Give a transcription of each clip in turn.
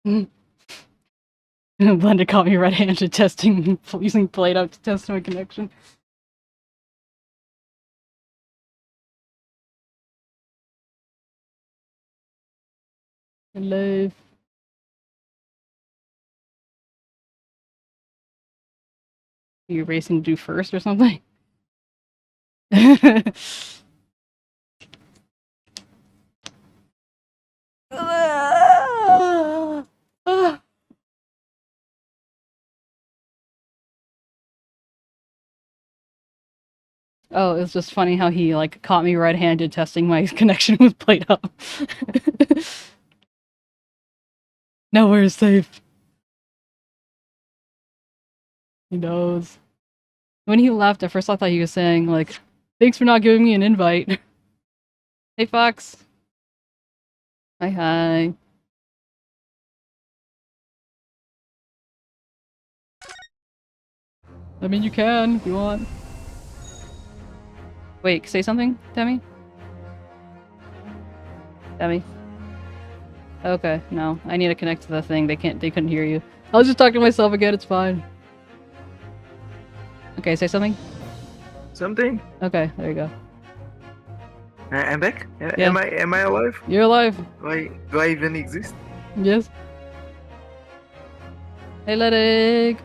Blender caught me red-handed testing using Play-Doh to test my connection. Hello. Are you racing to do first or something? Oh, it's just funny how he, like, caught me red-handed testing my connection with Play-Doh. Nowhere is safe. He knows. When he left, at first I thought he was saying, like, thanks for not giving me an invite. Hey, Fox. Hi, hi. I mean, you can, if you want. Wait, say something, Demi? Demi? Okay, no. I need to connect to the thing. They couldn't hear you. I was just talking to myself again, it's fine. Okay, say something? Something? Okay, there you go. I'm back? Yeah. Am I alive? You're alive. Do I even exist? Yes. Hey, Ledig.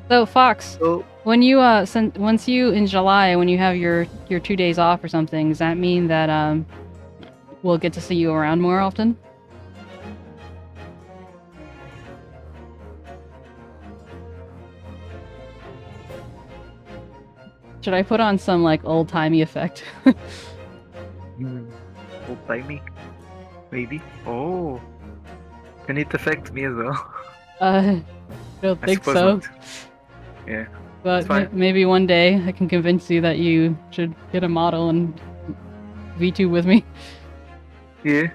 So, Fox, So, when you, once you, in July, when you have your 2 days off or something, does that mean that, we'll get to see you around more often? Should I put on some, like, old-timey effect? Old-timey? Maybe? Oh. Can it affect me as well? I don't think so. Not. Yeah. But maybe one day I can convince you that you should get a model and V2 with me. Yeah.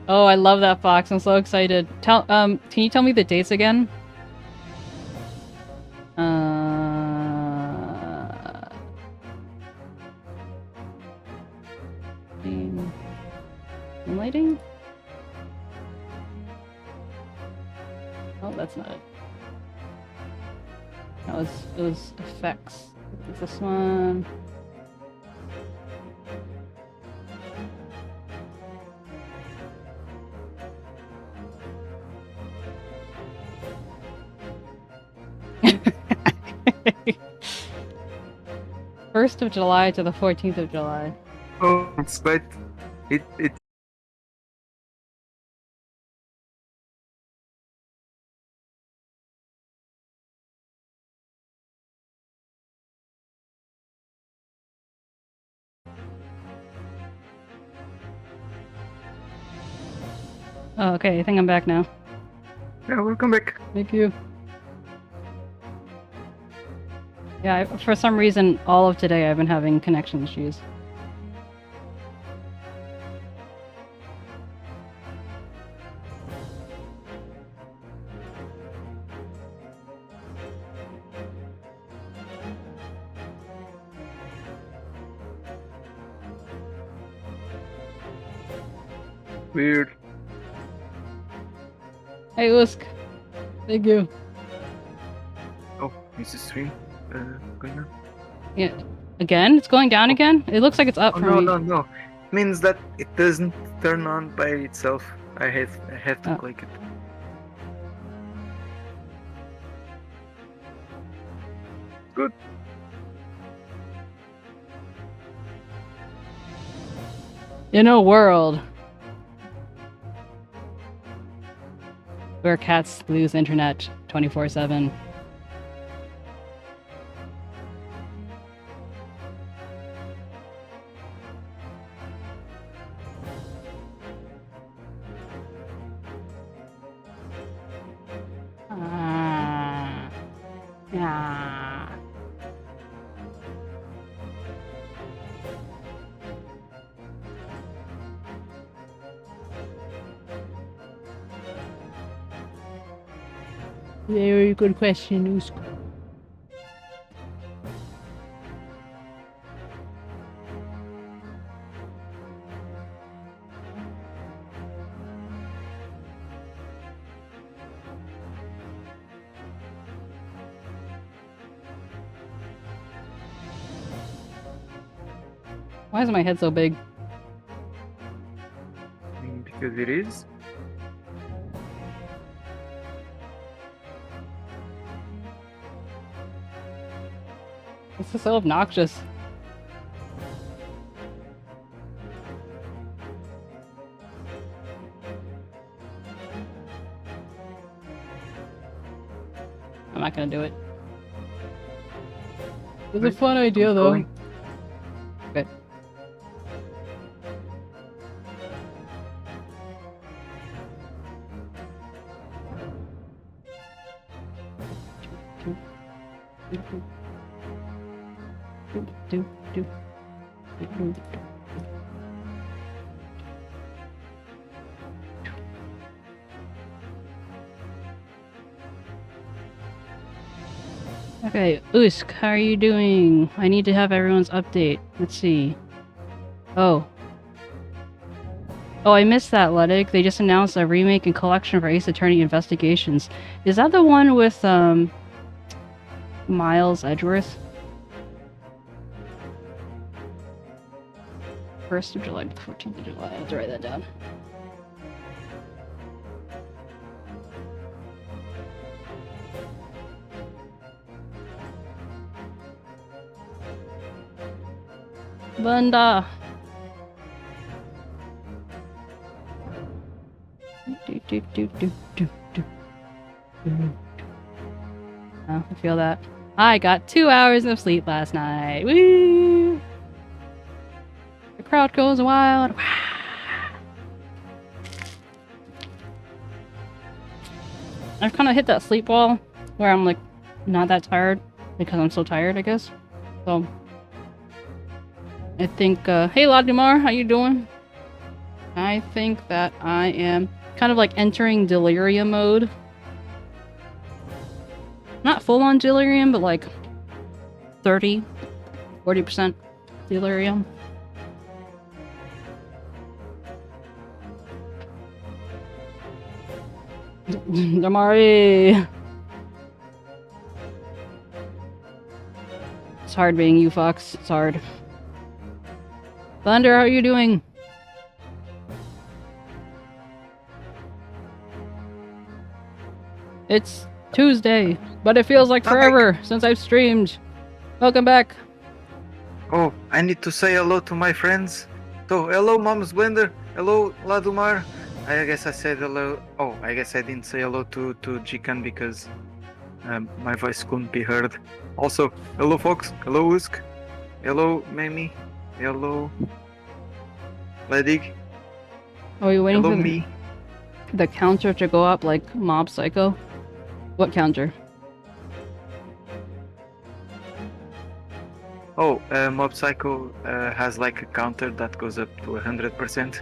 Oh, I love that, Fox. I'm so excited. Can you tell me the dates again? Lighting? Oh, that's not it. It was effects. It's this one. First of July to the 14th of July. Oh, it's quite... It Oh, okay, I think I'm back now. Yeah, welcome back. Thank you. Yeah, for some reason, all of today I've been having connection issues. Weird. Hey, Usk. Thank you. Oh, is the stream going on? Yeah. Again? It's going down again? It looks like it's up for me. No. It means that it doesn't turn on by itself. I have to click it. Good. In a world where cats lose internet 24/7. Very good question, Usk. Why is my head so big? Because it is. This is so obnoxious. I'm not gonna do it. It's a fun idea though. Going. Okay. Okay, 𝗟𝗀, how are you doing? I need to have everyone's update. Let's see. Oh. Oh, I missed that, 𝗟𝗪𝗀. They just announced a remake and collection for Ace Attorney Investigations. Is that the one with, Miles Edgeworth? 1st of July to the 14th of July. I have to write that down. Bunda. Oh, I feel that. I got 2 hours of sleep last night. Woo! The crowd goes wild. I've kind of hit that sleep wall where I'm like not that tired because I'm so tired, I guess. So I think, hey Ladimar, how you doing? I think that I am kind of like entering delirium mode. Not full-on delirium, but like 30-40% delirium. Damari! It's hard being you, Fox. It's hard. Thunder, how are you doing? It's Tuesday, but it feels like forever since I've streamed. Welcome back. Oh, I need to say hello to my friends. So, hello, Mom's Blender. Hello, Ladumar. I guess I said hello. Oh, I guess I didn't say hello to 𝗟𝗋 because my voice couldn't be heard. Also, hello, Fox. Hello, 𝗟𝗀. Hello, Mamie. Hello, Ledig. Are you waiting Hello, for me. the counter to go up like 𝗟𝗶∗ What counter? Oh, 𝗟𝗶∗ has like a counter that goes up to 100%.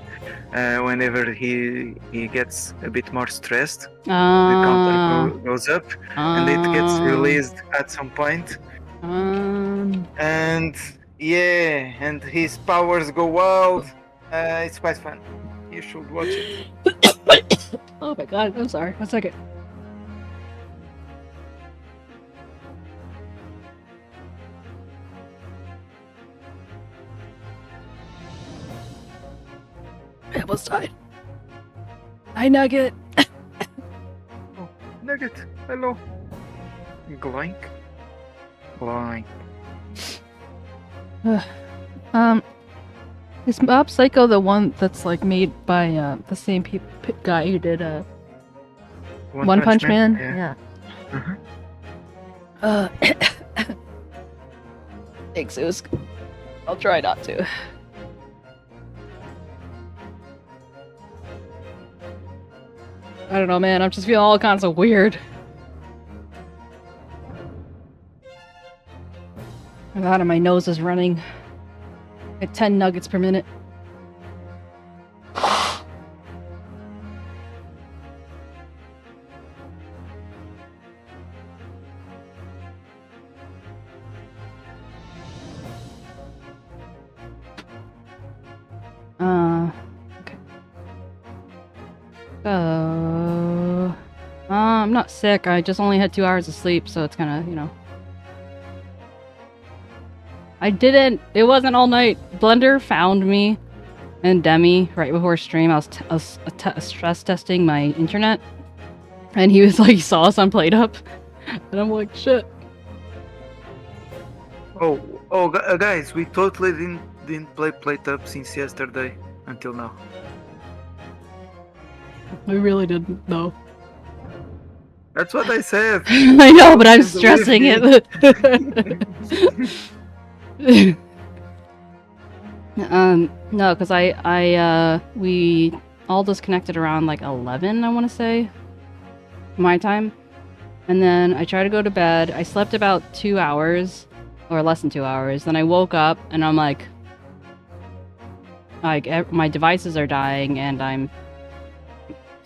Whenever he gets a bit more stressed, the counter goes up, and it gets released at some point. And yeah, and his powers go wild. It's quite fun. You should watch it. Oh my god, I'm sorry. 1 second. I almost died. Hi, Nugget. Oh, Nugget, hello. Gloink. Gloink. Is 𝗟𝗶∗ the one that's like made by the same guy who did One Punch Man? Yeah. Thanks, 𝗟𝗀. I'll try not to. I don't know, man. I'm just feeling all kinds of weird. God, and my nose is running at 10 nuggets per minute. Okay. I'm not sick. I just only had 2 hours of sleep, so it's kind of, you know. I didn't. It wasn't all night. Blender found me and Demi right before stream. I was stress testing my internet, and he was like, he saw us on Played Up, and I'm like, shit. Guys, we totally didn't play Played Up since yesterday until now. We really didn't. No. That's what I said. I know, but I'm stressing it. No, because we all disconnected around like 11, I want to say, my time. And then I tried to go to bed. I slept about 2 hours, or less than 2 hours. Then I woke up and I'm like my devices are dying and I'm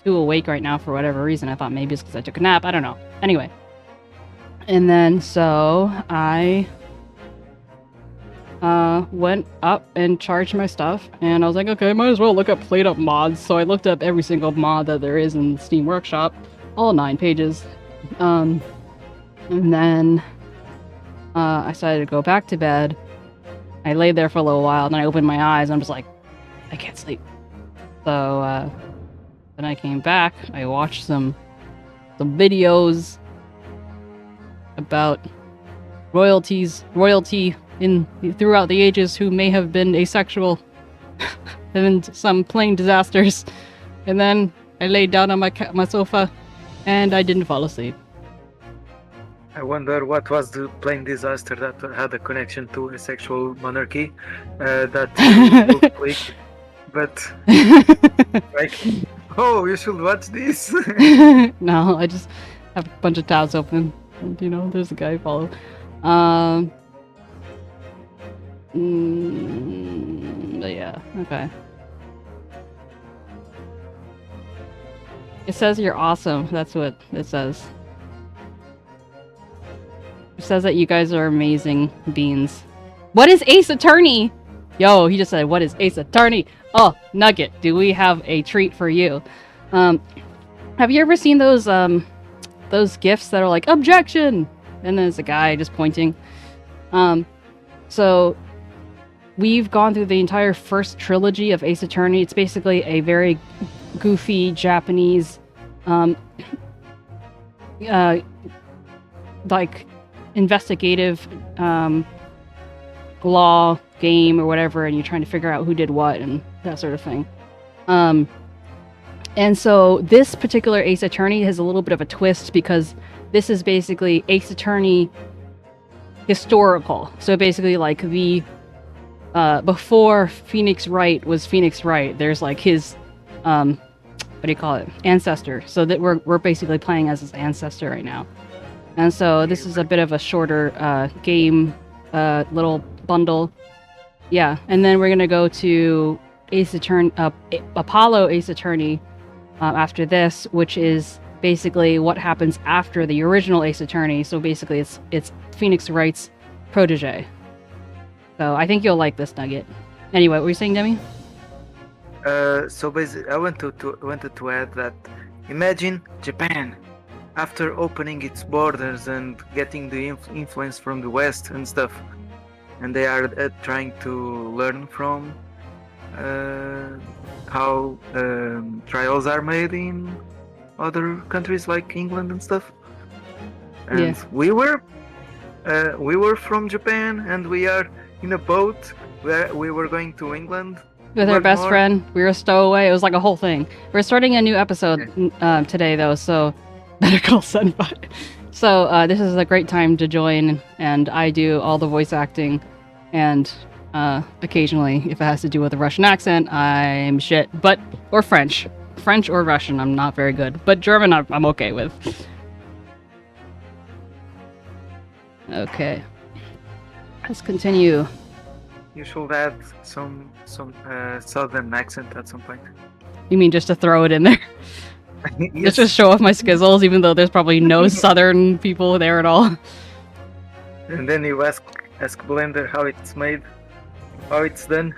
too awake right now for whatever reason. I thought maybe it's because I took a nap. I don't know. Anyway. And then so I went up and charged my stuff, and I was like, okay, might as well look up Played Up mods. So I looked up every single mod that there is in Steam Workshop, all 9 pages. And then I decided to go back to bed. I laid there for a little while, and then I opened my eyes, and I'm just like, I can't sleep. So then I came back. I watched some videos about royalty throughout the ages who may have been asexual and some plane disasters. And then I laid down on my sofa and I didn't fall asleep. I wonder what was the plane disaster that had a connection to a sexual monarchy that looked quick. But like, oh, you should watch this. No, I just have a bunch of tabs open. And, you know, there's a guy I follow. But yeah, okay. It says you're awesome. That's what it says. It says that you guys are amazing beans. What is Ace Attorney? Yo, he just said, what is Ace Attorney? Oh, Nugget, do we have a treat for you? Have you ever seen those GIFs that are like, objection! And there's a guy just pointing. So we've gone through the entire first trilogy of Ace Attorney. It's basically a very goofy Japanese, like investigative, law game or whatever, and you're trying to figure out who did what and that sort of thing. And so this particular Ace Attorney has a little bit of a twist because this is basically Ace Attorney historical. So basically like the before Phoenix Wright was Phoenix Wright, there's like his what do you call it? Ancestor. So that we're basically playing as his ancestor right now. And so this is a bit of a shorter game little bundle. Yeah, and then we're gonna go to Ace Attorney, Apollo Ace Attorney after this, which is basically what happens after the original Ace Attorney. So basically, it's Phoenix Wright's protege. So I think you'll like this, Nugget. Anyway, what were you saying, Demi? So basically, I wanted to add that imagine Japan after opening its borders and getting the influence from the West and stuff, and they are trying to learn from how trials are made in other countries like England and stuff. And Yeah. we were from Japan, and we are in a boat where we were going to England With our learn best more. friend, we were a stowaway. It was like a whole thing. We're starting a new episode today, though, so better call Senpai. So this is a great time to join, and I do all the voice acting, and occasionally, if it has to do with a Russian accent, I'm shit. Or French or Russian, I'm not very good. But German, I'm okay with. Okay, let's continue. You should add some southern accent at some point. You mean just to throw it in there? Yes. Just show off my skizzles, even though there's probably no southern people there at all. And then you ask Blender how it's made, how it's done.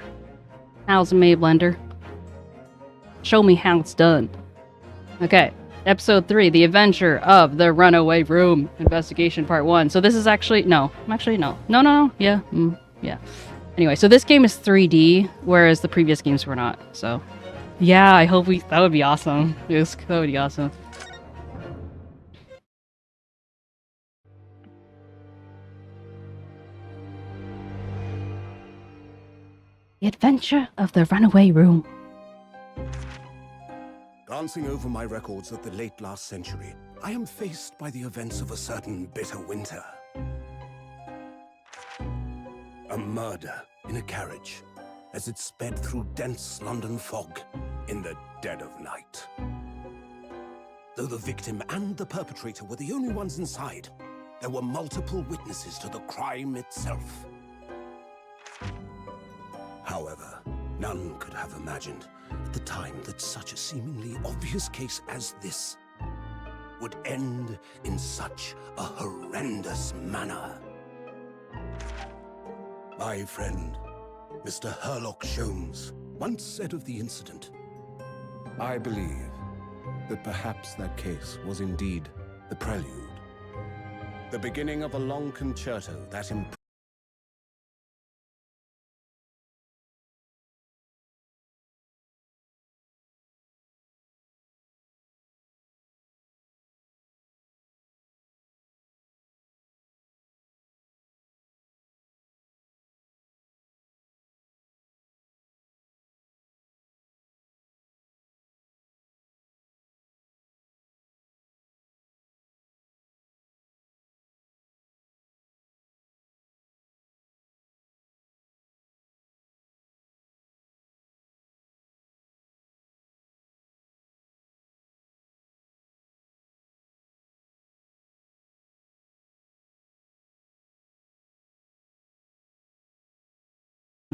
How's it made, Blender? Show me how it's done. Okay, episode 3, The Adventure of the Runaway Room, Investigation Part 1. So this is actually, no, yeah, Yeah. Anyway, so this game is 3D, whereas the previous games were not. So, yeah, I hope that would be awesome. That would be awesome. The Adventure of the Runaway Room. Glancing over my records of the late last century, I am faced by the events of a certain bitter winter. A murder in a carriage as it sped through dense London fog in the dead of night. Though the victim and the perpetrator were the only ones inside, there were multiple witnesses to the crime itself. However, none could have imagined at the time that such a seemingly obvious case as this would end in such a horrendous manner. My friend, Mr. 𝗟𝗀𝘀 once said of the incident, "I believe that perhaps that case was indeed the prelude, the beginning of a long concerto that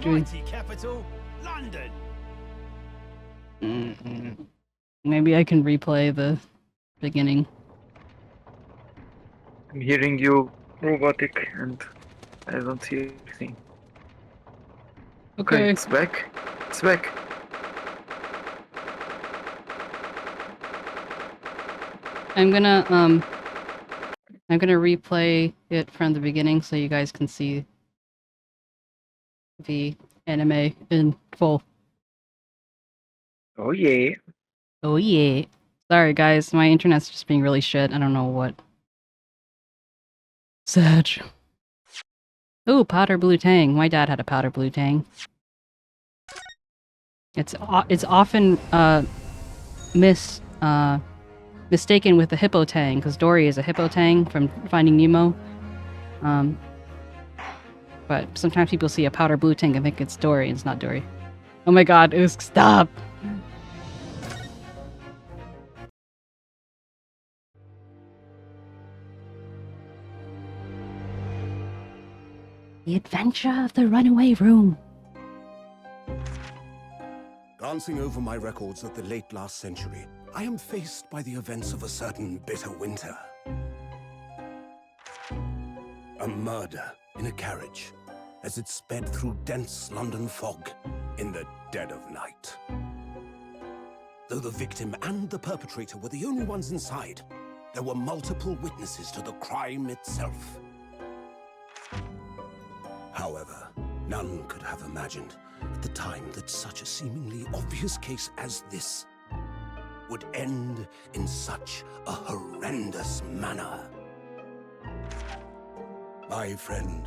Mighty capital, London. Maybe I can replay the beginning. I'm hearing you robotic and I don't see anything. Okay. It's back. It's back. I'm gonna replay it from the beginning so you guys can see the anime in full. Oh yeah. Oh yeah. Sorry guys, my internet's just being really shit. I don't know what. Sad. Ooh, powder blue tang. My dad had a powder blue tang. It's often mistaken with the hippo tang because Dory is a hippo tang from Finding Nemo. But sometimes people see a powder blue tang and think it's Dory, and it's not Dory. Oh my god, stop! The Adventure of the Runaway Room. Glancing over my records of the late last century, I am faced by the events of a certain bitter winter. A murder in a carriage as it sped through dense London fog in the dead of night. Though the victim and the perpetrator were the only ones inside, there were multiple witnesses to the crime itself. However, none could have imagined at the time that such a seemingly obvious case as this would end in such a horrendous manner. My friend,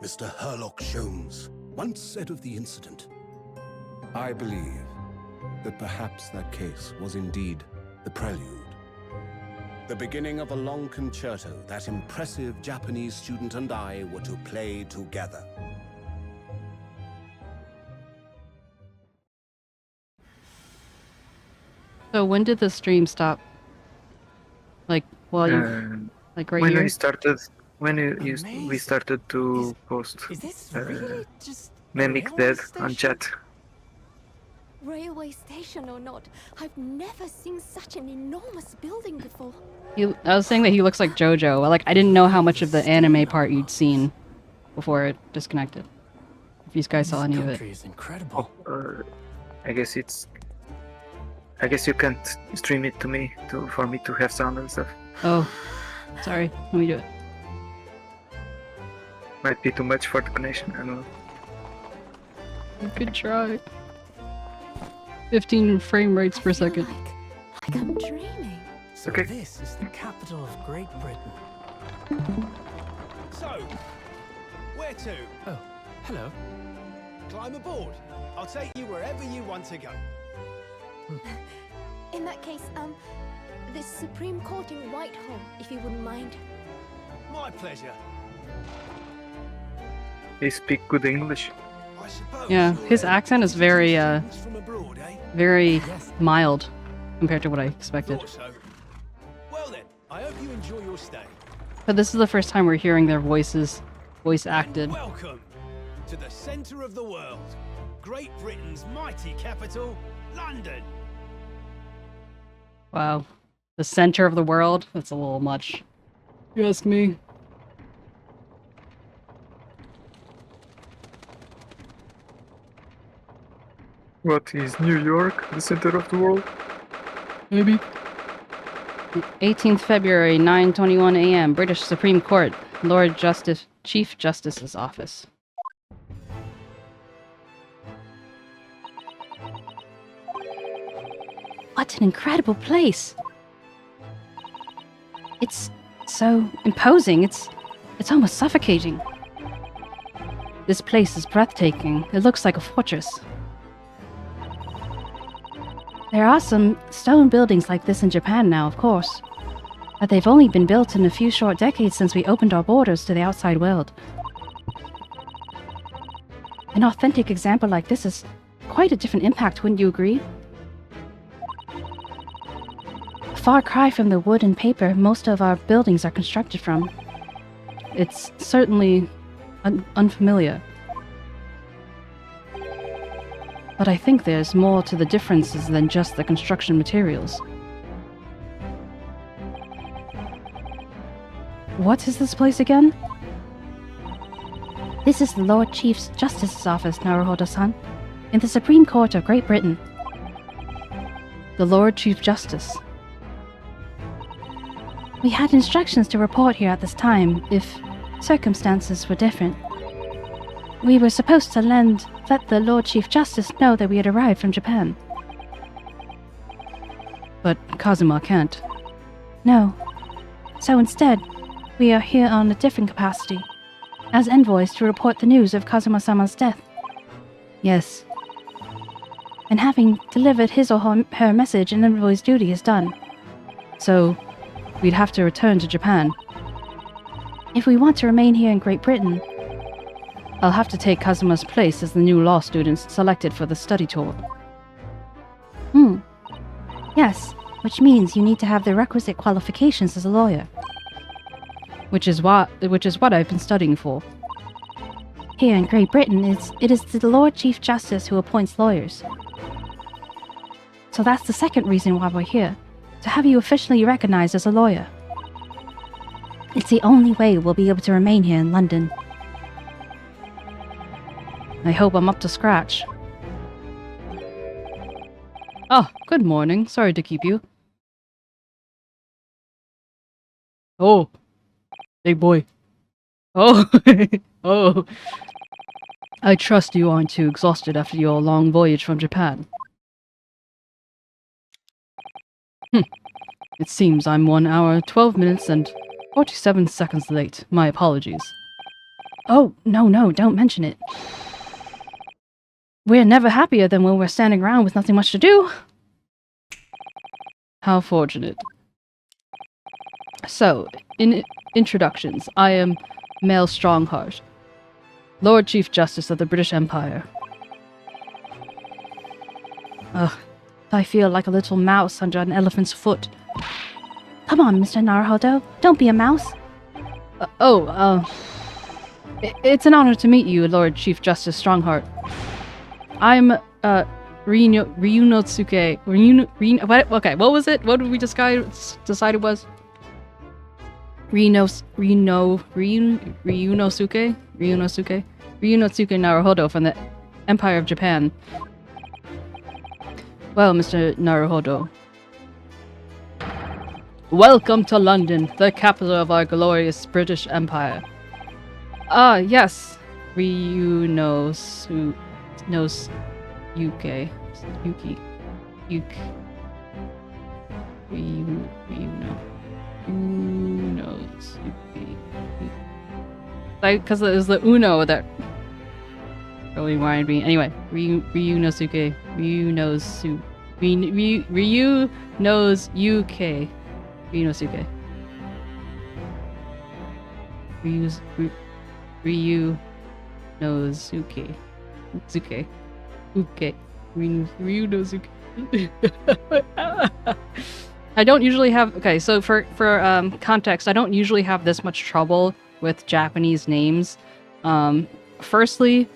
Mr. 𝗟𝗀𝘀 once said of the incident, "I believe that perhaps that case was indeed the prelude, the beginning of a long concerto that impressive Japanese student and I were to play together." So when did the stream stop? Like, well, like right when here? we started, we started to post Is this really just a Mimic railway Dead on station? chat. Railway station or not, I've never seen such an enormous building before. I was saying that he looks like JoJo. Like, I didn't know how much of the anime part you'd seen before it disconnected. If you guys saw any of it. Is incredible. I guess you can't stream it to me for me to have sound and stuff. Oh, sorry. Let me do it. Might be too much for the connection, I don't know. Good try. 15 frame rates per I feel second. like I'm dreaming. So Okay. this is the capital of Great Britain. So, where to? Oh, hello. Climb aboard. I'll take you wherever you want to go. In that case, the Supreme Court in Whitehall, if you wouldn't mind. My pleasure. They speak good English. I suppose Yeah, you're, his accent is very, students from abroad, eh? very Yes. mild compared to what I expected. Thought so. Well then, I hope you enjoy your stay. But this is the first time we're hearing their voices voice acted. Welcome to the centre of the world, Great Britain's mighty capital, London. Wow. The center of the world? That's a little much. You ask me. What is New York, the center of the world? Maybe. 18th February, 9:21 a.m. British Supreme Court. Lord Justice, Chief Justice's office. What an incredible place! It's so imposing. It's almost suffocating. This place is breathtaking. It looks like a fortress. There are some stone buildings like this in Japan now, of course. But they've only been built in a few short decades since we opened our borders to the outside world. An authentic example like this is quite a different impact, wouldn't you agree? A far cry from the wood and paper most of our buildings are constructed from. It's certainly unfamiliar. But I think there's more to the differences than just the construction materials. What is this place again? This is the Lord Chief Justice's office, Naruhodo-san, in the Supreme Court of Great Britain. The Lord Chief Justice. We had instructions to report here at this time if circumstances were different. We were supposed to let the Lord Chief Justice know that we had arrived from Japan. But Kazuma can't. No. So instead, we are here on a different capacity, as envoys to report the news of Kazuma-sama's death. Yes. And having delivered his or her message, an envoy's duty is done. So, we'd have to return to Japan. If we want to remain here in Great Britain, I'll have to take Kazuma's place as the new law student selected for the study tour. Yes, which means you need to have the requisite qualifications as a lawyer. Which is what I've been studying for. Here in Great Britain, it is the Lord Chief Justice who appoints lawyers. So that's the second reason why we're here, to have you officially recognized as a lawyer. It's the only way we'll be able to remain here in London. I hope I'm up to scratch. Oh, good morning. Sorry to keep you. Oh. Big boy. Oh. Oh. I trust you aren't too exhausted after your long voyage from Japan. It seems I'm 1 hour, 12 minutes, and 47 seconds late. My apologies. Oh, no, don't mention it. We're never happier than when we're standing around with nothing much to do. How fortunate. So, in introductions, I am Male Strongheart, Lord Chief Justice of the British Empire. Ugh, I feel like a little mouse under an elephant's foot. Come on, Mr. Naruhodo, don't be a mouse. It's an honor to meet you, Lord Chief Justice Strongheart. I'm, Ryunotsuke. Okay, what was it? What did we decide it was? Ryunosuke Naruhodo from the Empire of Japan. Well, Mr. Naruhodo. Welcome to London, the capital of our glorious British Empire. Yes. Ryu knows Yuki. Ryu knows Yuki. Because it was the Uno that really reminded me. Anyway, Ryu knows Yuki. Ryu knows Yuki. Ryu knows Yuki. Ryu knows Zuki. Ryu knows Zuki. I don't usually have... Okay, so for context, I don't usually have this much trouble with Japanese names. Firstly...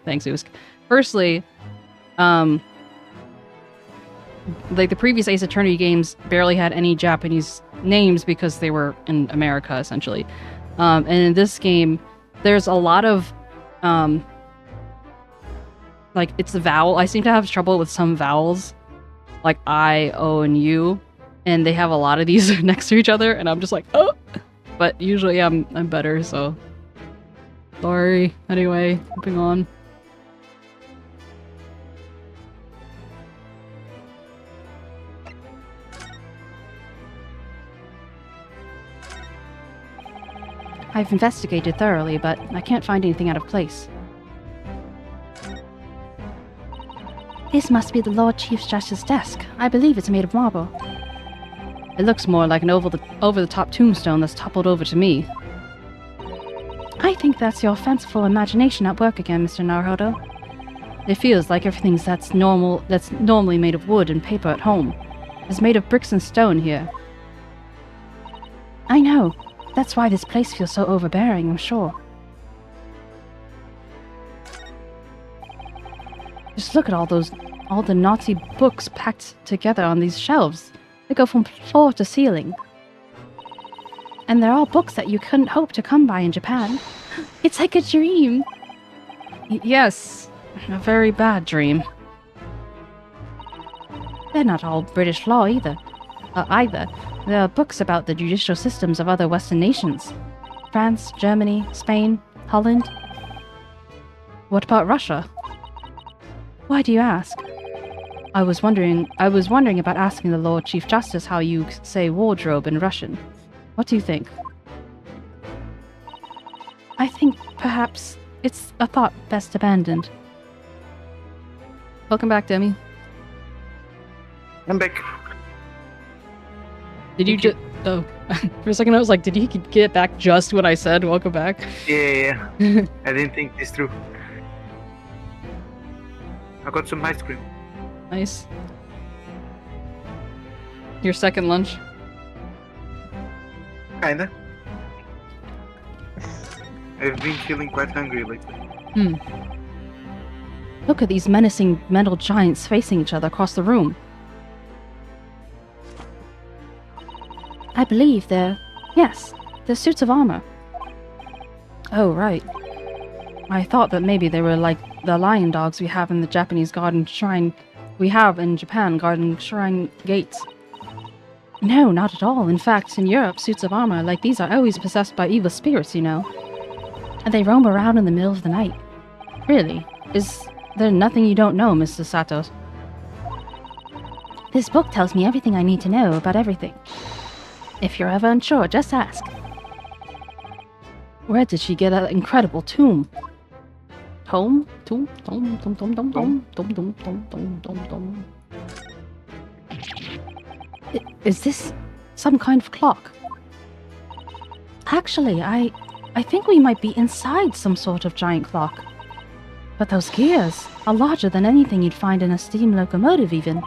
Thanks, Usk. Firstly, like the previous Ace Attorney games barely had any Japanese names because they were in America, essentially. And in this game, there's a lot of... like, it's a vowel. I seem to have trouble with some vowels. Like I, O, and U, and they have a lot of these next to each other, and I'm just like, oh! But usually I'm better, so... Sorry. Anyway, moving on. I've investigated thoroughly, but I can't find anything out of place. This must be the Lord Chief Justice's desk. I believe it's made of marble. It looks more like an over-the-top tombstone that's toppled over to me. I think that's your fanciful imagination at work again, Mr. Naruhodo. It feels like everything that's normally made of wood and paper at home is made of bricks and stone here. I know. That's why this place feels so overbearing, I'm sure. Just look at all the Nazi books packed together on these shelves. They go from floor to ceiling. And they're all books that you couldn't hope to come by in Japan. It's like a dream. Yes, a very bad dream. They're not all British law either. There are books about the judicial systems of other Western nations. France, Germany, Spain, Holland. What about Russia? Why do you ask? I was wondering about asking the Lord Chief Justice how you say wardrobe in Russian. What do you think? I think perhaps it's a thought best abandoned. Welcome back, Demi. I'm back. Did you just... Oh. For a second I was like, did he get back just when I said welcome back? Yeah. I didn't think this through. I got some ice cream. Nice. Your second lunch? Kinda. I've been feeling quite hungry lately. Look at these menacing metal giants facing each other across the room. I believe they're suits of armor. Oh, right. I thought that maybe they were like the lion dogs we have in the Japanese garden shrine. We have in Japan garden shrine gates. No, not at all. In fact, in Europe, suits of armor like these are always possessed by evil spirits, you know. And they roam around in the middle of the night. Really? Is there nothing you don't know, Mr. Sato? This book tells me everything I need to know about everything. If you're ever unsure, just ask. Where did she get that incredible tomb? Tomb? Tomb? Tomb? Tomb? Tomb? Tomb? Tomb? Tomb? Tomb? Tomb? Tomb? Tomb? Is this some kind of clock? Actually, I think we might be inside some sort of giant clock. But those gears are larger than anything you'd find in a steam locomotive even.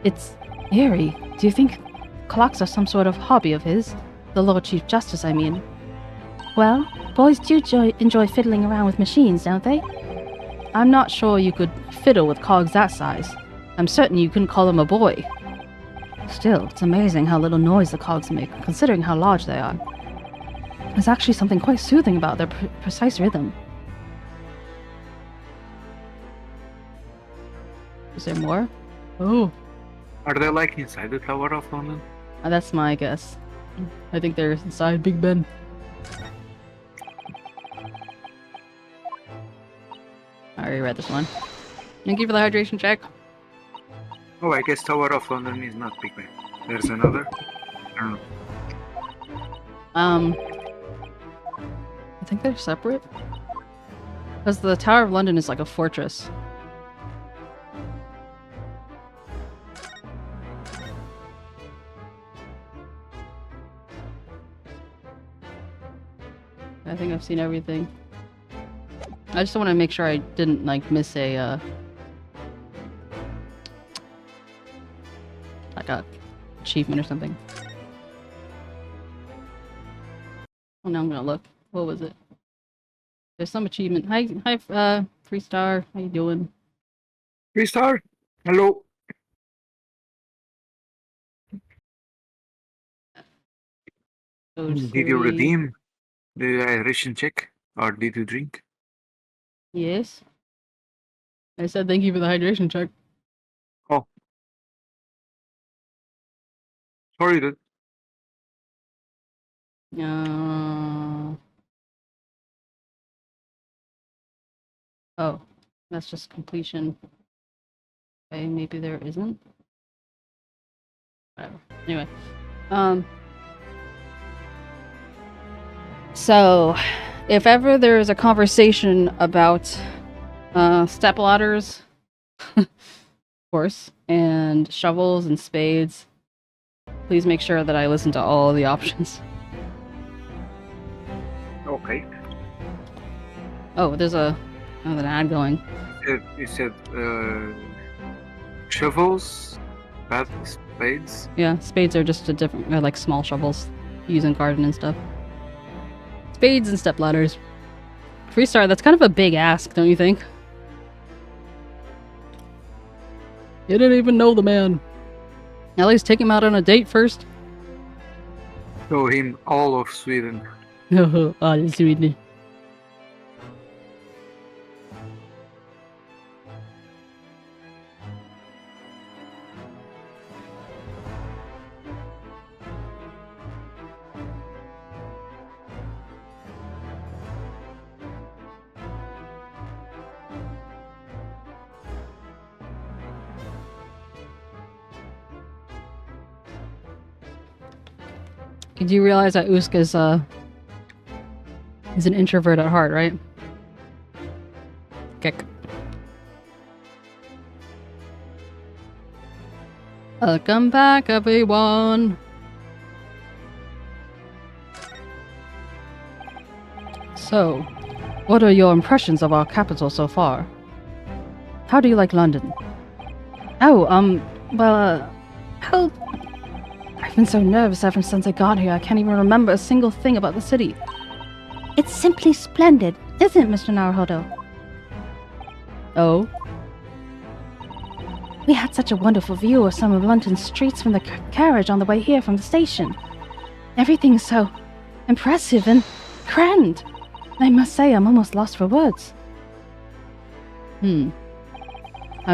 It's eerie. Do you think clocks are some sort of hobby of his? The Lord Chief Justice, I mean. Well, boys do enjoy fiddling around with machines, don't they? I'm not sure you could fiddle with cogs that size. I'm certain you couldn't call him a boy. Still, it's amazing how little noise the cogs make, considering how large they are. There's actually something quite soothing about their precise rhythm. Is there more? Oh. Are they like inside the Tower of London? That's my guess. I think they're inside Big Ben. I already read this one. Thank you for the hydration check. Oh, I guess Tower of London is not Big Ben. There's another. I don't know. I think they're separate. Because the Tower of London is like a fortress. I think I've seen everything. I just want to make sure I didn't like miss a like a achievement or something. Oh, now I'm gonna look. What was it? There's some achievement. Hi, 3-star. How you doing? 3-star. Hello. Those Did you three. redeem the hydration check, or did you drink? Yes. I said thank you for the hydration check. Oh. Sorry, dude. Oh, that's just completion. Okay, maybe there isn't. Whatever. Anyway, so if ever there is a conversation about step ladders, of course, and shovels and spades, please make sure that I listen to all the options. Okay. Oh, there's an ad going. You said shovels, spades. Yeah, spades are just a different, like small shovels used in garden and stuff. Spades and step ladders. 3-star, that's kind of a big ask, don't you think? You didn't even know the man. At least take him out on a date first. Show him all of Sweden. Oh, that's sweet. Did you realize that 𝗟𝗶H is an introvert at heart, right? Kick. Welcome back, everyone. So, what are your impressions of our capital so far? How do you like London? Oh, well, how... I've been so nervous ever since I got here, I can't even remember a single thing about the city. It's simply splendid, isn't it, Mr. Naruhodo? Oh? We had such a wonderful view of some of London's streets from the carriage on the way here from the station. Everything's so impressive and grand. I must say, I'm almost lost for words. I'm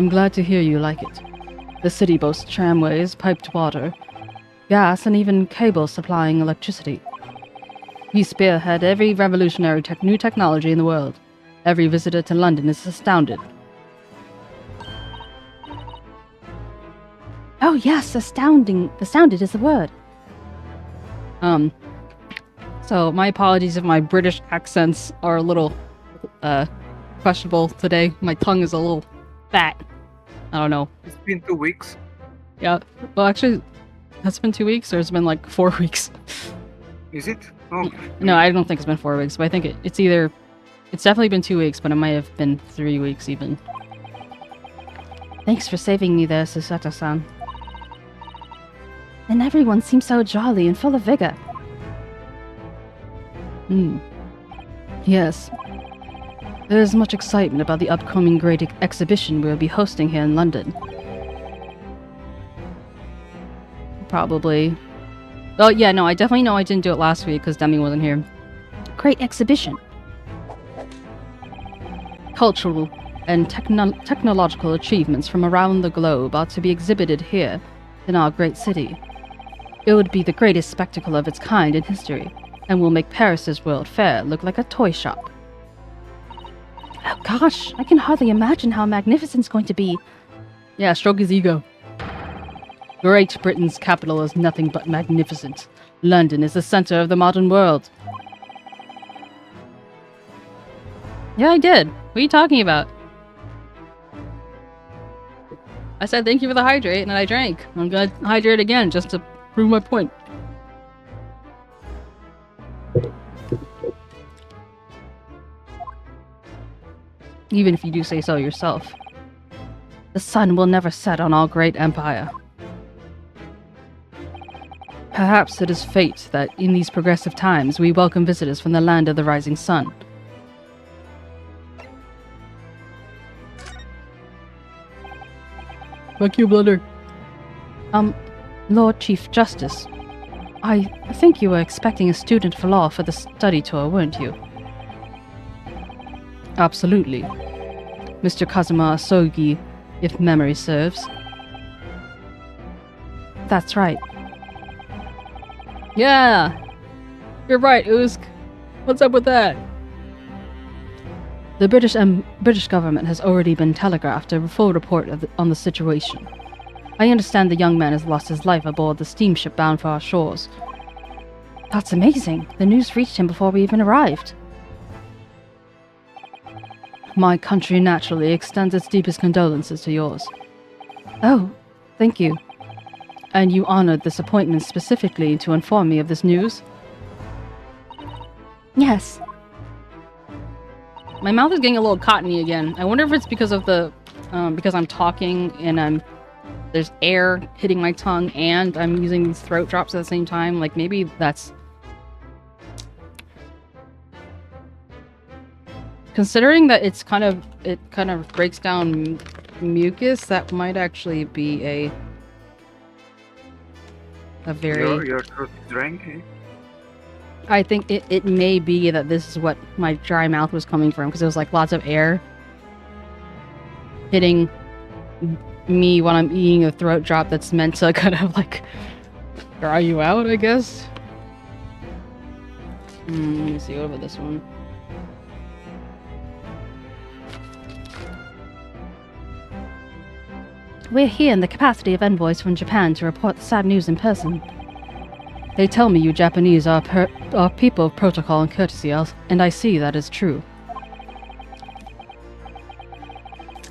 glad to hear you like it. The city boasts tramways, piped water, gas, and even cables supplying electricity. We spearhead every revolutionary new technology in the world. Every visitor to London is astounded. Oh yes, astounded is the word. So my apologies if my British accents are a little, questionable today. My tongue is a little fat. I don't know. It's been 2 weeks. Yeah, well actually, has it been 2 weeks or has it been like 4 weeks? Is it? Oh. No, I don't think it's been 4 weeks, but I think it's definitely been 2 weeks, but it might have been 3 weeks even. Thanks for saving me there, Susato-san. And everyone seems so jolly and full of vigor. Yes. There's much excitement about the upcoming great exhibition we'll be hosting here in London. Probably. Oh yeah, no, I definitely know I didn't do it last week because Demi wasn't here. Great exhibition. Cultural and technological achievements from around the globe are to be exhibited here in our great city. It would be the greatest spectacle of its kind in history, and will make Paris's World Fair look like a toy shop. Oh gosh, I can hardly imagine how magnificent it's going to be. Yeah, stroke his ego. Great Britain's capital is nothing but magnificent. London is the center of the modern world. Yeah, I did. What are you talking about? I said thank you for the hydrate, and I drank. I'm gonna hydrate again just to prove my point. Even if you do say so yourself. The sun will never set on our great empire. Perhaps it is fate that in these progressive times we welcome visitors from the land of the rising sun. Fuck you, Blunder. Lord Chief Justice, I think you were expecting a student for law for the study tour, weren't you? Absolutely. Mr. 𝗟𝗶হি𝗸𝘀, if memory serves. That's right. Yeah! You're right, 𝗟𝗀𝘀. What's up with that? The British government has already been telegraphed a full report on the situation. I understand the young man has lost his life aboard the steamship bound for our shores. That's amazing. The news reached him before we even arrived. My country naturally extends its deepest condolences to yours. Oh, thank you. And you honored this appointment specifically to inform me of this news? Yes. My mouth is getting a little cottony again. I wonder if it's because of the, because I'm talking and there's air hitting my tongue and I'm using these throat drops at the same time. Like maybe that's... Considering that it kind of breaks down mucus, that might actually be a very... Your throat is drank, eh? I think it may be that this is what my dry mouth was coming from, because it was like lots of air hitting me when I'm eating a throat drop that's meant to kind of like dry you out, I guess. Let me see, what about this one? We're here in the capacity of envoys from Japan to report the sad news in person. They tell me you Japanese are people of protocol and courtesy, and I see that is true.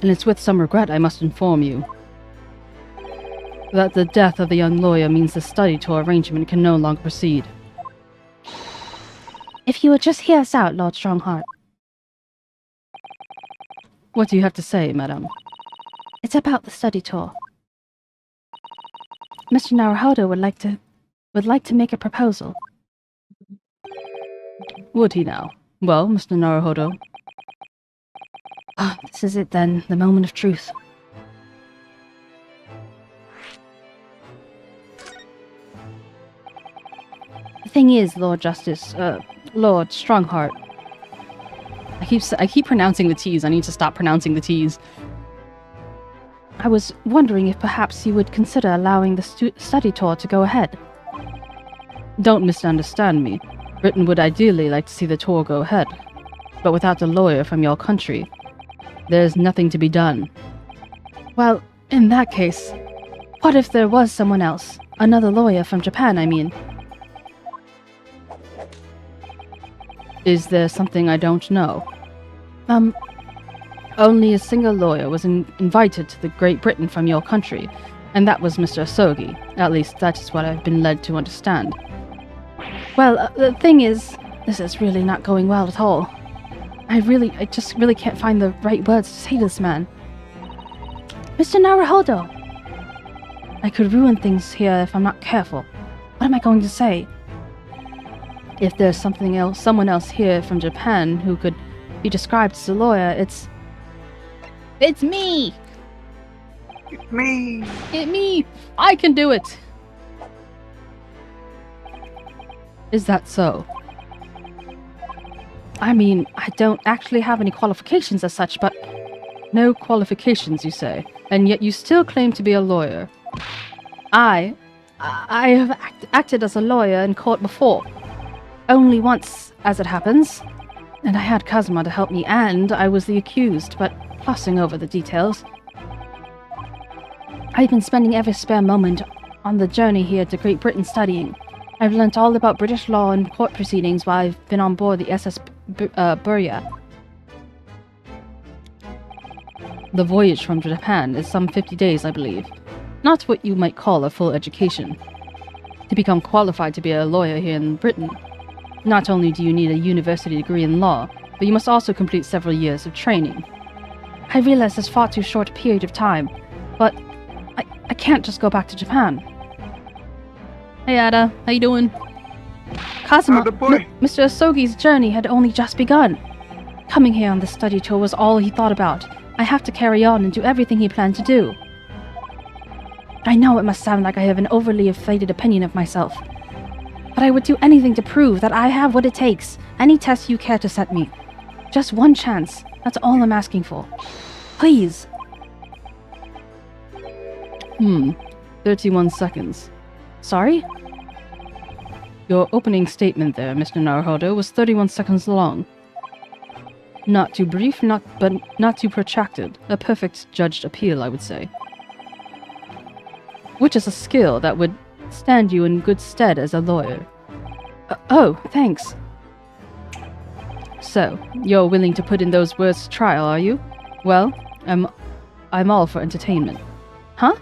And it's with some regret I must inform you that the death of the young lawyer means the study tour arrangement can no longer proceed. If you would just hear us out, Lord Strongheart. What do you have to say, madam? It's about the study tour. Mr. Naruhodo would like to make a proposal. Would he now? Well, Mr. Naruhodo. Ah, this is it then, the moment of truth. The thing is, Lord Justice, Lord Strongheart. I keep pronouncing the T's. I need to stop pronouncing the T's. I was wondering if perhaps you would consider allowing the study tour to go ahead. Don't misunderstand me. Britain would ideally like to see the tour go ahead. But without a lawyer from your country, there's nothing to be done. Well, in that case, what if there was someone else? Another lawyer from Japan, I mean. Is there something I don't know? Only a single lawyer was invited to the Great Britain from your country, and that was Mr. 𝗟𝗀𝘀. At least that is what I've been led to understand. Well, the thing is, this is really not going well at all. I just really can't find the right words to say to this man. Mr. Naruhodo! I could ruin things here if I'm not careful. What am I going to say? If there's someone else here from Japan who could be described as a lawyer, it's me! It's me! It's me! I can do it! Is that so? I mean, I don't actually have any qualifications as such, but... No qualifications, you say, and yet you still claim to be a lawyer. I have acted as a lawyer in court before. Only once, as it happens. And I had Kazuma to help me, and I was the accused, but glossing over the details. I've been spending every spare moment on the journey here to Great Britain studying. I've learnt all about British law and court proceedings while I've been on board the 𝗟𝗶H𝗸𝘀. The voyage from Japan is some 50 days, I believe. Not what you might call a full education. To become qualified to be a lawyer here in Britain, not only do you need a university degree in law, but you must also complete several years of training. I realize it's far too short a period of time, but I can't just go back to Japan. Hey Ada, how you doing? Kazuma, the boy. Mr. Asogi's journey had only just begun. Coming here on this study tour was all he thought about. I have to carry on and do everything he planned to do. I know it must sound like I have an overly inflated opinion of myself, but I would do anything to prove that I have what it takes. Any test you care to set me. Just one chance. That's all I'm asking for. Please. 31 seconds. Sorry? Your opening statement there, Mr. Naruhodo, was 31 seconds long. Not too brief, but not too protracted. A perfect judged appeal, I would say. Which is a skill that would stand you in good stead as a lawyer. Oh, thanks. So, you're willing to put in those words to trial, are you? Well, I'm all for entertainment. Huh?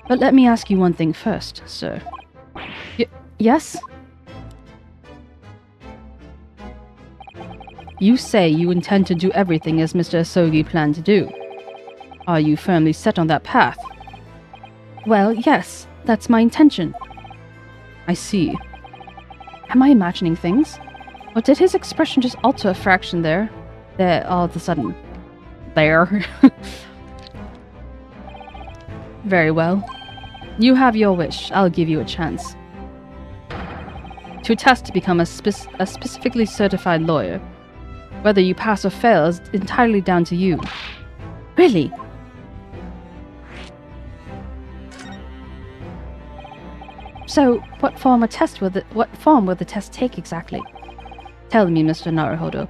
But let me ask you one thing first, sir. Yes? You say you intend to do everything as Mr. Asogi planned to do. Are you firmly set on that path? Well, yes, that's my intention. I see. Am I imagining things? Or did his expression just alter a fraction there? There, all of a sudden. There. Very well. You have your wish. I'll give you a chance. To test to become a specifically certified lawyer. Whether you pass or fail is entirely down to you. Really? So, what form will the test take exactly? Tell me, Mr. Naruhodo,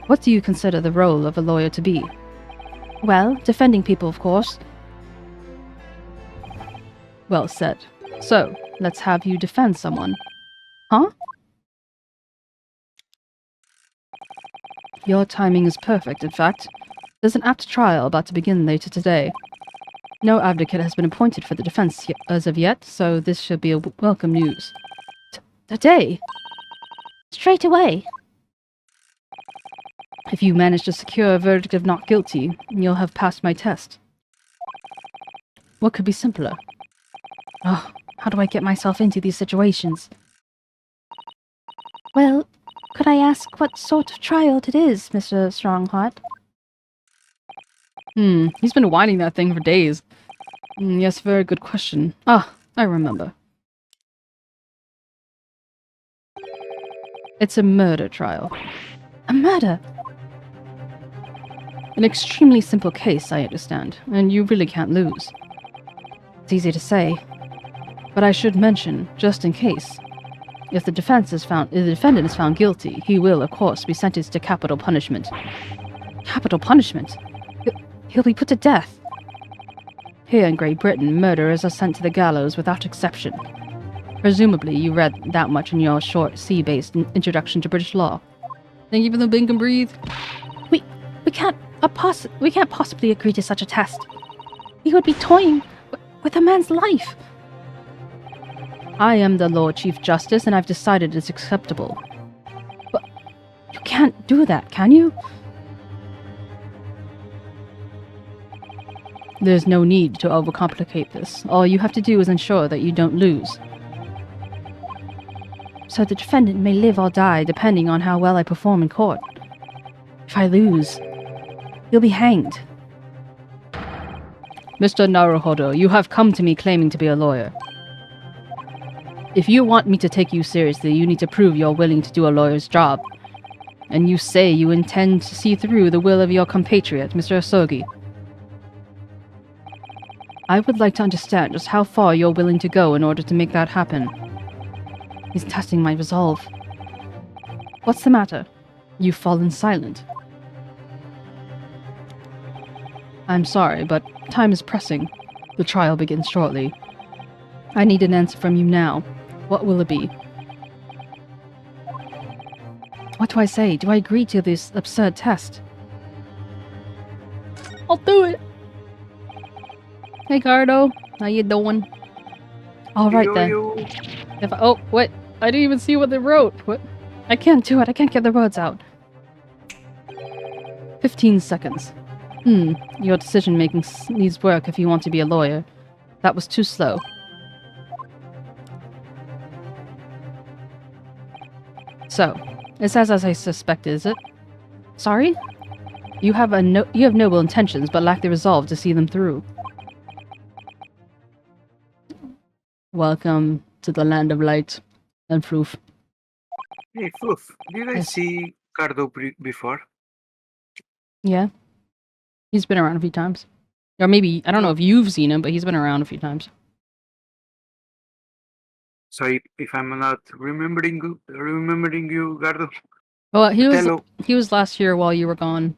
what do you consider the role of a lawyer to be? Well, defending people, of course. Well said. So, let's have you defend someone. Huh? Your timing is perfect, in fact. There's an apt trial about to begin later today. No advocate has been appointed for the defense as of yet, so this should be a welcome news. Today? Straight away? If you manage to secure a verdict of not guilty, you'll have passed my test. What could be simpler? Oh, how do I get myself into these situations? Well, could I ask what sort of trial it is, Mr. Strongheart? He's been whining that thing for days. Yes, very good question. Ah, I remember. It's a murder trial. A murder? An extremely simple case, I understand, and you really can't lose. It's easy to say. But I should mention, just in case, if the defendant is found guilty, he will, of course, be sentenced to capital punishment. Capital punishment? He'll be put to death. Here in Great Britain, murderers are sent to the gallows without exception. Presumably, you read that much in your short, sea-based introduction to British law. Thank you for the blink and breathe. We can't possibly agree to such a test. We would be toying with a man's life. I am the Lord Chief Justice, and I've decided it's acceptable. But you can't do that, can you? There's no need to overcomplicate this. All you have to do is ensure that you don't lose. So the defendant may live or die depending on how well I perform in court. If I lose, he'll be hanged. Mr. Naruhodo, you have come to me claiming to be a lawyer. If you want me to take you seriously, you need to prove you're willing to do a lawyer's job. And you say you intend to see through the will of your compatriot, Mr. Asogi. I would like to understand just how far you're willing to go in order to make that happen. He's testing my resolve. What's the matter? You've fallen silent. I'm sorry, but time is pressing. The trial begins shortly. I need an answer from you now. What will it be? What do I say? Do I agree to this absurd test? I'll do it! Hey, Gardo. How you doing? Alright then. If oh, what? I didn't even see what they wrote. What? I can't do it. I can't get the words out. 15 seconds. Your decision-making needs work if you want to be a lawyer. That was too slow. So, it's as I suspected, is it? Sorry? You have noble intentions, but lack the resolve to see them through. Welcome to the land of light and Floof. Hey, Floof, did I see Cardo before? Yeah. He's been around a few times. Or maybe, I don't know if you've seen him, but he's been around a few times. So if I'm not remembering you, Gardo. Well, he was last year while you were gone.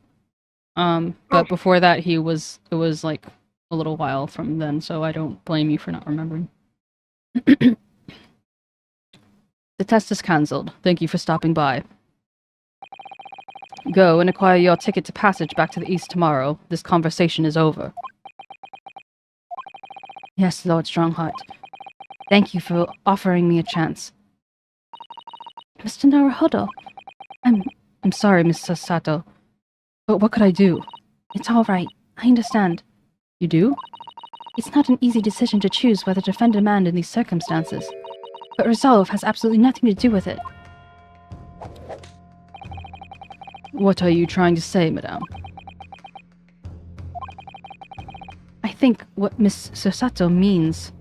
But before that it was like a little while from then, so I don't blame you for not remembering. The test is cancelled. Thank you for stopping by. Go and acquire your ticket to passage back to the east tomorrow. This conversation is over. Yes, Lord Strongheart. Thank you for offering me a chance. Mr. Naruhodo. I'm sorry, Mr. Sato. But what could I do? It's all right. I understand. You do? It's not an easy decision to choose whether to defend a man in these circumstances. But resolve has absolutely nothing to do with it. What are you trying to say, madame? I think what Miss Sato means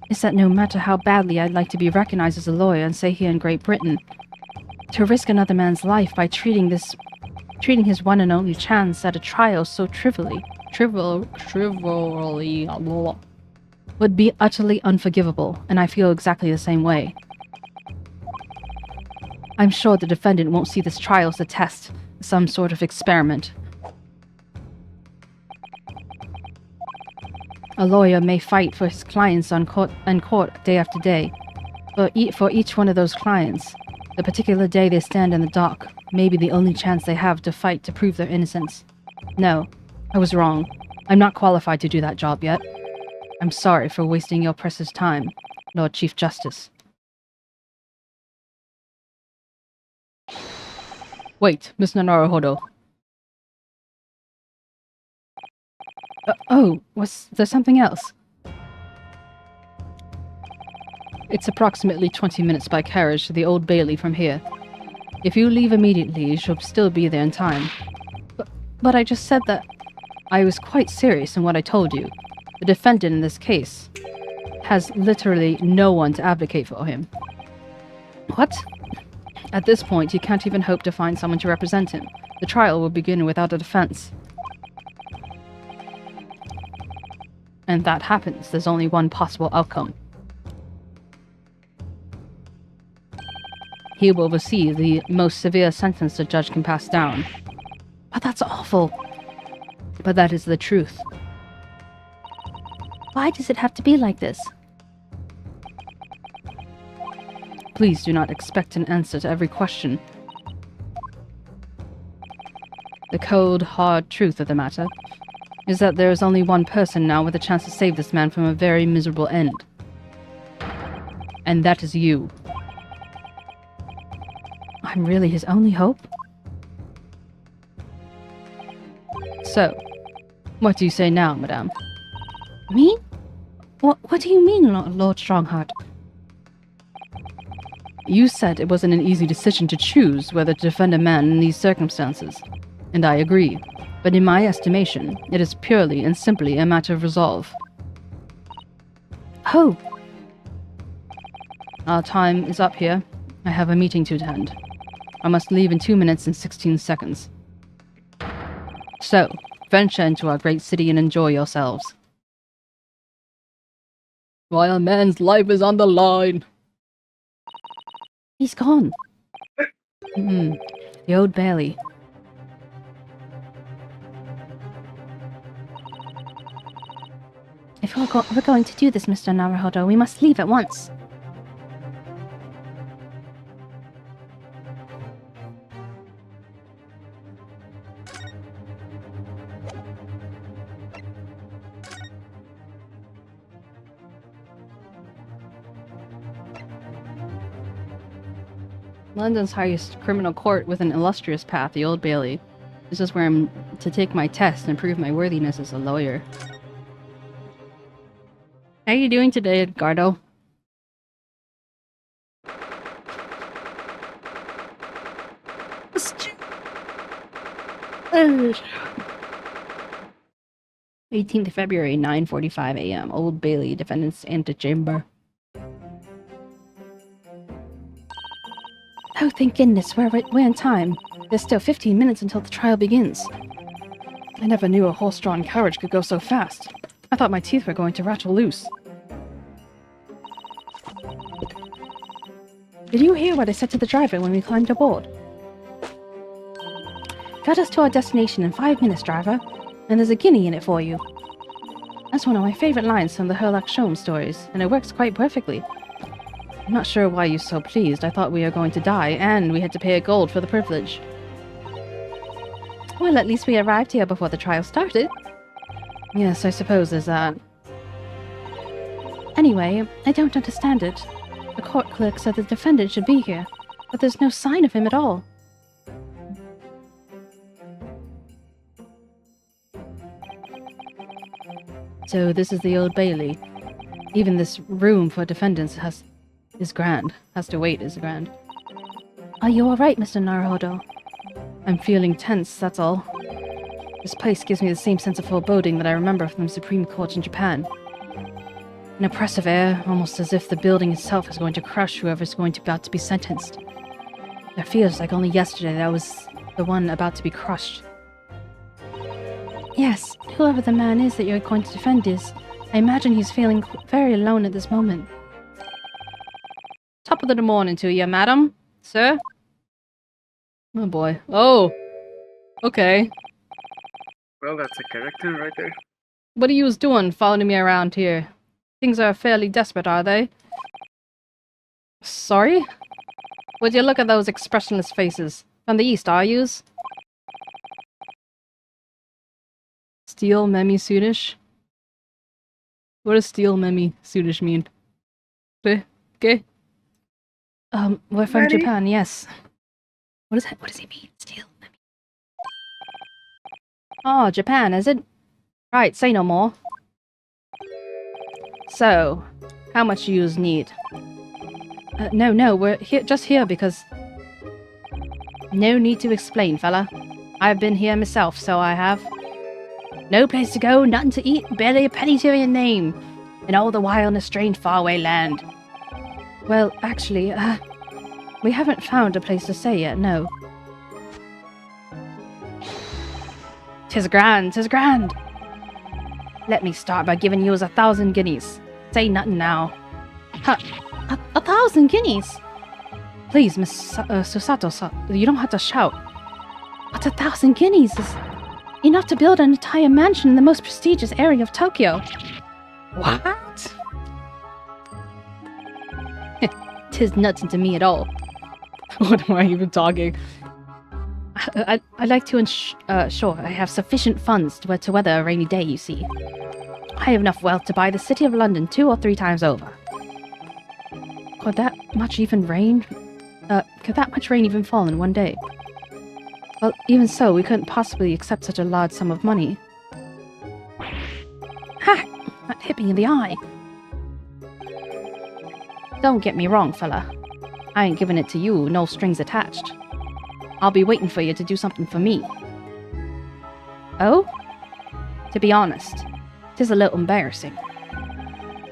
is that no matter how badly I'd like to be recognized as a lawyer and say here in Great Britain, to risk another man's life by treating his one and only chance at a trial so trivially would be utterly unforgivable, and I feel exactly the same way. I'm sure the defendant won't see this trial as a test, some sort of experiment. A lawyer may fight for his clients in court day after day, but for each one of those clients, the particular day they stand in the dock may be the only chance they have to fight to prove their innocence. No, I was wrong. I'm not qualified to do that job yet. I'm sorry for wasting your precious time, Lord Chief Justice. Wait, Mr. Naruhodo. Oh, was there something else? It's approximately 20 minutes by carriage to the Old Bailey from here. If you leave immediately, you should still be there in time. But I just said that I was quite serious in what I told you. The defendant in this case has literally no one to advocate for him. What? At this point, he can't even hope to find someone to represent him. The trial will begin without a defense. And that happens. There's only one possible outcome. He will receive the most severe sentence the judge can pass down. But that's awful. But that is the truth. Why does it have to be like this? Please do not expect an answer to every question. The cold, hard truth of the matter is that there is only one person now with a chance to save this man from a very miserable end. And that is you. I'm really his only hope? So, what do you say now, madame? Me? What do you mean, Lord Strongheart? You said it wasn't an easy decision to choose whether to defend a man in these circumstances. And I agree. But in my estimation, it is purely and simply a matter of resolve. Oh! Our time is up here. I have a meeting to attend. I must leave in 2 minutes and 16 seconds. So, venture into our great city and enjoy yourselves. Why, a man's life is on the line! He's gone. The 𝗟𝗶𝗀𝘀. If we're going to do this, Mr. Naruhodo, we must leave at once. London's highest criminal court with an illustrious path, the Old Bailey. This is where I'm to take my test and prove my worthiness as a lawyer. How are you doing today, Edgardo? Oh. 18th February, 9:45 a.m. Old Bailey, defendant's antechamber. Oh, thank goodness, we're in time. There's still 15 minutes until the trial begins. I never knew a horse-drawn carriage could go so fast. I thought my teeth were going to rattle loose. Did you hear what I said to the driver when we climbed aboard? Got us to our destination in 5 minutes, driver. And there's a guinea in it for you. That's one of my favorite lines from the 𝗟𝗀𝗀𝘀 stories, and it works quite perfectly. I'm not sure why you're so pleased. I thought we were going to die, and we had to pay a gold for the privilege. Well, at least we arrived here before the trial started. Yes, I suppose there's that. Anyway, I don't understand it. The court clerk said the defendant should be here, but there's no sign of him at all. So this is the Old Bailey. Even this room for defendants is grand. Has to wait is grand. Are you alright, Mr. Naruhodo? I'm feeling tense, that's all. This place gives me the same sense of foreboding that I remember from the Supreme Court in Japan. An oppressive air, almost as if the building itself is going to crush whoever's about to be sentenced. It feels like only yesterday that I was the one about to be crushed. Yes, whoever the man is that you're going to defend is, I imagine he's feeling very alone at this moment. Top of the morning to you, madam. Sir? Oh boy. Oh! Okay. Well, that's a character right there. What are you doing following me around here? Things are fairly desperate, are they? Sorry? Would you look at those expressionless faces? From the east, are yous? 𝗟𝗶𝗀𝘀𝘀? What does 𝗟𝗶𝗀𝘀𝘀 mean? Okay? We're from Ready? Japan, yes. What does he mean? 𝗟𝗶𝗀𝘀𝘀. Oh, Japan, is it? Right, say no more. So, how much yous need? No, we're just here because... No need to explain, fella. I've been here myself, so I have. No place to go, nothing to eat, barely a penny to your name. And all the while in a strange faraway land. Well, actually, we haven't found a place to stay yet, no. 'Tis grand, 'tis grand. Let me start by giving yous 1,000 guineas. Say nothing now. Huh, 1,000 guineas? Please, Miss Susato, you don't have to shout. But 1,000 guineas is enough to build an entire mansion in the most prestigious area of Tokyo. What? 'Tis nothing to me at all. What am I even talking? I'd like to ensure I have sufficient funds to weather a rainy day, you see. I have enough wealth to buy the city of London 2 or 3 times over. Could that much rain even fall in one day? Well, even so, we couldn't possibly accept such a large sum of money. Ha! That hit me in the eye. Don't get me wrong, fella. I ain't giving it to you, no strings attached. I'll be waiting for you to do something for me. Oh? To be honest, 'tis a little embarrassing.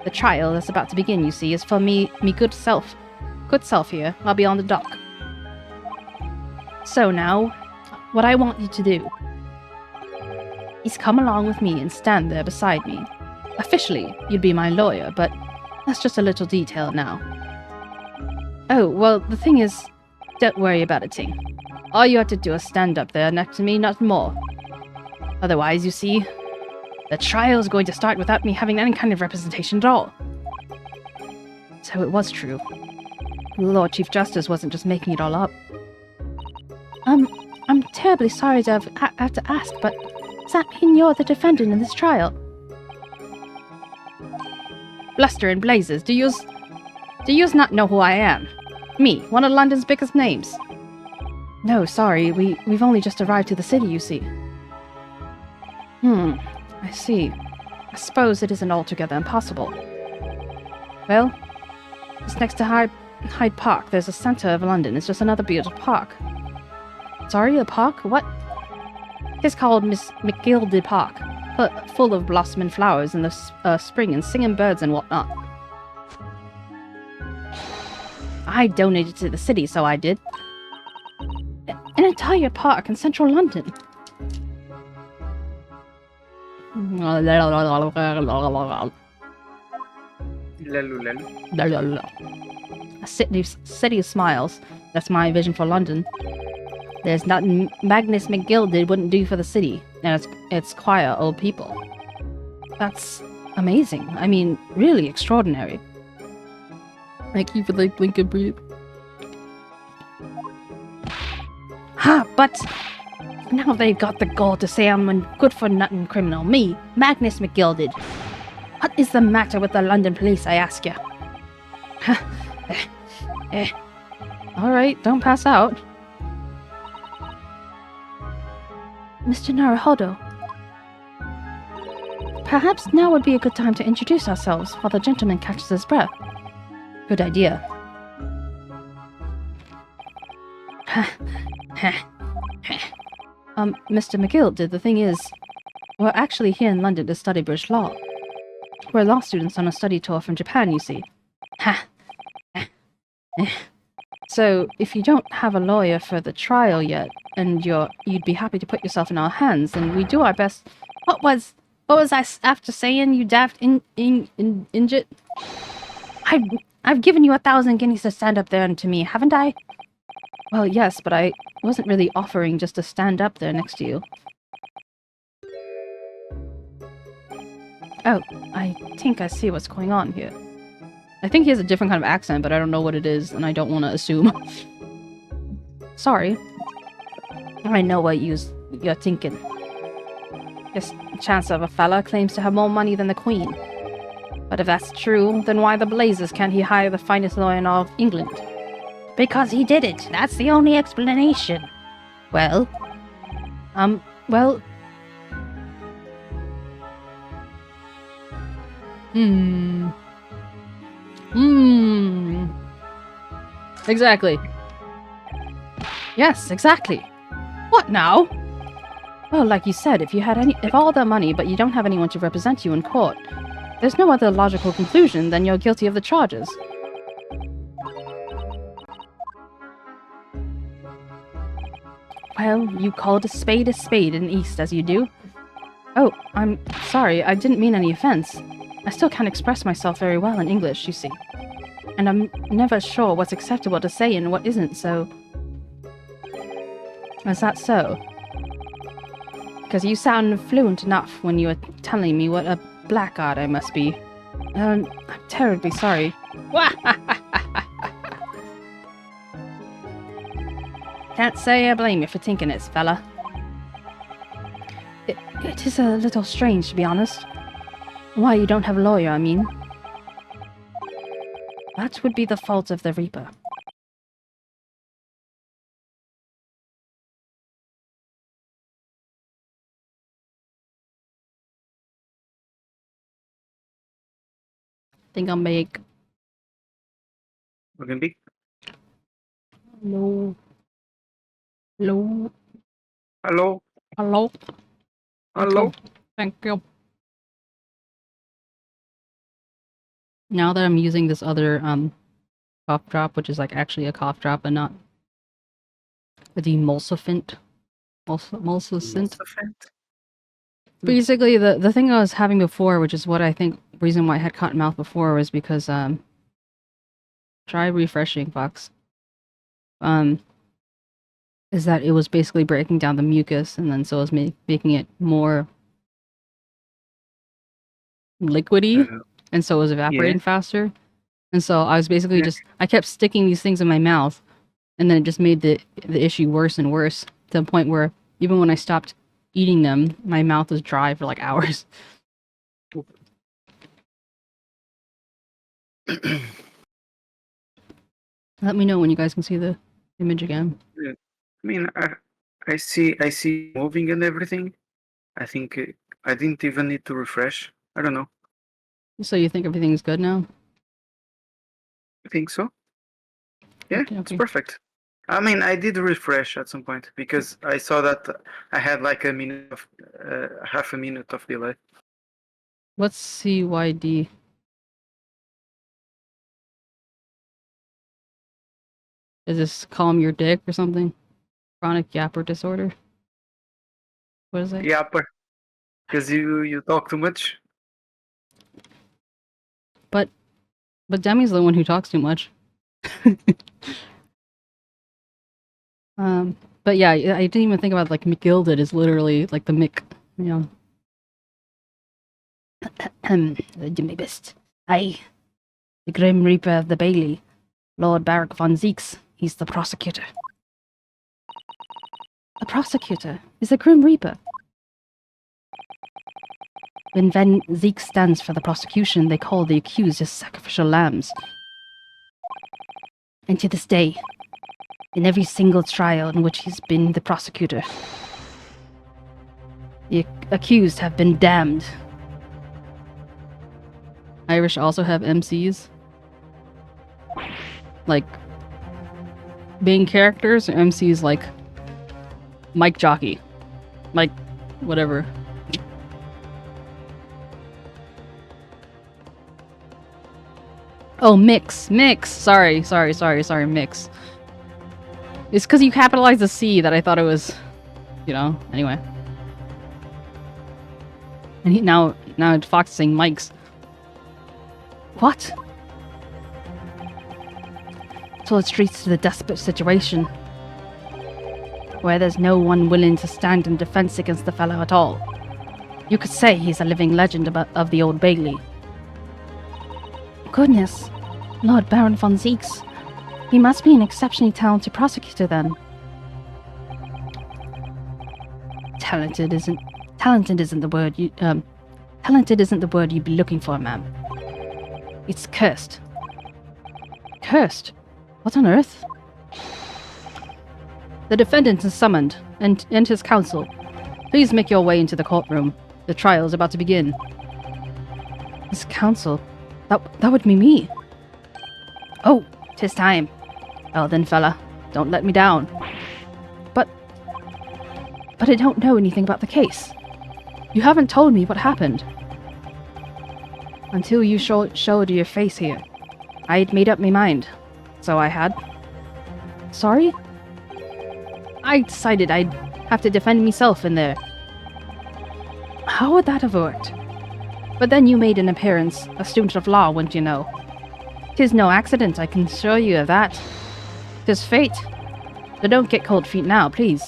The trial that's about to begin, you see, is for me good self here. I'll be on the dock. So now, what I want you to do is come along with me and stand there beside me. Officially, you'd be my lawyer, but that's just a little detail now. Oh, well, the thing is, Don't worry about it, Ting. All you have to do is stand up there next to me, nothing more. Otherwise, you see, the trial is going to start without me having any kind of representation at all. So it was true. The Lord Chief Justice wasn't just making it all up. I'm terribly sorry to have to ask, but does that mean you're the defendant in this trial? Bluster and blazes, do yous not know who I am? Me, one of London's biggest names. No, sorry, we've only just arrived to the city, you see. I see. I suppose it isn't altogether impossible. Well, just next to Hyde Park, there's a centre of London. It's just another beautiful park. Sorry, a park? What? It's called 𝗟𝗶ৃஹ Park, full of blossoming flowers in the spring and singing birds and whatnot. I donated to the city, so I did. An entire park in central London. A city of smiles. That's my vision for London. There's nothing Magnus McGilded wouldn't do for the city, and it's quiet old people. That's amazing. I mean, really extraordinary. Thank you for the blink and breathe. But now they've got the gall to say I'm a good-for-nothing criminal. Me, Magnus McGilded. What is the matter with the London police, I ask you? Alright, don't pass out. Mr. 𝗟𝗶𝗀𝘀. Perhaps now would be a good time to introduce ourselves while the gentleman catches his breath. Good idea. Mr. McGilded, the thing is, we're actually here in London to study British law. We're law students on a study tour from Japan, you see. So, if you don't have a lawyer for the trial yet, and you'd be happy to put yourself in our hands, and we do our best. What was I after saying, you daft injit? I've given you 1,000 guineas to stand up there and to me, haven't I? Well, yes, but I wasn't really offering just to stand up there next to you. Oh, I think I see what's going on here. I think he has a different kind of accent, but I don't know what it is, and I don't want to assume. Sorry. I know what you're thinking. This chance of a fella claims to have more money than the Queen. But if that's true, then why the blazes can't he hire the finest lawyer in all of England? Because he did it. That's the only explanation. Well... well... Exactly. Yes, exactly. What now? Well, like you said, if all the money, but you don't have anyone to represent you in court, there's no other logical conclusion than you're guilty of the charges. Well, you called a spade in East, as you do. Oh, I'm sorry, I didn't mean any offense. I still can't express myself very well in English, you see. And I'm never sure what's acceptable to say and what isn't, so... Is that so? Because you sound fluent enough when you were telling me what a blackguard I must be. I'm terribly sorry. Can't say I blame you for thinking it, fella. It is a little strange, to be honest. Why you don't have a lawyer, I mean. That would be the fault of the Reaper. Think I'll make... Mozambique? Hello. Hello. Hello? Hello. Hello? Thank you. Now that I'm using this other cough drop, which is like actually a cough drop and not the emulsifant. Emulsifant. Basically, the thing I was having before, which is what I think reason why I had cotton mouth before, was because try refreshing, Fox. is that it was basically breaking down the mucus, and then so it was making it more liquidy, and so it was evaporating faster. And so I was basically I kept sticking these things in my mouth, and then it just made the issue worse and worse, to the point where even when I stopped eating them, my mouth was dry for like hours. Let me know when you guys can see the image again. Yeah. I mean, I see moving and everything. I think I didn't even need to refresh. I don't know. So you think everything's good now? I think so. Yeah, Okay. it's perfect. I mean, I did refresh at some point because I saw that I had like half a minute of delay. What's CYD? Is this calm your dick or something? Chronic yapper disorder? What is it? Yapper. Because you talk too much. But Demi's the one who talks too much. But yeah, I didn't even think about like McGilded is literally like the Mick, you know. Do my best. Aye. The Grim Reaper of the Bailey. Lord Barak von Zeeks. He's the prosecutor. The prosecutor is the Grim Reaper. When Van Zeek stands for the prosecution, they call the accused as sacrificial lambs. And to this day, in every single trial in which he's been the prosecutor, the accused have been damned. Irish also have MCs? Like, main characters, or MCs like Mike Jockey? Mike, whatever. Oh, Mix. Sorry, Mix. It's because you capitalized the C that I thought it was, you know, anyway. And now Fox is saying Mike's. What? So it streets to the desperate situation where there's no one willing to stand in defense against the fellow at all. You could say he's a living legend of the Old Bailey. Goodness, Lord Baron von Zeeks. He must be an exceptionally talented prosecutor then. Talented isn't the word you'd be looking for, ma'am. It's cursed. Cursed? What on earth? The defendant is summoned, and his counsel. Please make your way into the courtroom. The trial is about to begin. His counsel? That would be me. Oh, 'tis time. Well then, fella, don't let me down. But I don't know anything about the case. You haven't told me what happened. Until you showed your face here. I'd made up my mind. So I had. Sorry? I decided I'd have to defend myself in there. How would that have worked? But then you made an appearance, a student of law, wouldn't you know? 'Tis no accident, I can assure you of that. 'Tis fate. So don't get cold feet now, please.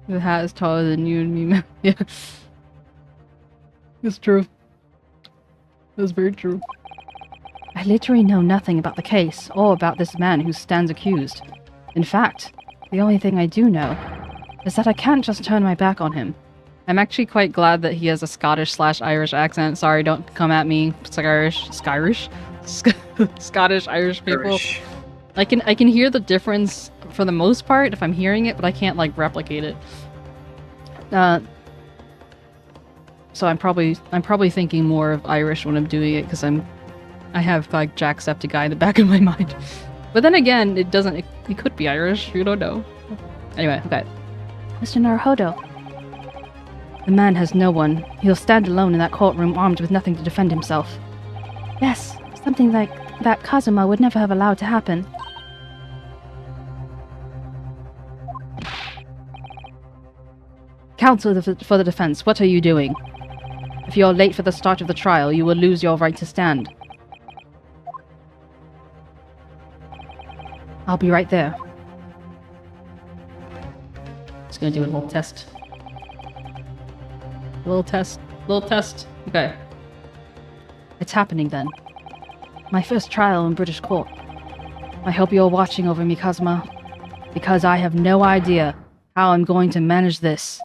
The hat is taller than you and me, man. Yeah. It's true. That's very true. I literally know nothing about the case, or about this man who stands accused. In fact, the only thing I do know is that I can't just turn my back on him. I'm actually quite glad that he has a Scottish/Irish accent. Sorry, don't come at me, Scottish, Irish people. Irish. I can hear the difference for the most part if I'm hearing it, but I can't like replicate it. So I'm probably thinking more of Irish when I'm doing it because I have like Jacksepticeye in the back of my mind. But then again, it could be Irish. You don't know. Anyway, okay. Mr. Naruhodo. The man has no one. He'll stand alone in that courtroom armed with nothing to defend himself. Yes, something like that Kazuma would never have allowed to happen. Counsel for the defense, what are you doing? If you're late for the start of the trial, you will lose your right to stand. I'll be right there. Just gonna do a little test. Little test. Little test. Okay. It's happening then. My first trial in British court. I hope you're watching over me, 𝗟𝗏, because I have no idea how I'm going to manage this.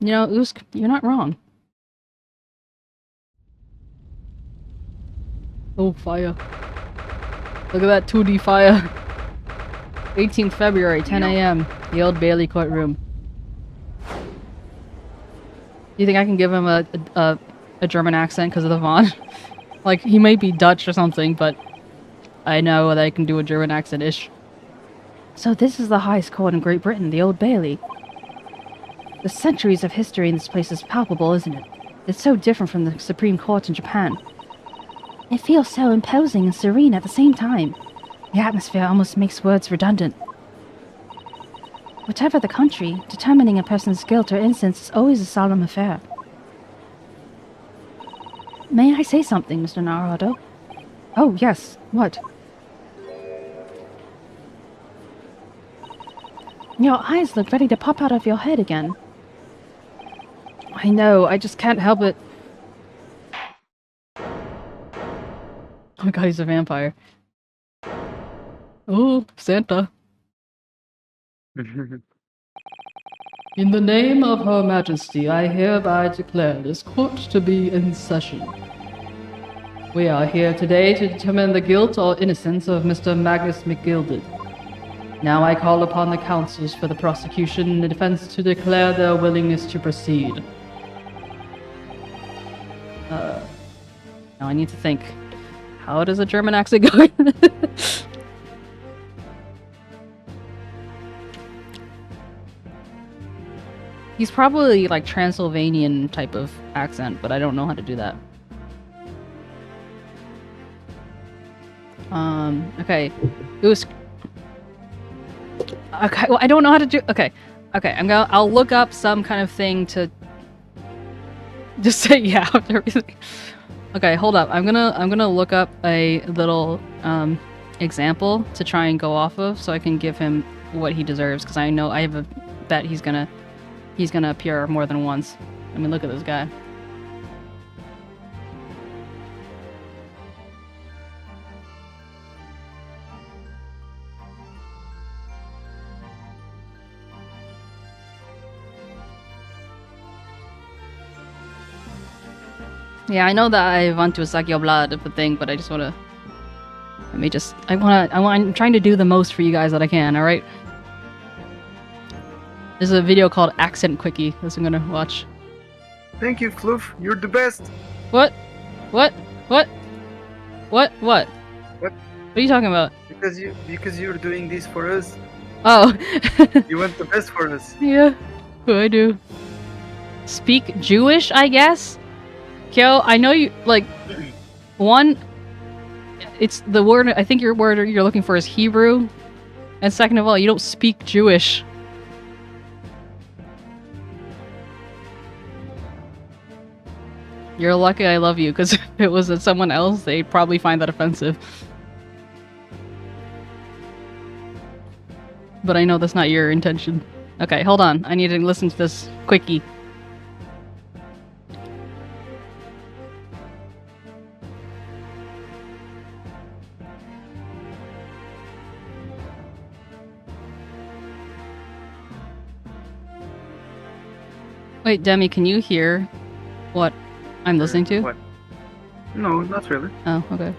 You know, 𝗟𝗏, you're not wrong. Oh, fire. Look at that 2D fire. 18th February, 10 a.m. The Old Bailey courtroom. Do you think I can give him a German accent because of the font? Like, he might be Dutch or something, but I know that I can do a German accent-ish. So this is the highest court in Great Britain, the Old Bailey. The centuries of history in this place is palpable, isn't it? It's so different from the Supreme Court in Japan. It feels so imposing and serene at the same time. The atmosphere almost makes words redundant. Whatever the country, determining a person's guilt or innocence is always a solemn affair. May I say something, Mr. Naruhodo? Oh, yes. What? Your eyes look ready to pop out of your head again. I know, I just can't help it. Oh my god, he's a vampire. Oh, Santa. In the name of Her Majesty, I hereby declare this court to be in session. We are here today to determine the guilt or innocence of Mr. Magnus McGilded. Now I call upon the counsels for the prosecution and the defense to declare their willingness to proceed. Now I need to think. How does a German accent go? He's probably like Transylvanian type of accent, but I don't know how to do that. Okay. 𝗟𝗏. Okay, well, I don't know how to do. Okay, I'll look up some kind of thing to just say yeah with everything. Okay, hold up. I'm gonna look up a little example to try and go off of, so I can give him what he deserves. Because I know I have a bet he's gonna appear more than once. I mean, look at this guy. Yeah, I know that I want to 𝗟𝗏 blood of a thing, but I just wanna. I'm trying to do the most for you guys that I can. All right. There's a video called Accent Quickie that I'm gonna watch. Thank you, Floof. You're the best. What? What are you talking about? Because you're doing this for us. Oh. You want the best for us. Yeah. What I do? Speak Jewish, I guess? Kyo, I know you, like, one, it's the word, I think your word you're looking for is Hebrew. And second of all, you don't speak Jewish. You're lucky I love you, because if it was someone else, they'd probably find that offensive. But I know that's not your intention. Okay, hold on. I need to listen to this quickie. Wait, Demi, can you hear what I'm listening to? What? No, not really. Oh, okay.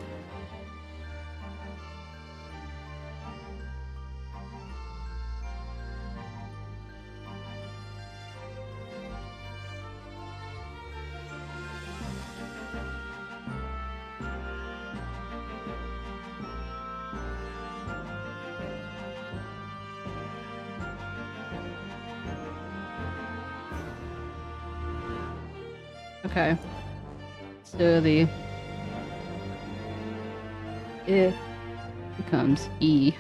Okay. So the I becomes E.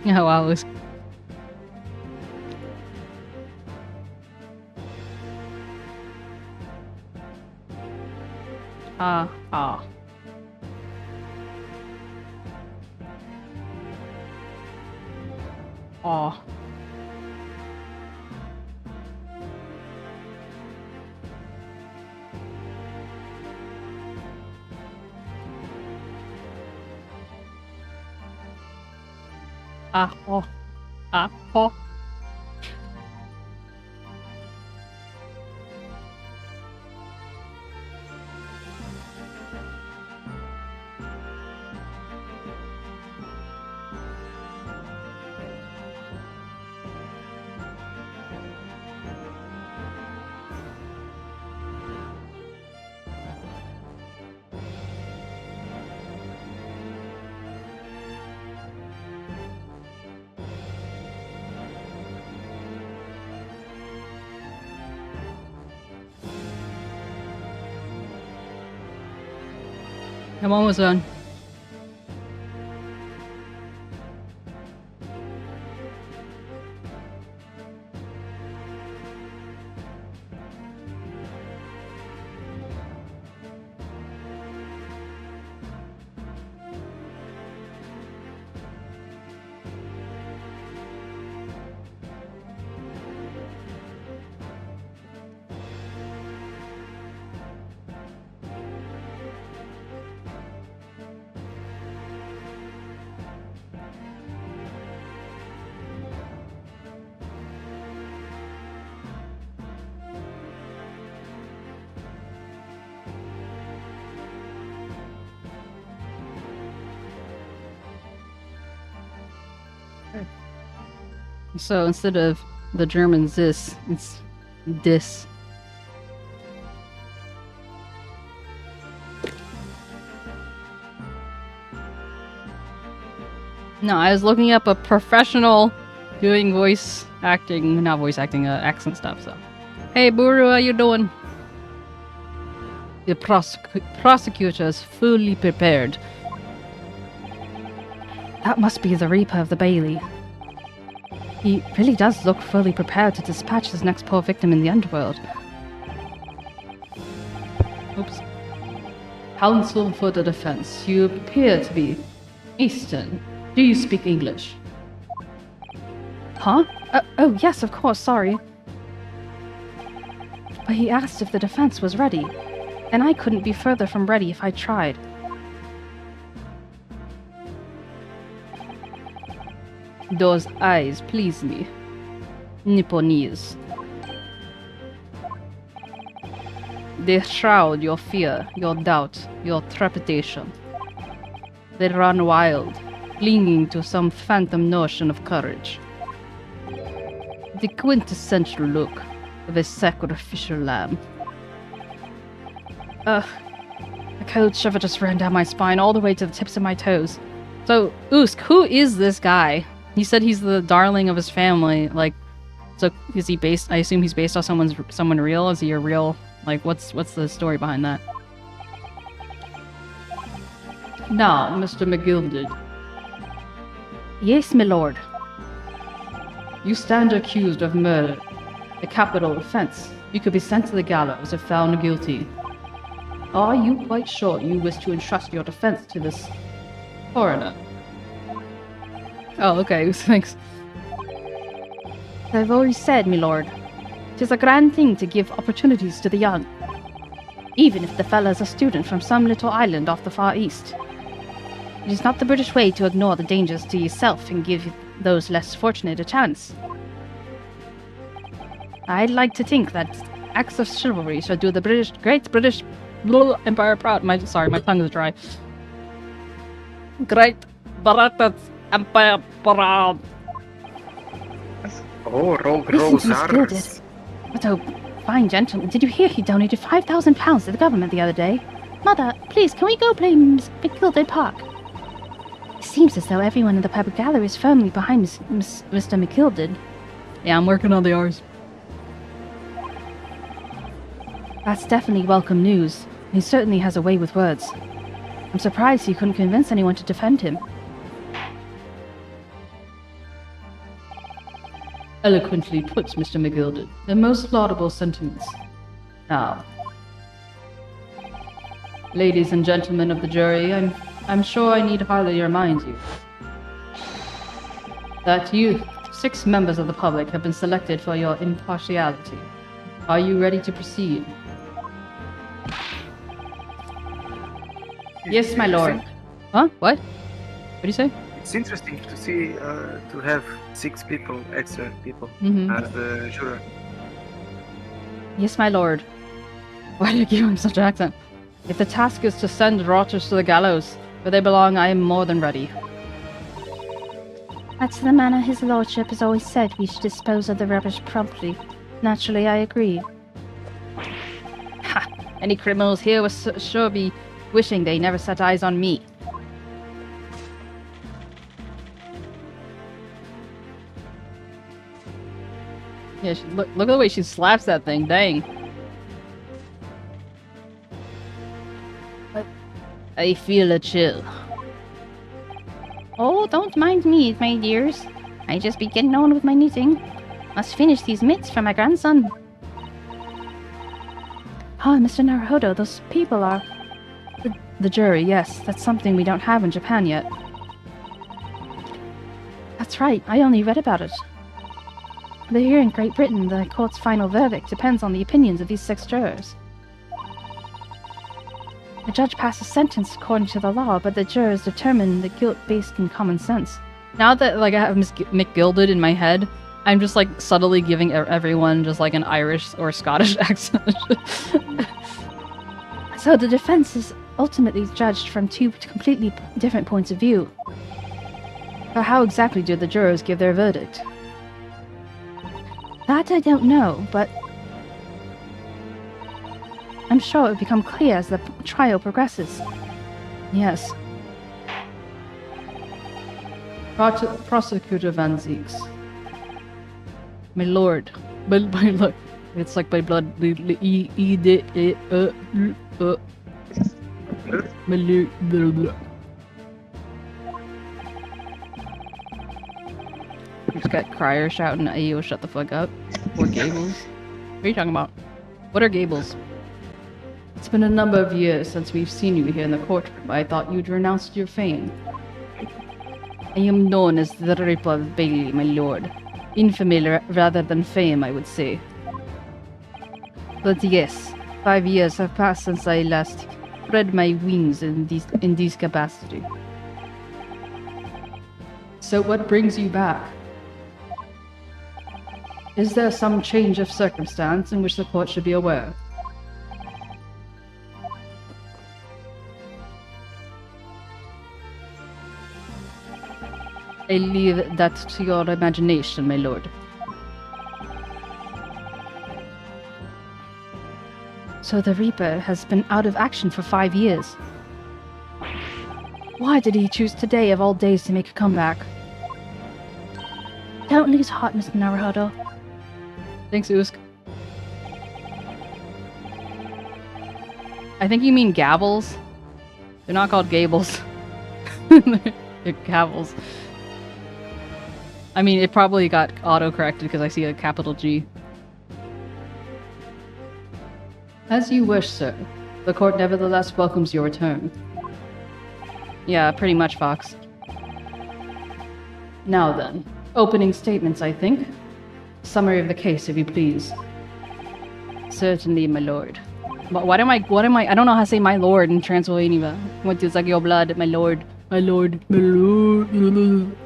Yeah, wow. It was... Ah. Oh. Ah, oh. Ah, oh. I'm almost done. So instead of the German this, it's this. No, I was looking up a professional doing voice acting, not voice acting, accent stuff, so. Hey, Buru, how you doing? The prosecutor is fully prepared. That must be the Reaper of the Bailey. He really does look fully prepared to dispatch his next poor victim in the underworld. Oops. Counsel for the defense. You appear to be Eastern. Do you speak English? Huh? Oh, yes, of course, sorry. But he asked if the defense was ready, and I couldn't be further from ready if I tried. Those eyes please me. Nipponese. They shroud your fear, your doubt, your trepidation. They run wild, clinging to some phantom notion of courage. The quintessential look of a sacrificial lamb. A cold shiver just ran down my spine all the way to the tips of my toes. So, 𝗟𝗀, who is this guy? He said he's the darling of his family. Like, so is he based? I assume he's based on someone real. Is he a real? Like, what's the story behind that? Now, Mr. McGilded. Yes, my lord. You stand accused of murder, a capital offense. You could be sent to the gallows if found guilty. Are you quite sure you wish to entrust your defense to this foreigner? Oh, okay, thanks. I've always said, my lord, 'tis a grand thing to give opportunities to the young, even if the fella's a student from some little island off the far east. It is not the British way to ignore the dangers to yourself and give those less fortunate a chance. I'd like to think that acts of chivalry shall do the great British Empire proud. Sorry, my tongue is dry. Great British Empire proud. Oh, Rogue Listen to Miss Rose Gilded. What a fine gentleman. Did you hear he donated £5,000 to the government the other day? Mother, please, can we go play Gilded Park? It seems as though everyone in the public gallery is firmly behind Mr. McGilded. Yeah, I'm working on the R's. That's definitely welcome news. He certainly has a way with words. I'm surprised he couldn't convince anyone to defend him. Eloquently put, Mr. McGilded. The most laudable sentiments. Now, ladies and gentlemen of the jury, I'm sure I need hardly remind you that you, 6 members of the public, have been selected for your impartiality. Are you ready to proceed? Yes, my lord. Huh? What? What do you say? It's interesting to see to have 6 people, extra people, as the juror. Yes, my lord. Why do you give him such an accent? If the task is to send rotters to the gallows, where they belong, I am more than ready. That's the manner his lordship has always said we should dispose of the rubbish promptly. Naturally, I agree. Ha! Any criminals here will sure be wishing they never set eyes on me. Yeah, look at the way she slaps that thing, dang. I feel a chill. Oh, don't mind me, my dears. I just be getting on with my knitting. Must finish these mitts for my grandson. Ah, Mr. Naruhodo, those people are... The jury, yes. That's something we don't have in Japan yet. That's right, I only read about it. But here in Great Britain, the court's final verdict depends on the opinions of these 6 jurors. The judge passes sentence according to the law, but the jurors determine the guilt based on common sense. Now that I have McGilded in my head, I'm just subtly giving everyone just an Irish or Scottish accent. So the defense is ultimately judged from 2 completely different points of view. But how exactly do the jurors give their verdict? That I don't know, but I'm sure it will become clear as the trial progresses. Yes. Prosecutor Van Zieks. My lord. My lord. It's like my blood. My lord. Just got Crier shouting, "Ayo, shut the fuck up." Or Gables. What are you talking about? What are Gables? It's been a number of years since we've seen you here in the courtroom. I thought you'd renounced your fame. I am known as the 𝗟𝗶ሔር𝗸𝘀, my lord. Infamy rather than fame, I would say. But yes, 5 years have passed since I last spread my wings in this capacity. So what brings you back? Is there some change of circumstance in which the court should be aware? I leave that to your imagination, my lord. So the Reaper has been out of action for 5 years. Why did he choose today of all days to make a comeback? Don't lose heart, Mr. Naruhodo. Thanks, 𝗟𝗀𝗀. I think you mean gavels. They're not called gables. They're gavels. I mean, it probably got auto-corrected because I see a capital G. As you wish, sir. The court nevertheless welcomes your return. Yeah, pretty much, Fox. Now then, opening statements, I think. Summary of the case, if you please. Certainly, my lord. But what am I, I don't know how to say my lord in Transylvania. What is like your blood, my lord. My lord. My lord.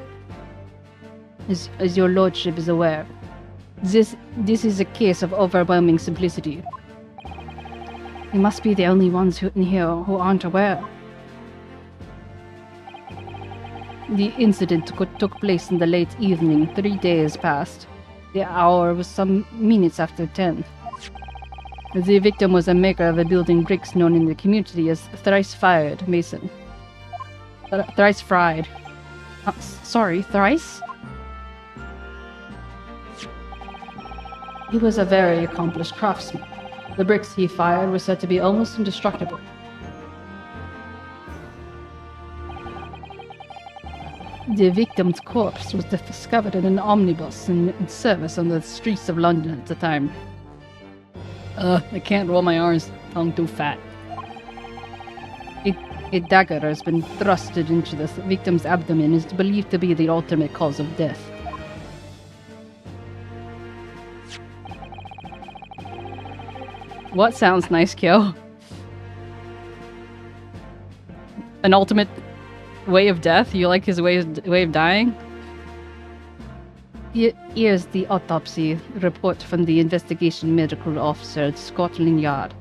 As your lordship is aware, this is a case of overwhelming simplicity. We must be the only ones in here who aren't aware. The incident took place in the late evening, 3 days past. The hour was some minutes after 10. The victim was a maker of a building bricks known in the community as 𝗟𝗏 mason. Thrice fried. Sorry, thrice? He was a very accomplished craftsman. The bricks he fired were said to be almost indestructible. The victim's corpse was discovered in an omnibus in service on the streets of London at the time. I can't roll my R's. Tongue too fat. A dagger has been thrusted into the victim's abdomen and is believed to be the ultimate cause of death. What sounds nice, Kyo? An ultimate way of death? You like his way of dying? Here's the autopsy report from the investigation medical officer at Scotland Yard.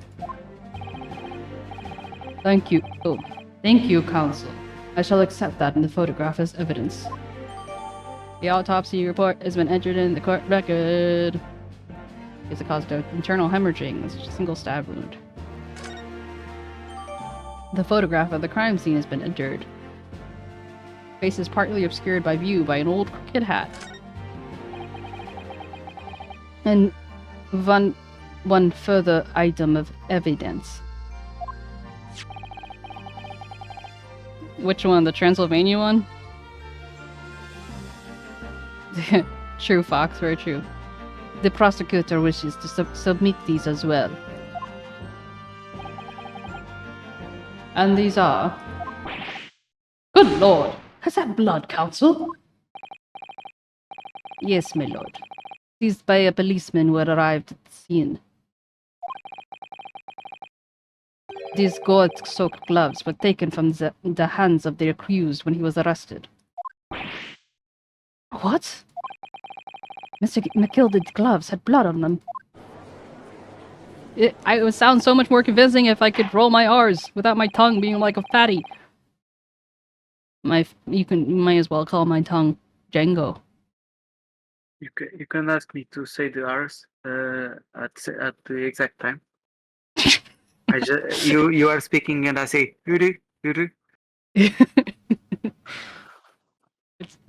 Thank you. Oh, thank you, counsel. I shall accept that in the photograph as evidence. The autopsy report has been entered in the court record. It's a cause of internal hemorrhaging. It's a single stab wound. The photograph of the crime scene has been entered. Face is partly obscured by view by an old crooked hat. And one further item of evidence. Which one? The Transylvania one? True, Fox. Very true. The prosecutor wishes to submit these as well. And these are... Good lord! Has that blood, counsel? Yes, my lord. Seized by a policeman who had arrived at the scene. These gold-soaked gloves were taken from the hands of the accused when he was arrested. What? Mr. McKilden's gloves had blood on them. It would sound so much more convincing if I could roll my R's without my tongue being like a fatty. You might as well call my tongue Django. You can ask me to say the R's at the exact time. You are speaking and I say Yuri. I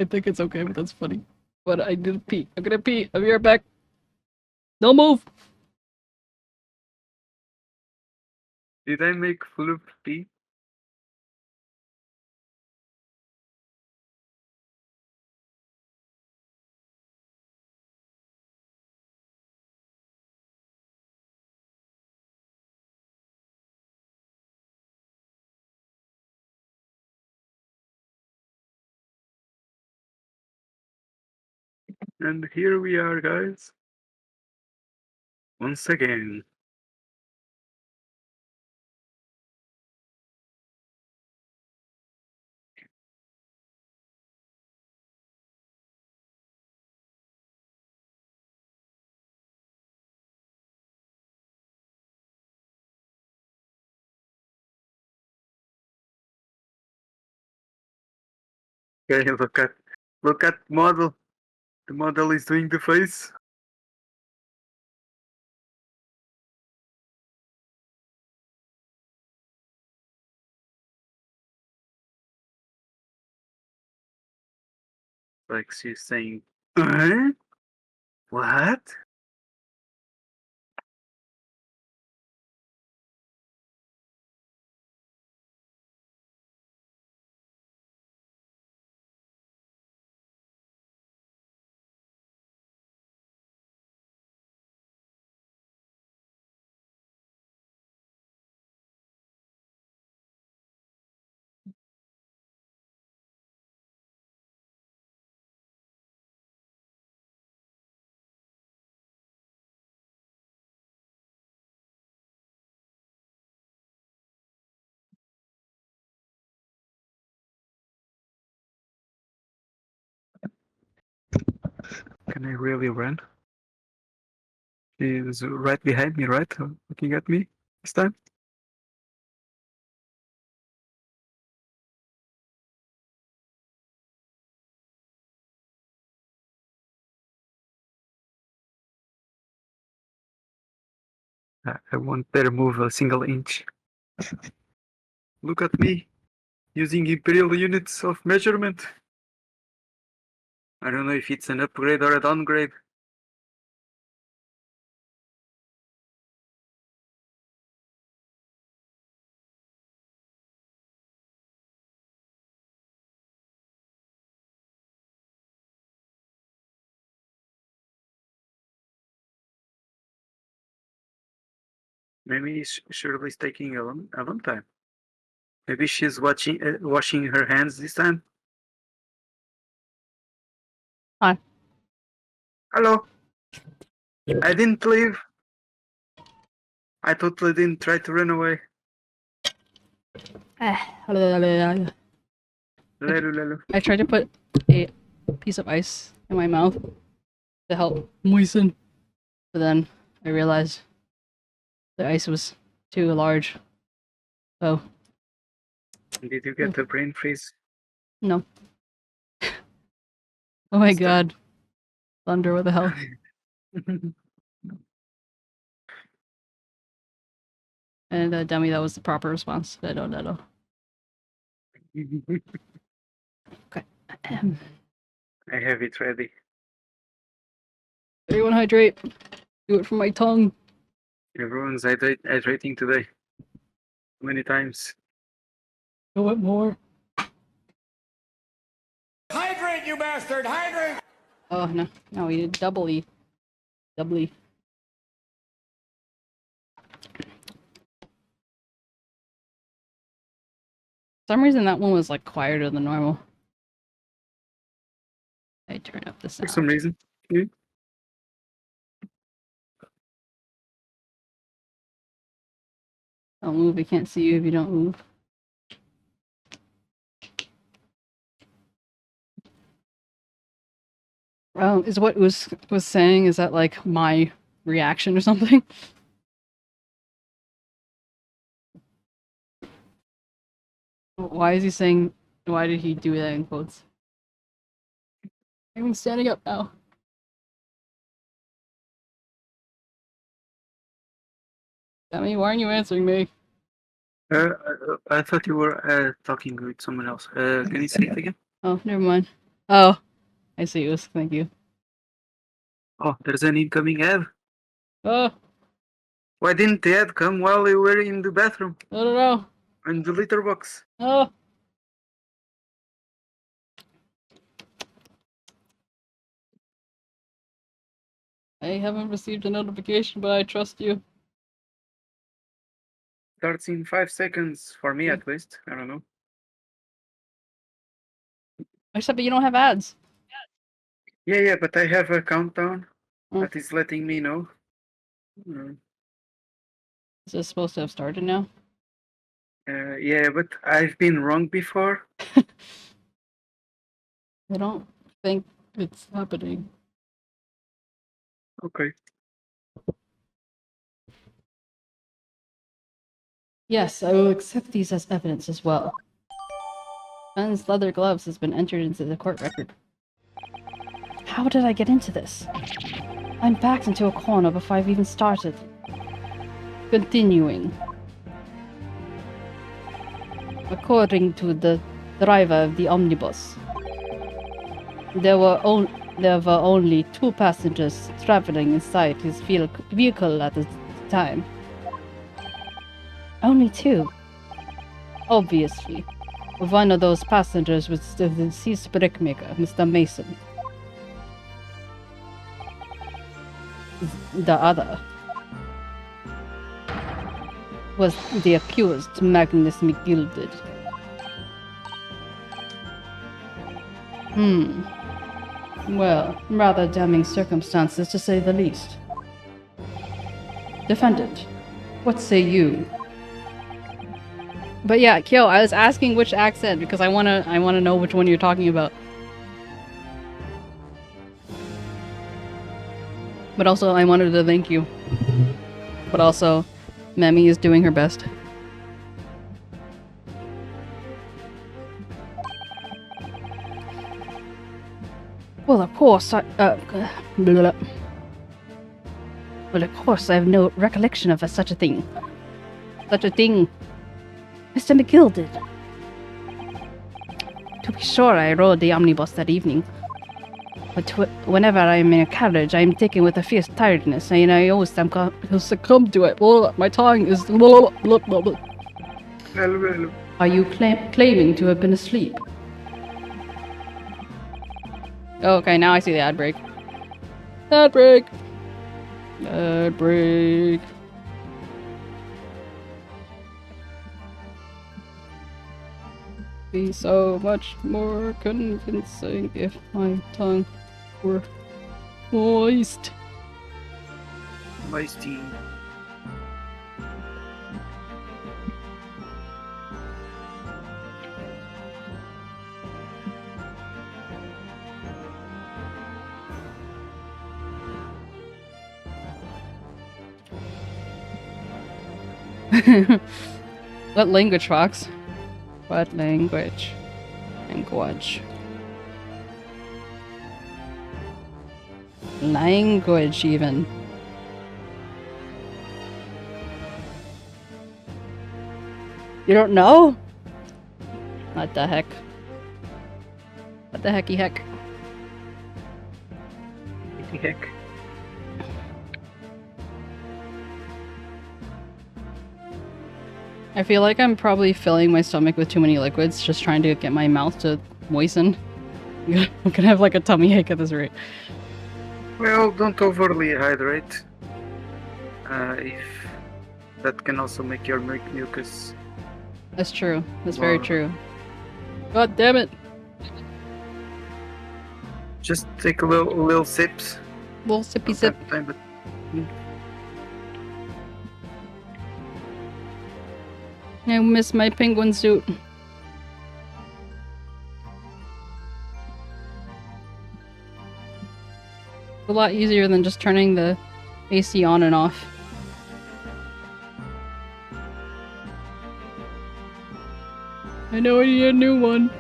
think it's okay, but that's funny. But I did pee. I'm gonna pee. I'll be right back. Don't move. Did I make full of pee? And here we are, guys. Once again. Okay, look at model. The model is doing the face. Like she's saying, what? Can I really run? She is right behind me, right? Looking at me this time. I won't dare move a single inch. Look at me, using imperial units of measurement. I don't know if it's an upgrade or a downgrade. Maybe Shirley's taking a long time. Maybe she's washing her hands this time. Hi. Hello. I didn't leave. I totally didn't try to run away. I Lelu. tried to put a piece of ice in my mouth to help moisten, but then I realized the ice was too large. So Did you get a brain freeze? no. Oh my It's time. god. Thunder, what the hell? And dummy, that was the proper response. I don't know. Okay. I have it ready. Everyone hydrate. Do it for my tongue. Everyone's hydrating today. Many times. Do it more. Hydrate, you bastard! Hydrate! Oh no. No, we did doubly. Doubly. For some reason that one was like quieter than normal. I turn up the sound. For some reason. Don't move, I can't see you if you don't move. Is what was saying, is that like my reaction or something? Why is he saying, why did he do that in quotes? I'm standing up now. Dummy, why aren't you answering me? I thought you were talking with someone else. Can you say it again? Oh, never mind. Oh, I see you. Thank you. Oh, there's an incoming ad. Oh, Why didn't the ad come while you were in the bathroom? I don't know. In the litter box? Oh. I haven't received a notification, but I trust you. Starts in 5 seconds, for me at least. I don't know. Except that you don't have ads. Yeah, but I have a countdown Oh. that is letting me know. Is this supposed to have started now? Yeah, but I've been wrong before. I don't think it's happening. Okay. Yes, I will accept these as evidence as well. Ben's leather gloves has been entered into the court record. How did I get into this? I'm backed into a corner before I've even started. Continuing. According to the driver of the omnibus, there were only 2 passengers traveling inside his vehicle at the time. Only 2? Obviously. One of those passengers was the deceased brickmaker, Mr. Mason. The other was the accused, Magnus McGilded. Well, rather damning circumstances to say the least. Defendant, what say you? But yeah, Kyo, I was asking which accent because I wanna know which one you're talking about. But also, I wanted to thank you. But also, Memi is doing her best. Well, of course, Well, of course, I have no recollection of such a thing. Such a thing. Mr. McGill did. To be sure, I rode the omnibus that evening. But whenever I am in a carriage, I am taken with a fierce tiredness, and I always succumb to it. My tongue is... Are you claiming to have been asleep? Oh, okay, now I see the ad break. Ad break! Ad break. be so much more convincing if my tongue were moist. Moisty. What language, Fox? What language? Language. Language, even. You don't know? What the heck? What the hecky heck? What the heck? I feel like I'm probably filling my stomach with too many liquids, just trying to get my mouth to moisten. I'm gonna have like a tummy ache at this rate. Well, don't overly hydrate. If that can also make your mucus. That's true. That's very Wow. true. God damn it! Just take a little sips. Little sippy from sip. time to time, but I miss my penguin suit. A lot easier than just turning the AC on and off. I know I need a new one.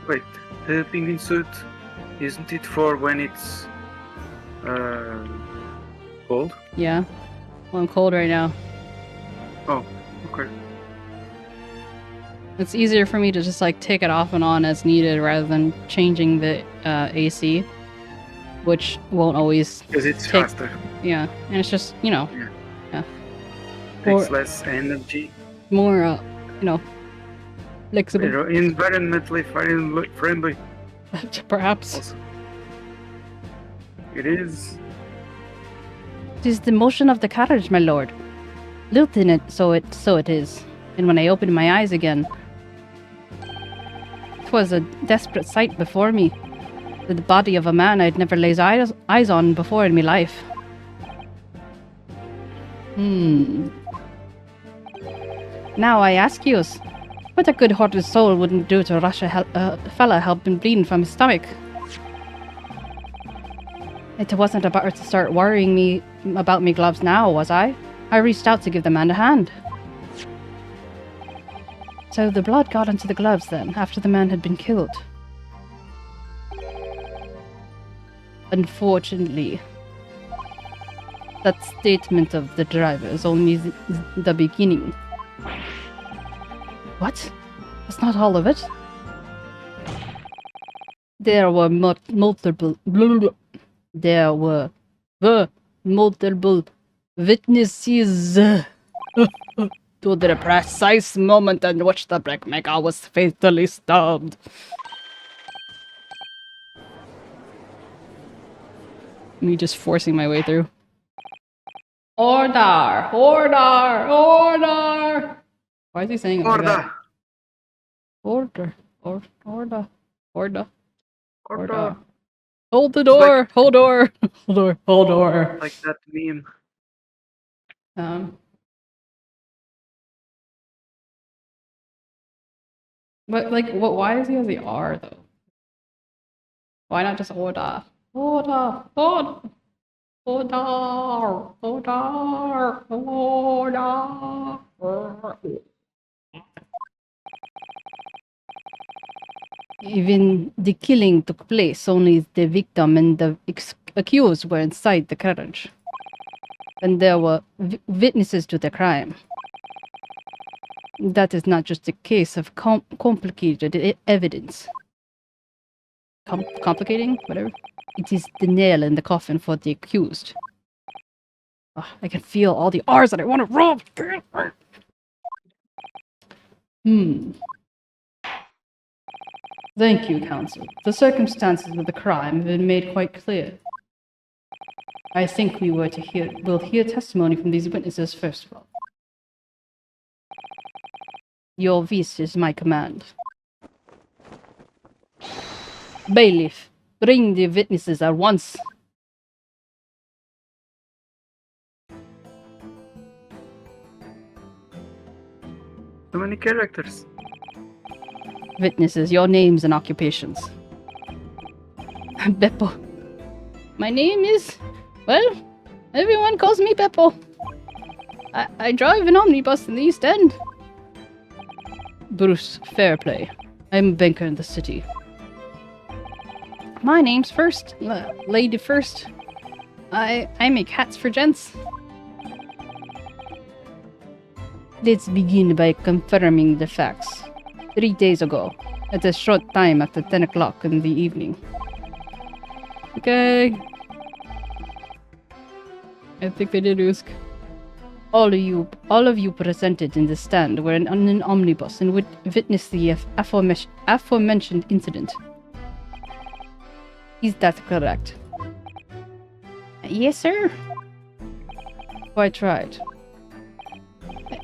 wait, the penguin suit, isn't it for when it's cold? Yeah. Well, I'm cold right now. Oh, okay. It's easier for me to just like take it off and on as needed rather than changing the AC, which won't always. Because it's Take- faster. Yeah, and it's just, you know, Takes Or- less energy. more, you know, flexible. Environmentally friendly. Perhaps. Also. It is. 'Tis the motion of the carriage, my lord. Lieutenant, so it is. And when I opened my eyes again, 'twas a desperate sight before me. The body of a man I'd never laid eyes on before in my life. Now I ask yous, what a good-hearted soul wouldn't do to rush a fella helping bleeding from his stomach? It wasn't about to start worrying me about me gloves now, was I? I reached out to give the man a hand. So the blood got into the gloves then, after the man had been killed. Unfortunately, that statement of the driver is only the beginning. What? That's not all of it. There were multiple. There were multiple witnesses to the precise moment in which the Black Mega was fatally stabbed. Me just forcing my way through. Order! Order! Order! Why is he saying it like that? Order! Order. Order. Order. Order! Hold the It's like- door! Hold door! Hold door! Hold door! Like that meme. But like, why does he have the R though? Why not just order? Order! Order! Order! Order! Order! Even the killing took place, only the victim and the accused were inside the carriage. And there were witnesses to the crime. That is not just a case of complicated evidence. Complicating? Whatever. It is the nail in the coffin for the accused. I can feel all the R's that I want to roll. Thank you, counsel. The circumstances of the crime have been made quite clear. I think we'll hear testimony from these witnesses first of all. Your vis is my command. Bailiff, bring the witnesses at once. Too many characters. Witnesses, your names and occupations. Beppo. My name is... well, everyone calls me Beppo. I drive an omnibus in the East End. Bruce Fairplay. I'm a banker in the city. My name's First. Lady First. I make hats for gents. Let's begin by confirming the facts. 3 days ago, at a short time after 10 o'clock in the evening. Okay. I think they did ask. All of you presented in the stand were on an omnibus and would witness the aforementioned incident. Is that correct? Yes, sir. Quite right.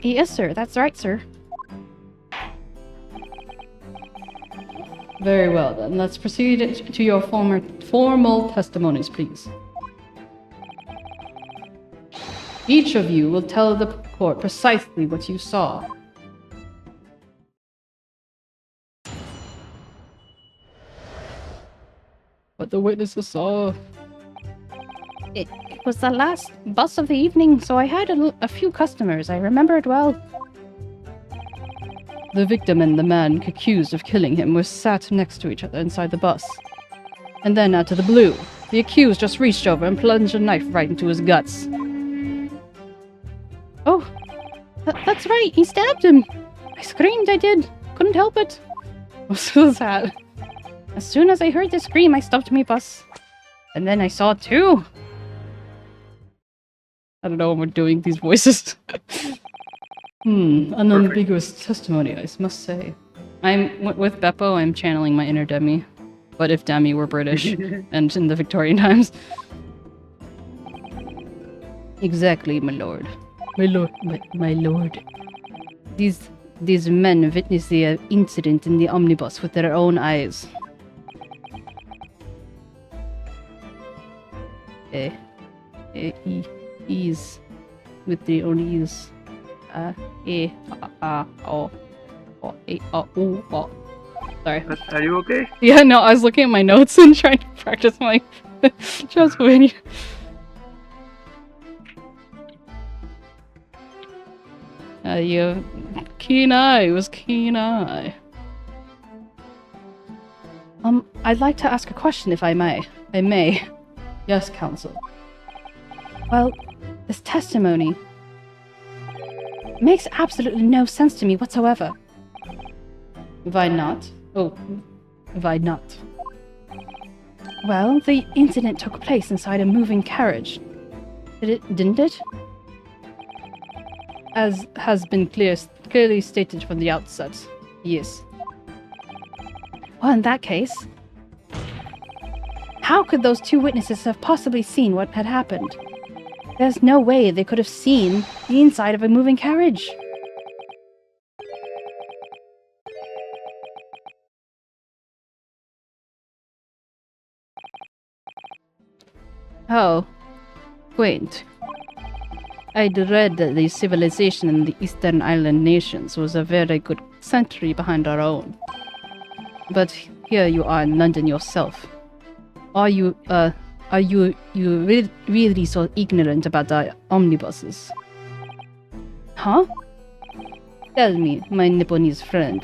Yes, sir. That's right, sir. Very well, then. Let's proceed to your formal testimonies, please. Each of you will tell the court precisely what you saw. What the witnesses saw. It was the last bus of the evening, so I had a few customers. I remember it well. The victim and the man accused of killing him were sat next to each other inside the bus. And then, out of the blue, the accused just reached over and plunged a knife right into his guts. Oh, that's right, he stabbed him. I screamed, I did. Couldn't help it. I was so sad. As soon as I heard the scream, I stopped my bus. And then I saw two. I don't know when we're doing these voices. An unambiguous testimony, I must say. With Beppo, I'm channeling my inner Demi. But if Demi were British and in the Victorian times. Exactly, my lord. My lord. These men witnessed the incident in the omnibus with their own eyes. Ease. With their own ease. Sorry. Are you okay? Yeah, no, I was looking at my notes and trying to practice my 𝗟𝗶ሔር. You keen eye, it was keen eye. I'd like to ask a question if I may. I may. Yes, counsel. Well, this testimony makes absolutely no sense to me whatsoever. Why not? Why not? Well, the incident took place inside a moving carriage. Didn't it? As has been clearly stated from the outset, yes. Well, in that case, how could those two witnesses have possibly seen what had happened? There's no way they could have seen the inside of a moving carriage. Oh, quaint. I'd read that the civilization in the Eastern Island nations was a very good century behind our own. But here you are in London yourself. Are you really so ignorant about the omnibuses? Huh? Tell me, my Nipponese friend,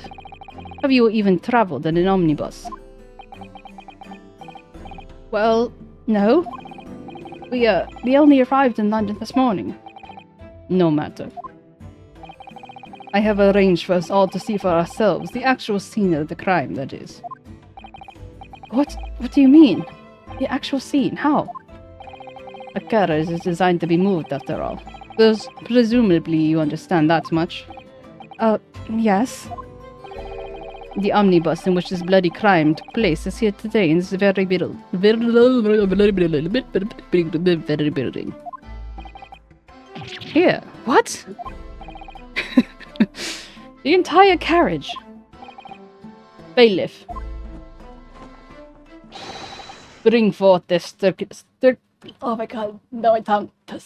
have you even traveled in an omnibus? Well, no. We only arrived in London this morning. No matter. I have arranged for us all to see for ourselves the actual scene of the crime, that is. What do you mean? The actual scene? How? A carriage is designed to be moved, after all. Presumably you understand that much. Yes. The omnibus in which this bloody crime took place is here today in this very building. Here? What? The entire carriage. Bailiff. Bring forth this oh my god, now my tongue. Okay,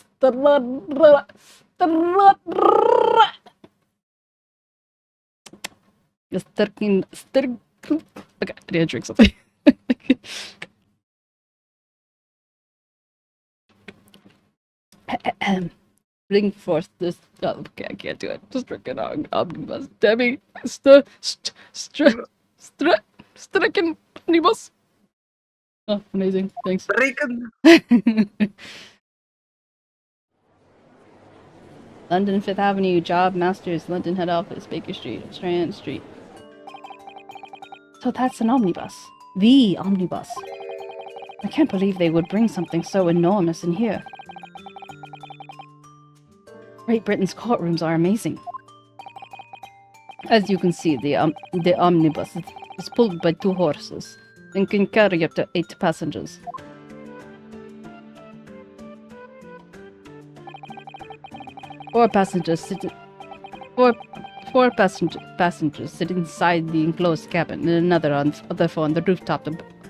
I need to drink something. Bring forth this. Oh, okay, I can't do it. Just freaking omnibus. Debbie, stricken omnibus. Oh, amazing. Thanks. Bacon. London 5th Avenue, Job Masters, London Head Office, Baker Street, Strand Street. So that's an omnibus. The omnibus. I can't believe they would bring something so enormous in here. Great Britain's courtrooms are amazing. As you can see, the omnibus is pulled by 2 horses and can carry up to 8 passengers. Four passengers sit inside the enclosed cabin, and another on the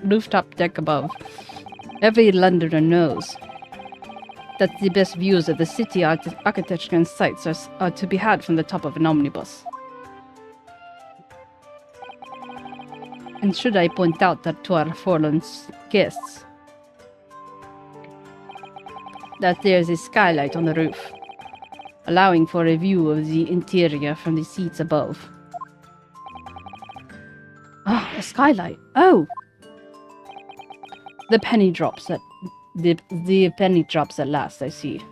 rooftop deck above. Every Londoner knows that the best views of the city architecture and sights are to be had from the top of an omnibus. And should I point out that to our forlorn guests that there's a skylight on the roof, allowing for a view of the interior from the seats above. Ah, a skylight. Oh! The penny drops at last, I see.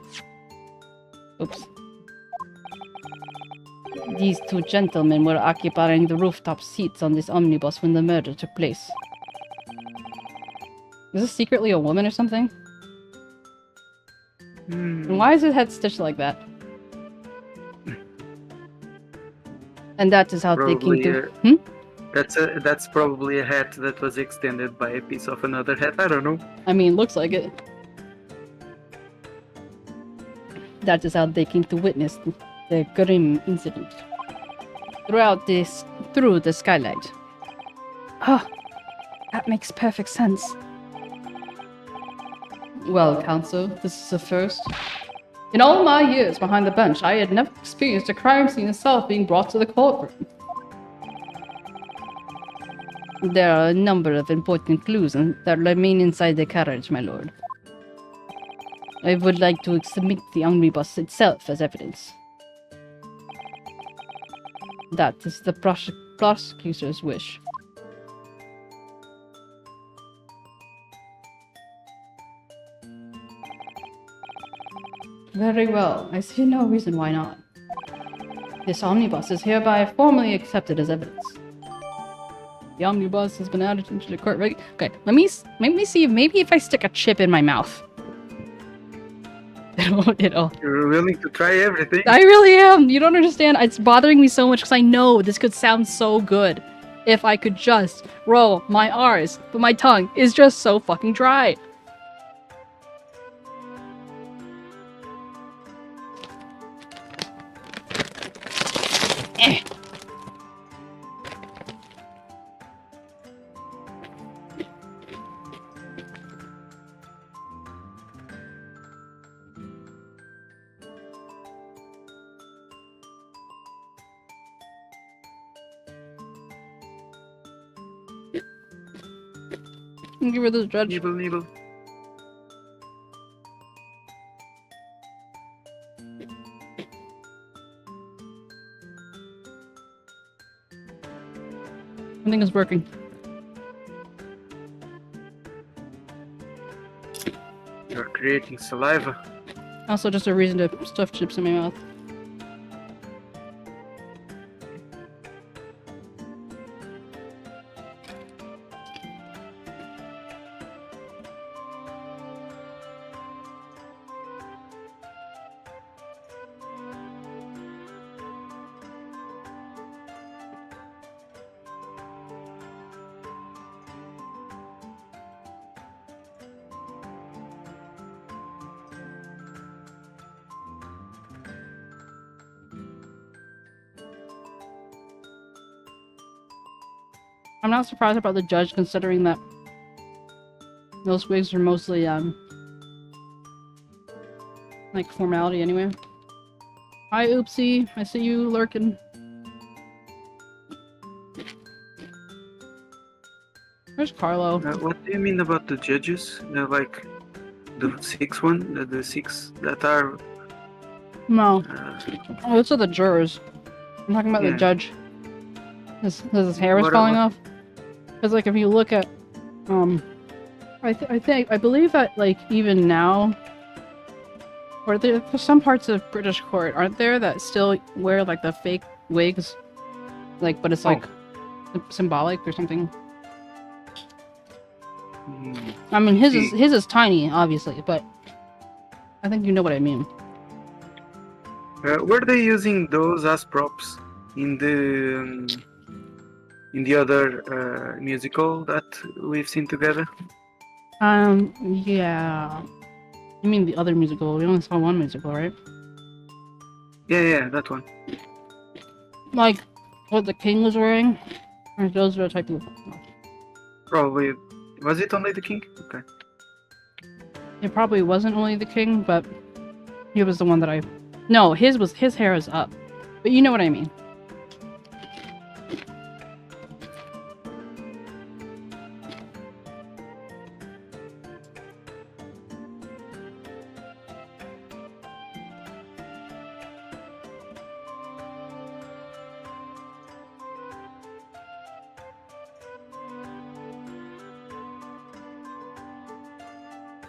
Oops. These 2 gentlemen were occupying the rooftop seats on this omnibus when the murder took place. Is this secretly a woman or something? And why is his head stitched like that? And that is how they came to... That's probably a hat that was extended by a piece of another hat. I don't know. I mean, looks like it. That is how they came to witness the grim incident. Through the skylight. Oh, that makes perfect sense. Well, counsel, this is a first. In all my years behind the bench, I had never experienced a crime scene itself being brought to the courtroom. There are a number of important clues that remain inside the carriage, my lord. I would like to submit the omnibus itself as evidence. That is the prosecutor's wish. Very well. I see no reason why not. This omnibus is hereby formally accepted as evidence. The omnibus has been added into the court. Right? Okay, let me see. Maybe if I stick a chip in my mouth, it'll. You're willing to try everything. I really am. You don't understand. It's bothering me so much because I know this could sound so good if I could just roll my R's, but my tongue is just so fucking dry. Give her this judge. Nibble. I think it's working. You're creating saliva. Also, just a reason to stuff chips in my mouth. I'm not surprised about the judge, considering that Those wigs are mostly, like formality anyway. Hi, Oopsie. I see you lurking. Where's Carlo? What do you mean about the judges? Like the 6 one, the 6 that are. No. Oh, those are the jurors. I'm talking about the Yeah. judge. His hair is What falling about- off. Because, like, if you look at, I believe that, like, even now, or there's some parts of British court, aren't there, that still wear, like, the fake wigs? Like, but it's, like, symbolic or something. I mean, his is tiny, obviously, but I think you know what I mean. Were they using those as props in the other musical that we've seen together? Yeah. You mean the other musical? We only saw one musical, right? Yeah, that one. Like, what the king was wearing? Or those are the type of... Probably. Was it only the king? Okay. It probably wasn't only the king, but he was the one that I... No, his hair is up. But you know what I mean.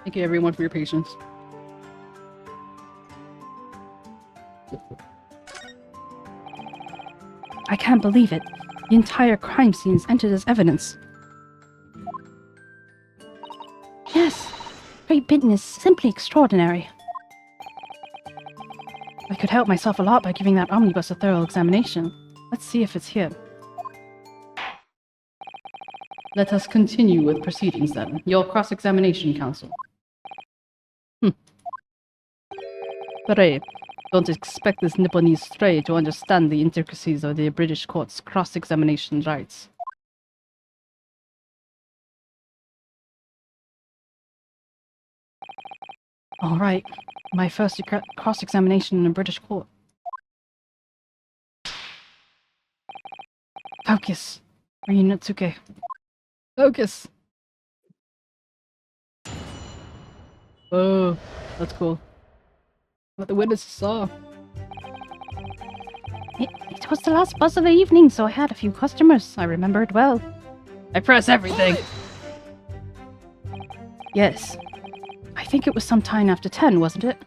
Thank you everyone for your patience. I can't believe it. The entire crime scene is entered as evidence. Yes, 𝗟𝗶ጵ is simply extraordinary. I could help myself a lot by giving that omnibus a thorough examination. Let's see if it's here. Let us continue with proceedings then. Your cross-examination, counsel. Hooray. Don't expect this Nipponese stray to understand the intricacies of the British court's cross-examination rights. All right, my first cross-examination in a British court. Focus, Ryunotsuke. Focus! Oh, that's cool. What the witnesses saw. It was the last bus of the evening, so I had a few customers. I remember it well. I press everything! Yes. I think it was some time after 10, wasn't it?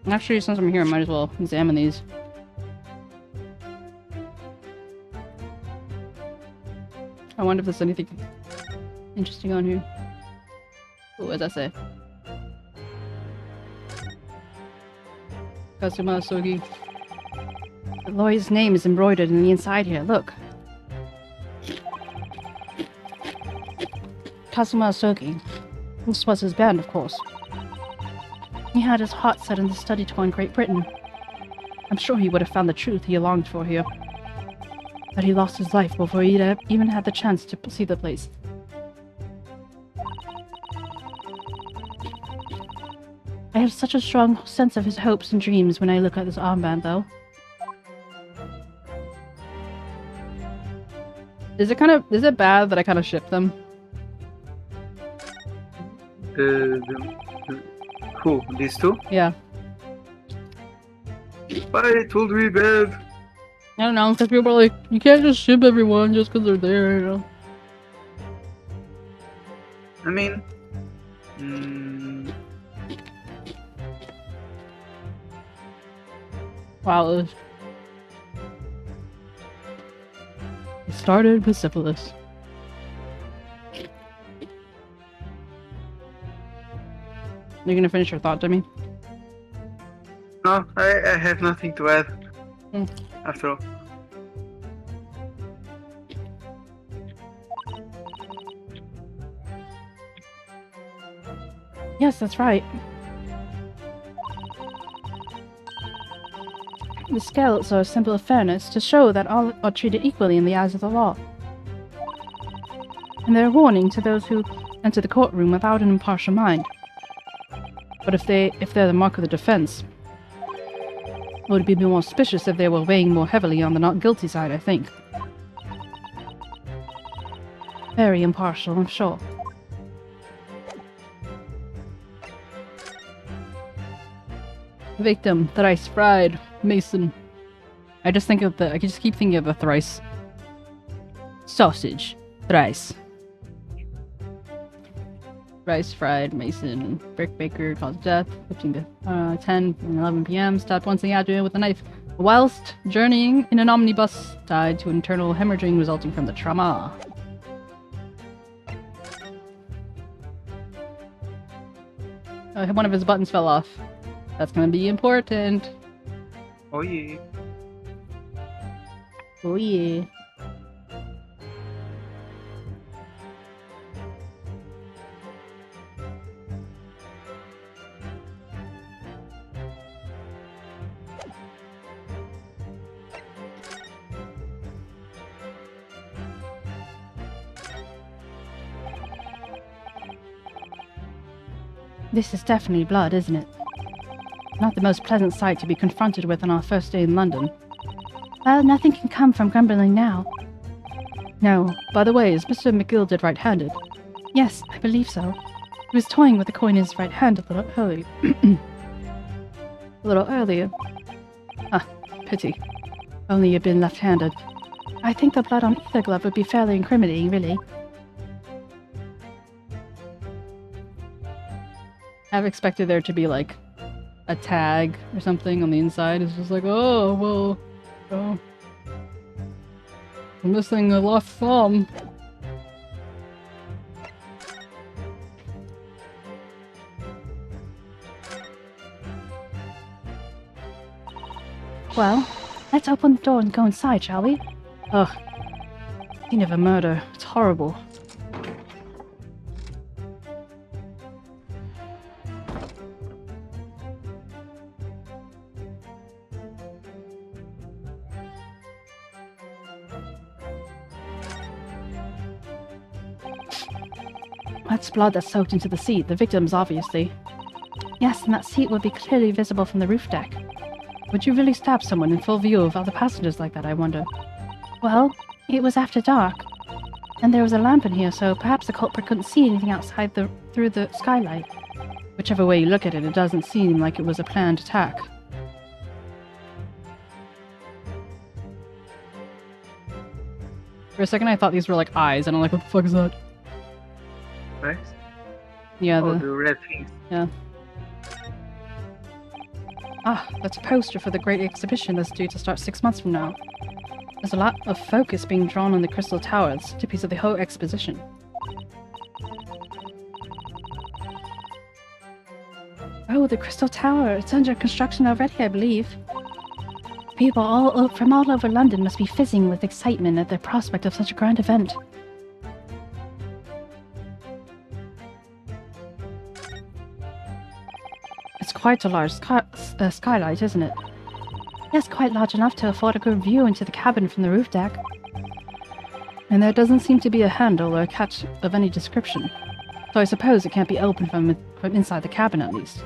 Actually, since I'm here, I might as well examine these. I wonder if there's anything interesting on here. What does that say? Kazuma Sogi. The lawyer's name is embroidered in the inside here, look. Kazuma Sogi. This was his band, of course. He had his heart set in the study tour in Great Britain. I'm sure he would have found the truth he longed for here. But he lost his life before he even had the chance to see the place. I have such a strong sense of his hopes and dreams when I look at this armband, though. Is it bad that I kind of ship them? Who? These two? Yeah. But it would be bad. I don't know, because people are like, you can't just ship everyone just because they're there, you know? I mean... Wow, it started with syphilis. You're gonna finish your thought, Jimmy? No, I have nothing to add. After all. Yes, that's right. The scales are a symbol of fairness to show that all are treated equally in the eyes of the law. and they're a warning to those who enter the courtroom without an impartial mind. But if they're the mark of the defense, it would be more suspicious if they were weighing more heavily on the not guilty side, I think. Very impartial, I'm sure. Victim, thrice fried, Mason. I just keep thinking of a thrice. Sausage, thrice. Thrice fried, Mason, brick baker, caused death, 10 and 11 p.m., stabbed once in the abdomen with a knife, whilst journeying in an omnibus, died to internal hemorrhaging resulting from the trauma. One of his buttons fell off. That's gonna be important. Oh yeah. Oh yeah. This is definitely blood, isn't it? Not the most pleasant sight to be confronted with on our first day in London. Well, nothing can come from grumbling now. No. By the way, is Mr. McGilded right-handed? Yes, I believe so. He was toying with the coin in his right hand a little earlier. A little earlier. Ah, pity. Only you'd been left-handed. I think the blood on either glove would be fairly incriminating, really. I've expected there to be like a tag or something on the inside. It's just like, oh, well, oh, I'm missing a left thumb. Well, let's open the door and go inside, shall we? Ugh. Scene of a murder. It's horrible. That's blood that's soaked into the seat, the victim's obviously. Yes, and that seat would be clearly visible from the roof deck. Would you really stab someone in full view of other passengers like that, I wonder? Well, it was after dark, and there was a lamp in here, so perhaps the culprit couldn't see anything outside through the skylight. Whichever way you look at it, it doesn't seem like it was a planned attack. For a second I thought these were like eyes, and I'm like, what the fuck is that? Nice. Yeah, Oh, the red things. yeah. Ah, that's a poster for the great exhibition that's due to start 6 months from now. There's a lot of focus being drawn on the Crystal Tower, the centerpiece of the whole exposition. Oh, the Crystal Tower. It's under construction already, I believe. People from all over London must be fizzing with excitement at the prospect of such a grand event. It's quite a large skylight, isn't it? Yes, quite large enough to afford a good view into the cabin from the roof deck. And there doesn't seem to be a handle or a catch of any description. So I suppose it can't be opened from inside the cabin at least.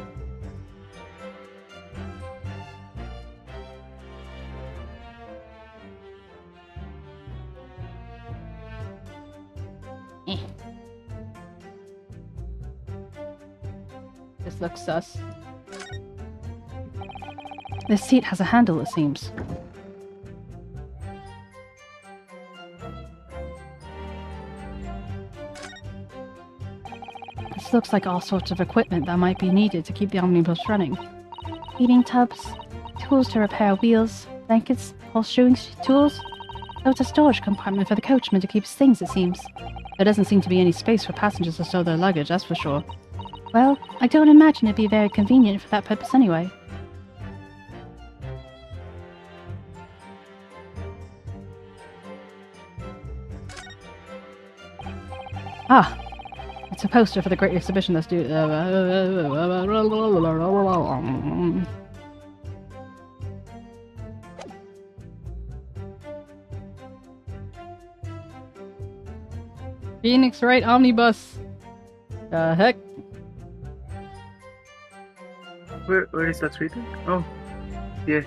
This looks sus. This seat has a handle, it seems. This looks like all sorts of equipment that might be needed to keep the omnibus running. Heating tubs, tools to repair wheels, blankets, horseshoeing tools. So it's a storage compartment for the coachman to keep his things, it seems. There doesn't seem to be any space for passengers to stow their luggage, that's for sure. Well, I don't imagine it'd be very convenient for that purpose anyway. Ah! It's a poster for the great exhibition that's due... Phoenix Wright Omnibus. The heck? Where is that written? Oh, yeah.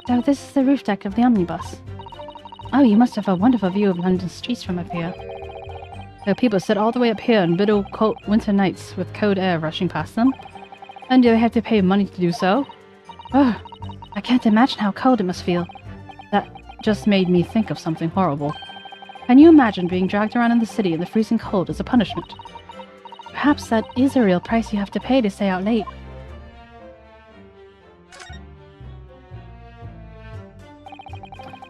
So this is the roof deck of the omnibus. Oh, you must have a wonderful view of London streets from up here. There are people sit all the way up here on bitter cold winter nights with cold air rushing past them. And do they have to pay money to do so? Oh, I can't imagine how cold it must feel. That just made me think of something horrible. Can you imagine being dragged around in the city in the freezing cold as a punishment? Perhaps that is a real price you have to pay to stay out late.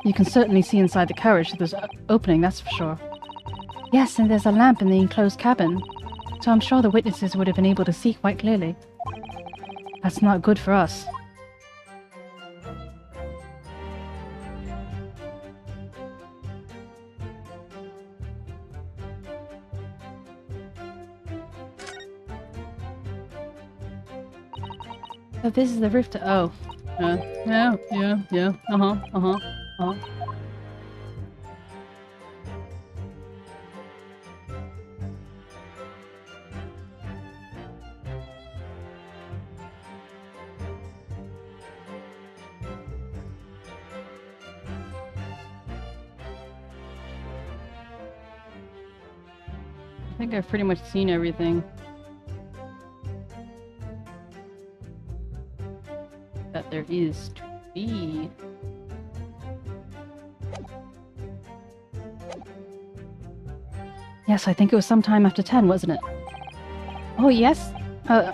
You can certainly see inside the carriage through this opening, that's for sure. Yes, and there's a lamp in the enclosed cabin, so I'm sure the witnesses would have been able to see quite clearly. That's not good for us. So this is the roof to— oh. Yeah. I think I've pretty much seen everything that there is to be. Yes, I think it was sometime after 10, wasn't it? Oh, yes? Oh,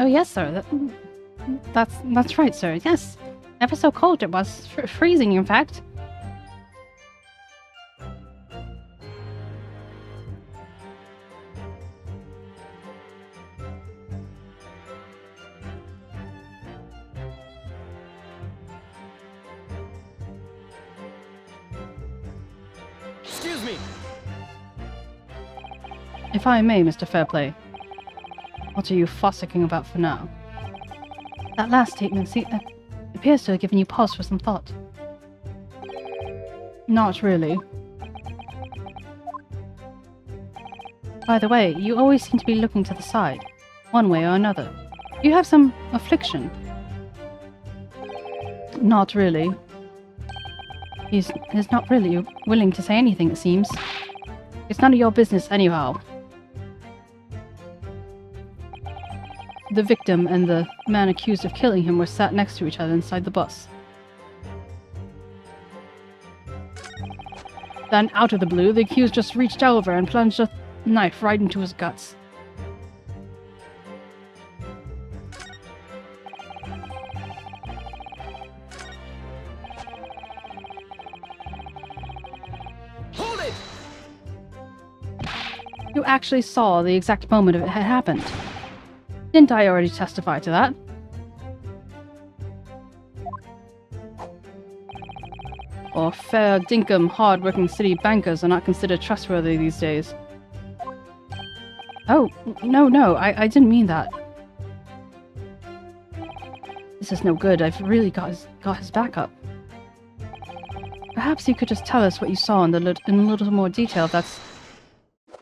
yes, sir. That's right, sir. Yes. Ever so cold it was. Freezing, in fact. Excuse me. If I may, Mr. Fairplay, what are you fossicking about for now? That last statement appears to have given you pause for some thought. Not really. By the way, you always seem to be looking to the side, one way or another. Do you have some affliction? Not really. He's not really willing to say anything, it seems. It's none of your business anyhow. The victim and the man accused of killing him were sat next to each other inside the bus. Then, out of the blue, the accused just reached over and plunged a knife right into his guts. Hold it! You actually saw the exact moment it had happened. Didn't I already testify to that? Or fair dinkum, hard-working city bankers are not considered trustworthy these days. Oh, no, I didn't mean that. This is no good. I've really got his back up. Perhaps you could just tell us what you saw in a little more detail. That's...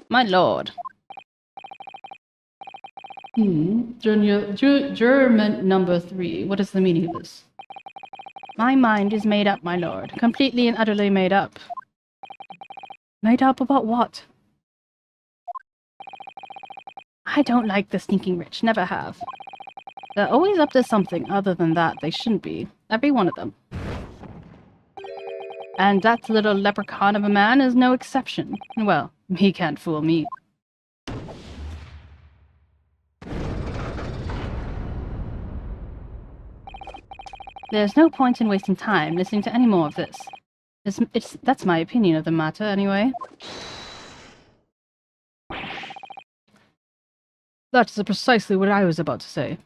My lord. Jurment number 3. What is the meaning of this? My mind is made up, my lord. Completely and utterly made up. Made up about what? I don't like the sneaking rich. Never have. They're always up to something. Other than that, they shouldn't be. Every one of them. And that little leprechaun of a man is no exception. Well, he can't fool me. There's no point in wasting time listening to any more of this. That's my opinion of the matter, anyway. That's precisely what I was about to say.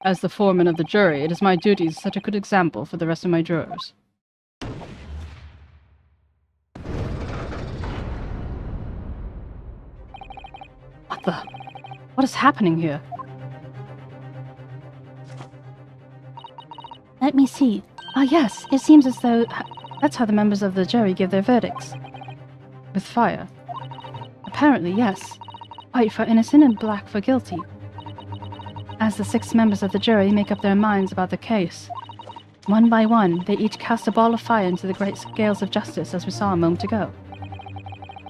As the foreman of the jury, it is my duty to set a good example for the rest of my jurors. What the? What is happening here? Let me see. Ah, yes, it seems as though that's how the members of the jury give their verdicts. With fire. Apparently, yes. White for innocent and black for guilty. As the 6 members of the jury make up their minds about the case, one by one, they each cast a ball of fire into the great scales of justice as we saw a moment ago.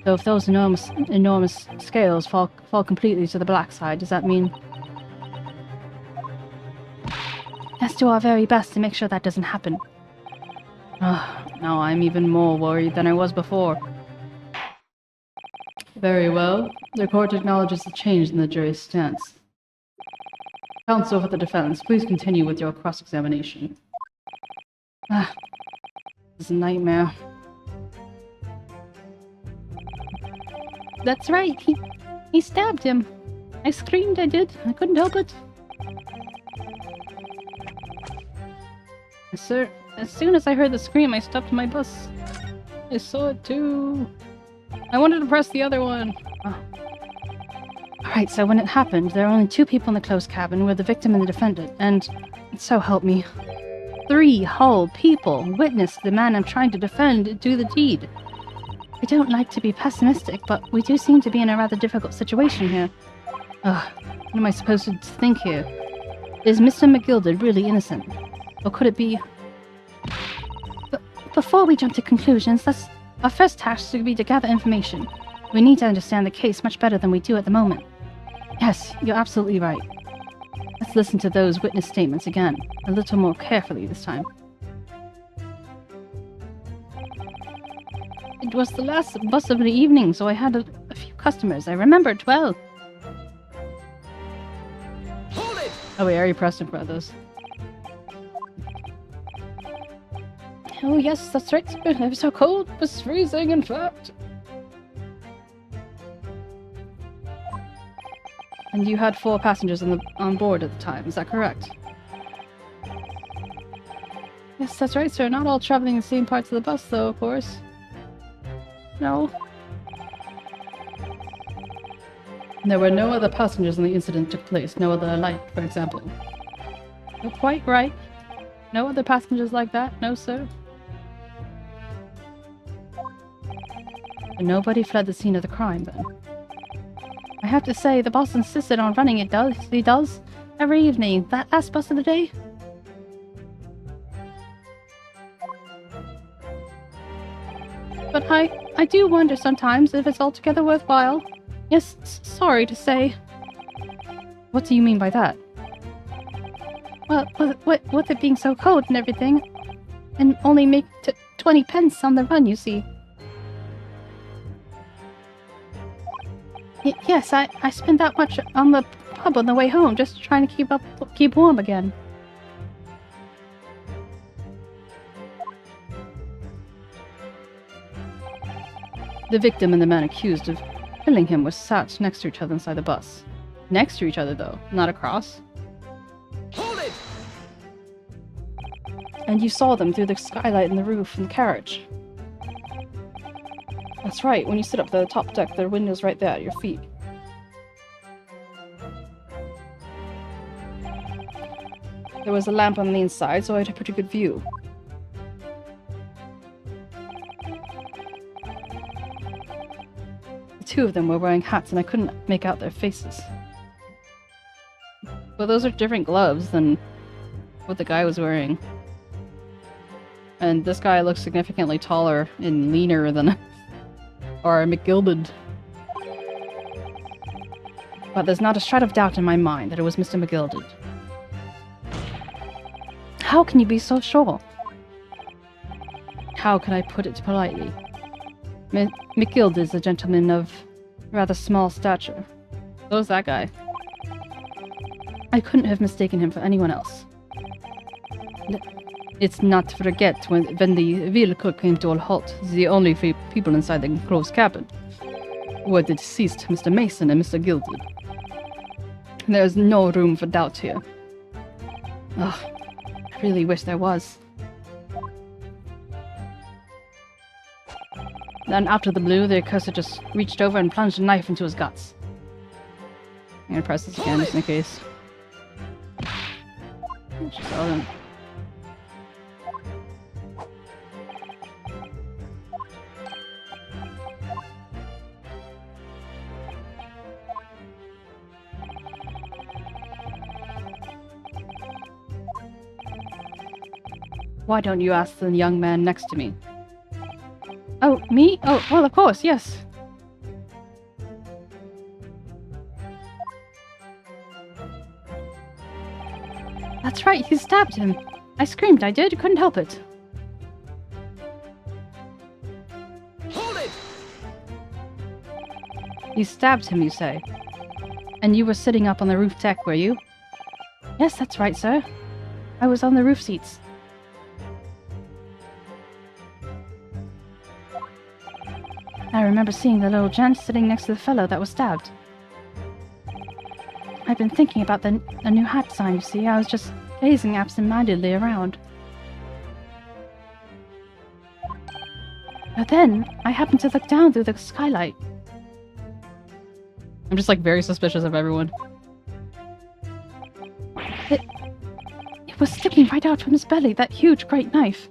So if those enormous scales fall completely to the black side, does that mean... Let's do our very best to make sure that doesn't happen. Now I'm even more worried than I was before. Very well. The court acknowledges the change in the jury's stance. Counsel for the defense, please continue with your cross-examination. This is a nightmare. That's right, he stabbed him. I screamed, I did. I couldn't help it. Sir, as soon as I heard the scream, I stopped my bus. I saw it too. I wanted to press the other one. Oh. Alright, so when it happened, there were only 2 people in the closed cabin, were the victim and the defendant, and so help me, 3 whole people witnessed the man I'm trying to defend do the deed. I don't like to be pessimistic, but we do seem to be in a rather difficult situation here. What am I supposed to think here? Is Mr. McGilded really innocent? Or could it be... But before we jump to conclusions, our first task should be to gather information. We need to understand the case much better than we do at the moment. Yes, you're absolutely right. Let's listen to those witness statements again, a little more carefully this time. It was the last bus of the evening, so I had a few customers. I remember it well. Hold it! Oh, we already pressed him for those. Oh yes, that's right. It was so cold. It was freezing, in fact. And you had 4 passengers on board at the time, is that correct? Yes, that's right, sir. Not all traveling in the same parts of the bus, though, of course. No. There were no other passengers when the incident took place. No other light, for example. You're quite right. No other passengers like that? No, sir. And nobody fled the scene of the crime, then. I have to say, the boss insisted on running it, he does, every evening. That last bus of the day? But I do wonder sometimes if it's altogether worthwhile. Yes, sorry to say. What do you mean by that? Well, with it being so cold and everything, and only make 20 pence on the run, you see. Yes, I spent that much on the pub on the way home, just trying to keep warm again. The victim and the man accused of killing him were sat next to each other inside the bus. Next to each other, though, not across. Hold it! And you saw them through the skylight in the roof and the carriage. That's right, when you sit up the top deck, there are windows right there at your feet. There was a lamp on the inside, so I had a pretty good view. The 2 of them were wearing hats, and I couldn't make out their faces. But those are different gloves than what the guy was wearing. And this guy looks significantly taller and leaner than or McGilded. But there's not a shred of doubt in my mind that it was Mr. McGilded. How can you be so sure? How can I put it politely? McGilded is a gentleman of rather small stature. So is that guy. I couldn't have mistaken him for anyone else. It's not to forget when the vehicle came to a halt, the only 3 people inside the closed cabin were the deceased Mr. Mason and Mr. Gilded. There's no room for doubt here. Ugh, I really wish there was. Then, out of the blue, the accursed just reached over and plunged a knife into his guts. gonna press this again just in case. Just all done. Why don't you ask the young man next to me? Oh, me? Oh, well, of course, yes. That's right, you stabbed him. I screamed, I did, couldn't help it. Hold it! You stabbed him, you say? And you were sitting up on the roof deck, were you? Yes, that's right, sir. I was on the roof seats. I remember seeing the little gent sitting next to the fellow that was stabbed. I've been thinking about the new hat sign, you see. I was just gazing absent-mindedly around. But then, I happened to look down through the skylight. I'm just, like, very suspicious of everyone. It was sticking right out from his belly, that huge, great knife.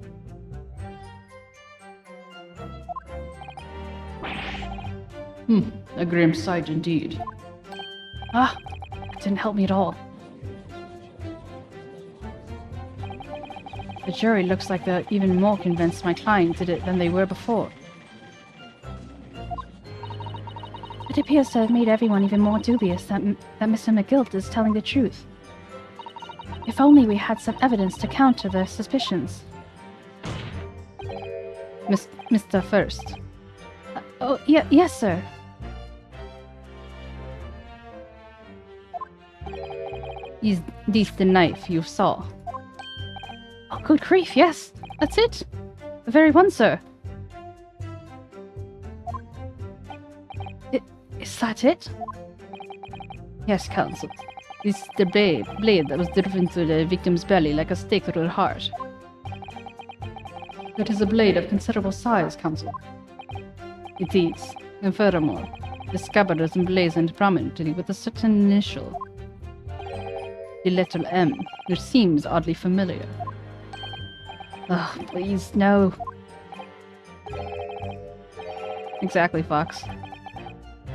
A grim sight indeed. Ah, it didn't help me at all. The jury looks like they're even more convinced my client did it than they were before. It appears to have made everyone even more dubious that Mr. McGilt is telling the truth. If only we had some evidence to counter their suspicions. Mr. First. Yes, sir. Is this the knife you saw? Oh, good grief, yes. That's it. The very one, sir. Is that it? Yes, counsel. This is the blade that was driven through the victim's belly like a stake through her heart. It is a blade of considerable size, counsel. It is, and furthermore, the scabbard is emblazoned prominently with a certain initial. The letter M, which seems oddly familiar. Oh, please, no. Exactly, Fox.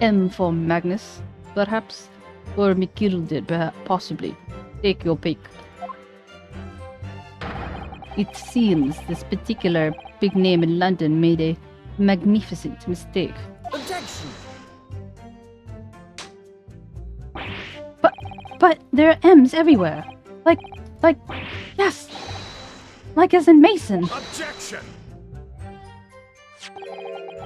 M for Magnus, perhaps? Or McGilded, possibly. Take your pick. It seems this particular big name in London made a magnificent mistake. Objection! But there are M's everywhere. Like, yes! Like as in Mason. Objection!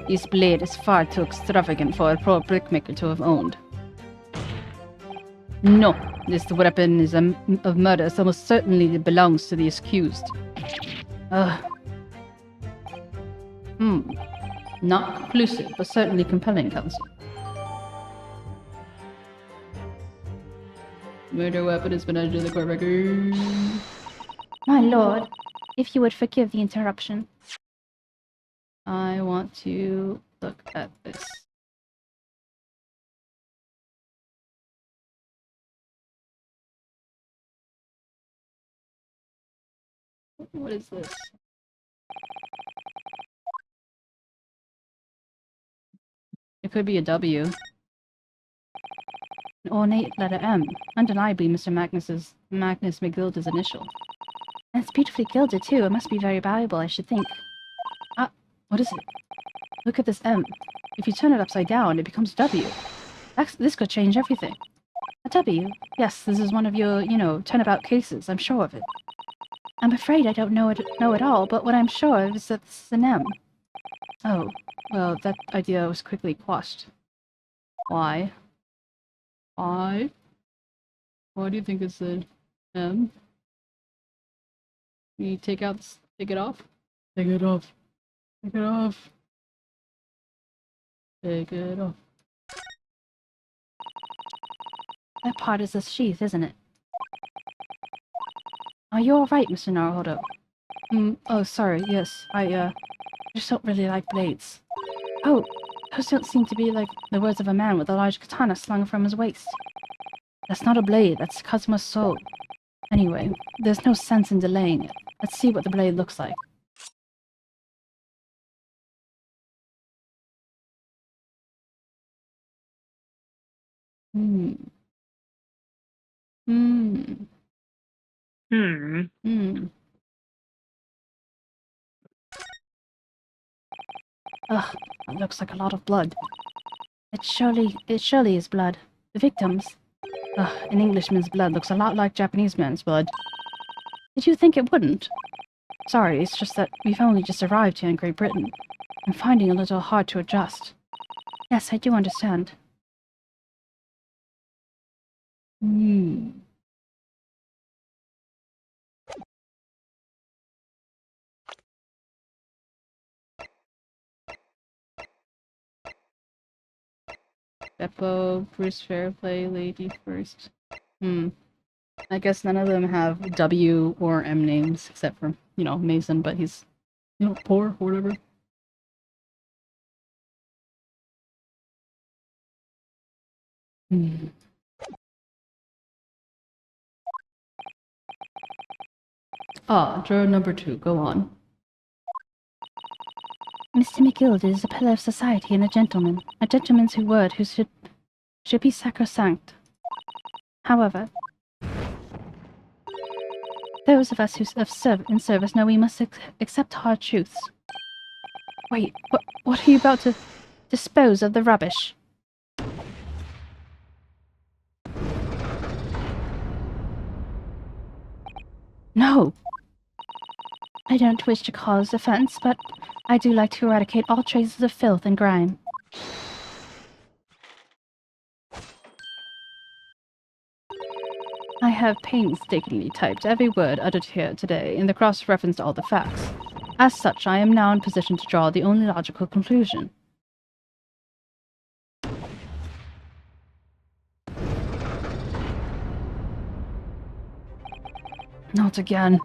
This blade is far too extravagant for a poor brickmaker to have owned. No, this weapon is of murder, so most certainly it belongs to the accused. Not conclusive, but certainly compelling, counsel. Murder weapon has been added to the court record. My lord, if you would forgive the interruption. I want to look at this. What is this? It could be a W. An ornate letter M. Undeniably Mr. Magnus McGild's initial. And it's beautifully gilded too. It must be very valuable, I should think. Ah, what is it? Look at this M. If you turn it upside down, it becomes W. This could change everything. A W? Yes, this is one of your, turnabout cases. I'm sure of it. I'm afraid I don't know it all, but what I'm sure of is that this is an M. Oh, well, that idea was quickly quashed. Why? Why? Why do you think it's an M? Can you take it off? Take it off. Take it off. Take it off. That part is a sheath, isn't it? Are you alright, Mr. Naruhodo? Oh, sorry, yes. I just don't really like blades. Oh, those don't seem to be like the words of a man with a large katana slung from his waist. That's not a blade, that's Kazuma's soul. Anyway, there's no sense in delaying it. Let's see what the blade looks like. Hmm. Hmm. Hmm. Hmm. Ugh, that looks like a lot of blood. It surely is blood. The victims. Ugh, an Englishman's blood looks a lot like Japanese man's blood. Did you think it wouldn't? Sorry, it's just that we've only just arrived here in Great Britain. I'm finding it a little hard to adjust. Yes, I do understand. Hmm. Beppo, Bruce Fairplay, Lady First. I guess none of them have W or M names, except for, you know, Mason, but he's, you know, poor or whatever. Ah, juror number 2, go on. Mr. McGild is a pillar of society and a gentleman's word who should be sacrosanct. However, those of us who in service know we must accept hard truths. Wait, what are you about to dispose of the rubbish? No! I don't wish to cause offense, but I do like to eradicate all traces of filth and grime. I have painstakingly typed every word uttered here today in the cross-reference to all the facts. As such, I am now in position to draw the only logical conclusion. Not again.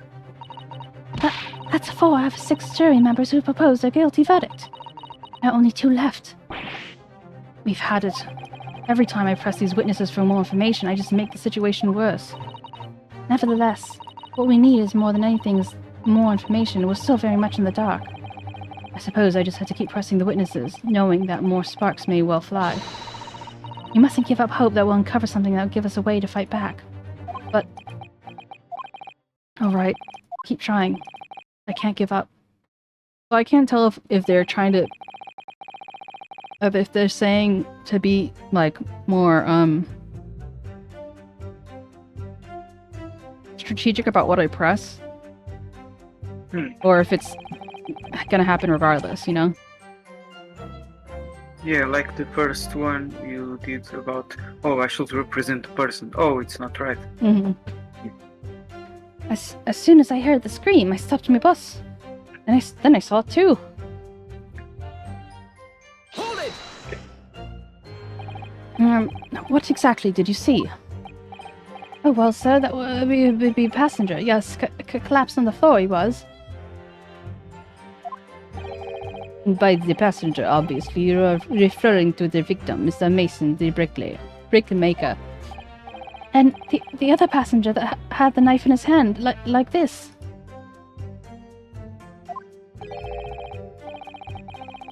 That's 4 out of 6 jury members who proposed a guilty verdict. There are only 2 left. We've had it. Every time I press these witnesses for more information, I just make the situation worse. Nevertheless, what we need is more than anything is more information. We're still very much in the dark. I suppose I just had to keep pressing the witnesses, knowing that more sparks may well fly. We mustn't give up hope that we'll uncover something that will give us a way to fight back. But... alright, keep trying. I can't give up. Well, I can't tell if they're trying to... if they're saying to be, like, more, strategic about what I press. Or if it's gonna happen regardless, you know? Yeah, like the first one you did about, oh, I should represent a person. Oh, it's not right. As soon as I heard the scream, I stopped my bus. Then I saw it too. Hold it! What exactly did you see? Oh, well, sir, that would be a passenger. Yes, collapsed on the floor he was. By the passenger, obviously, you're referring to the victim, Mr. Mason, the brickmaker. And the other passenger that had the knife in his hand, like this.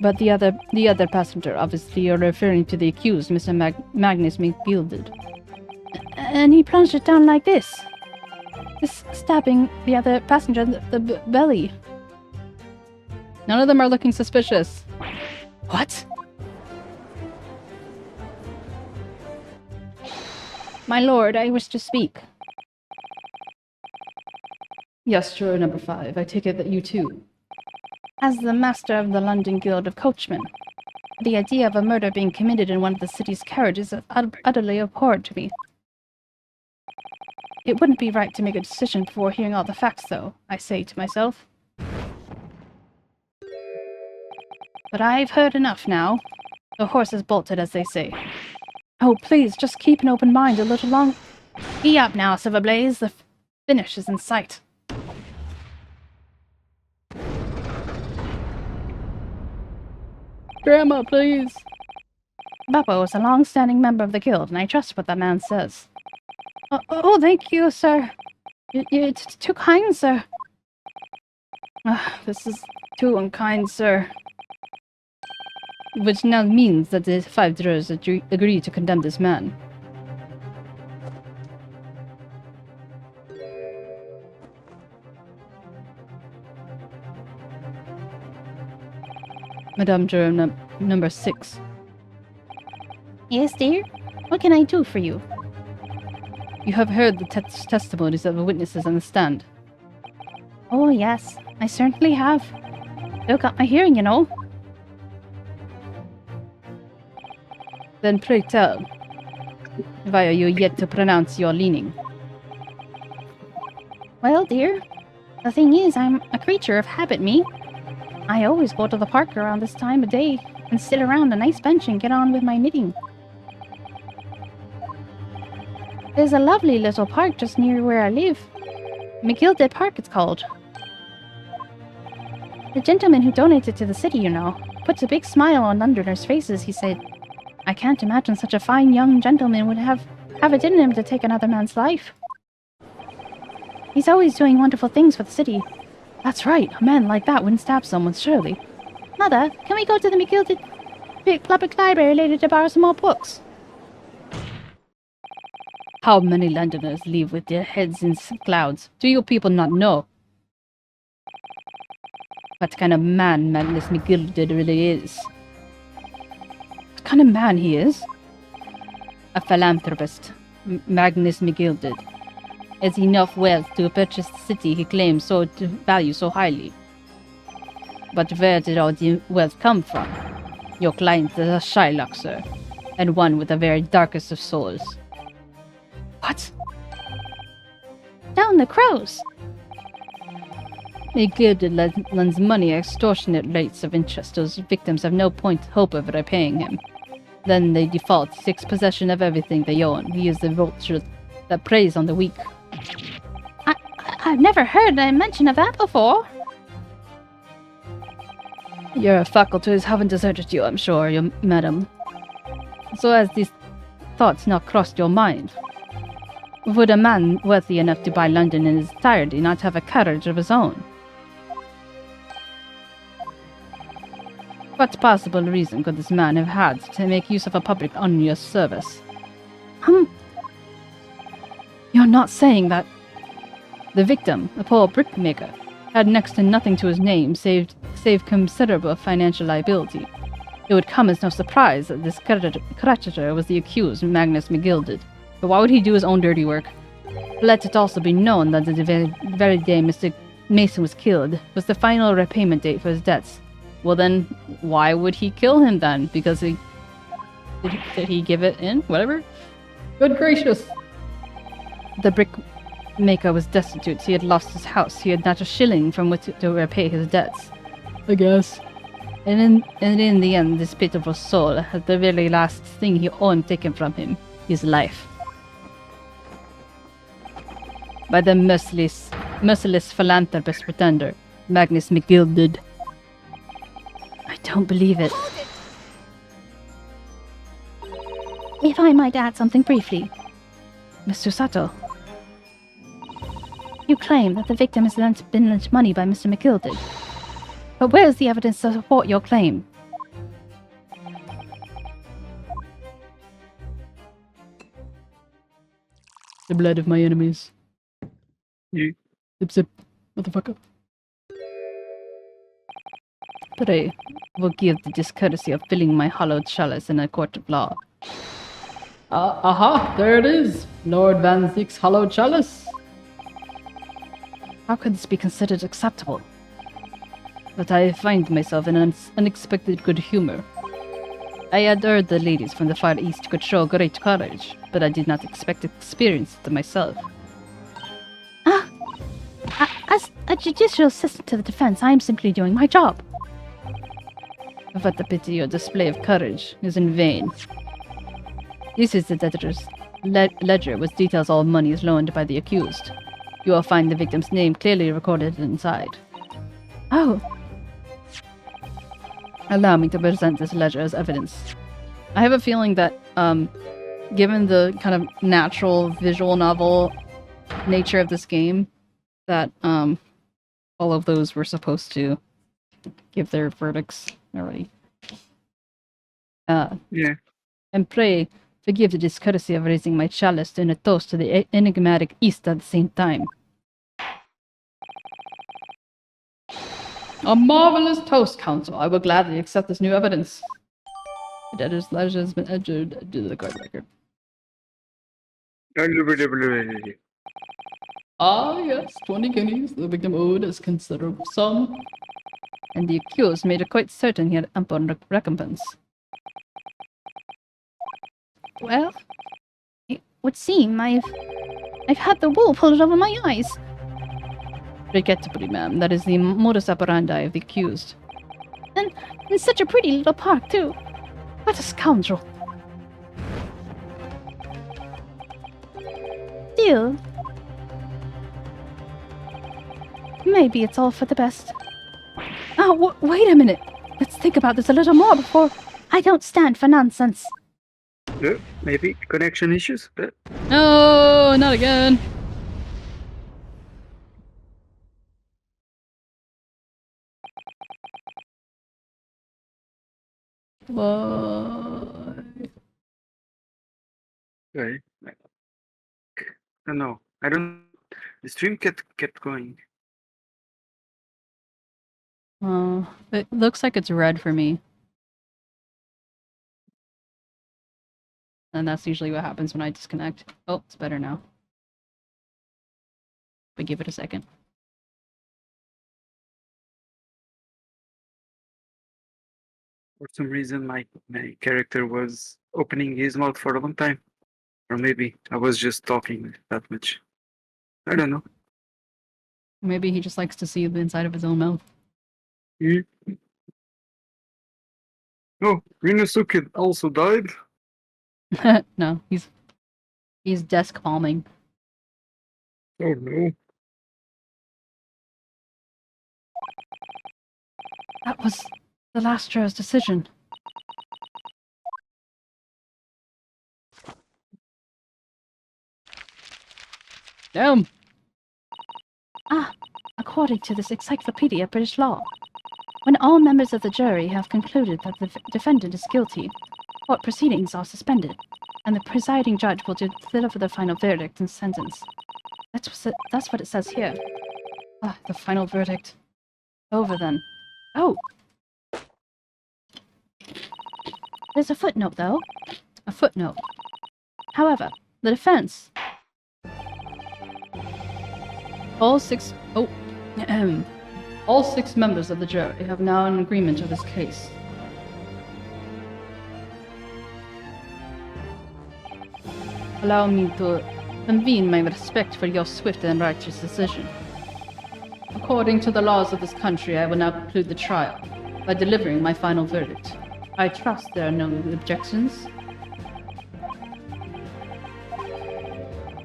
But the other passenger, obviously, you're referring to the accused, Mr. Magnus McGilded. And he plunged it down like this. Just stabbing the other passenger in the belly. None of them are looking suspicious. What? My lord, I wish to speak. Yes, juror number 5. I take it that you too. As the master of the London Guild of Coachmen, the idea of a murder being committed in one of the city's carriages is utterly abhorrent to me. It wouldn't be right to make a decision before hearing all the facts, though, I say to myself. But I've heard enough now. The horse has bolted, as they say. Oh, please, just keep an open mind a little longer. Be up now, 𝗟𝗶𝗶𝗀𝘀. The finish is in sight. Grandma, please. Beppo is a long-standing member of the guild, and I trust what that man says. Oh, thank you, sir. You're too kind, sir. This is too unkind, sir. Which now means that the 5 jurors agree to condemn this man. Madame Juror number 6. Yes, dear? What can I do for you? You have heard the testimonies of the witnesses on the stand. Oh, yes. I certainly have. They've got my hearing, you know. Then pray tell, why are you yet to pronounce your leaning? Well, dear, the thing is, I'm a creature of habit, me. I always go to the park around this time of day and sit around a nice bench and get on with my knitting. There's a lovely little park just near where I live. 𝗟𝗀𝘀 Park, it's called. The gentleman who donated to the city, you know, puts a big smile on Londoners' faces. He said, I can't imagine such a fine young gentleman would have it in him to take another man's life. He's always doing wonderful things for the city. That's right, a man like that wouldn't stab someone, surely. Mother, can we go to the 𝗟𝗀𝘀𝘀 library later to borrow some more books? How many Londoners live with their heads in clouds? Do you people not know what kind of man Magnus McGilded really is? What kind of man he is? A philanthropist, Magnus McGilded. Has enough wealth to purchase the city he claims to value so highly. But where did all the wealth come from? Your client is a Shylock, sir, and one with the very darkest of souls. What? Down the crows! McGilded lends money at extortionate rates of interest. Those victims have no hope of repaying him. Then they default, takes possession of everything they own. He is the vulture that preys on the weak. I've never heard a mention of that before. Your faculties haven't deserted you, I'm sure, madam. So has these thoughts not crossed your mind? Would a man worthy enough to buy London in its entirety not have a carriage of his own? What possible reason could this man have had to make use of a public unused service? You're not saying that the victim, a poor brickmaker, had next to nothing to his name save considerable financial liability. It would come as no surprise that this creditor was the accused, Magnus McGilded. But why would he do his own dirty work? Let it also be known that the very day Mr. Mason was killed was the final repayment date for his debts. Well then, why would he kill him then? Because did he give it in? Whatever? Good gracious! The brickmaker was destitute. He had lost his house. He had not a shilling from which to repay his debts, I guess. And in the end, this pitiful soul had the very last thing he owned taken from him, his life. By the merciless philanthropist pretender, Magnus McGilded. I don't believe it. If I might add something briefly. Mr. Sato. You claim that the victim has been lent money by Mr. McGilded. But where is the evidence to support your claim? The blood of my enemies. You. Zip zip, motherfucker. Pray, forgive the discourtesy of filling my hollowed chalice in a court of law. Aha, there it is! Lord Van Zyck's hollowed chalice! How could this be considered acceptable? But I find myself in an unexpected good humor. I had heard the ladies from the Far East could show great courage, but I did not expect to experience it myself. As a judicial assistant to the defense, I am simply doing my job. What a pity your display of courage is in vain. This is the debtor's ledger, which details all monies loaned by the accused. You will find the victim's name clearly recorded inside. Oh. Allow me to present this ledger as evidence. I have a feeling that given the kind of natural visual novel nature of this game, that all of those were supposed to give their verdicts already. Yeah. And pray, forgive the discourtesy of raising my chalice in a toast to the enigmatic East at the same time. A marvelous toast, Council. I will gladly accept this new evidence. The debtor's ledger has been entered into the court record. Ah, yes, 20 guineas. The victim owed a considerable sum, and the accused made it quite certain he had ample recompense. Well, it would seem I've had the wool pulled over my eyes. Regrettably, ma'am, that is the modus operandi of the accused. And in such a pretty little park, too. What a scoundrel. Still, maybe it's all for the best. Oh, wait a minute. Let's think about this a little more before... I don't stand for nonsense. Maybe connection issues. No, not again. What? Right. No, I don't. The stream kept going. It looks like it's red for me. And that's usually what happens when I disconnect. Oh, it's better now. But give it a second. For some reason, my character was opening his mouth for a long time. Or maybe I was just talking that much. I don't know. Maybe he just likes to see the inside of his own mouth. Oh, Inosuke also died? No, he's desk calming. Oh no. That was the last juror's decision. Damn! According to this Encyclopedia of British Law, when all members of the jury have concluded that the defendant is guilty, court proceedings are suspended, and the presiding judge will deliver the final verdict and sentence. That's what it says here. The final verdict. Over then. Oh! There's a footnote, though. A footnote. However, the defense... All six members of the jury have now an agreement of this case. Allow me to convey my respect for your swift and righteous decision. According to the laws of this country, I will now conclude the trial by delivering my final verdict. I trust there are no objections.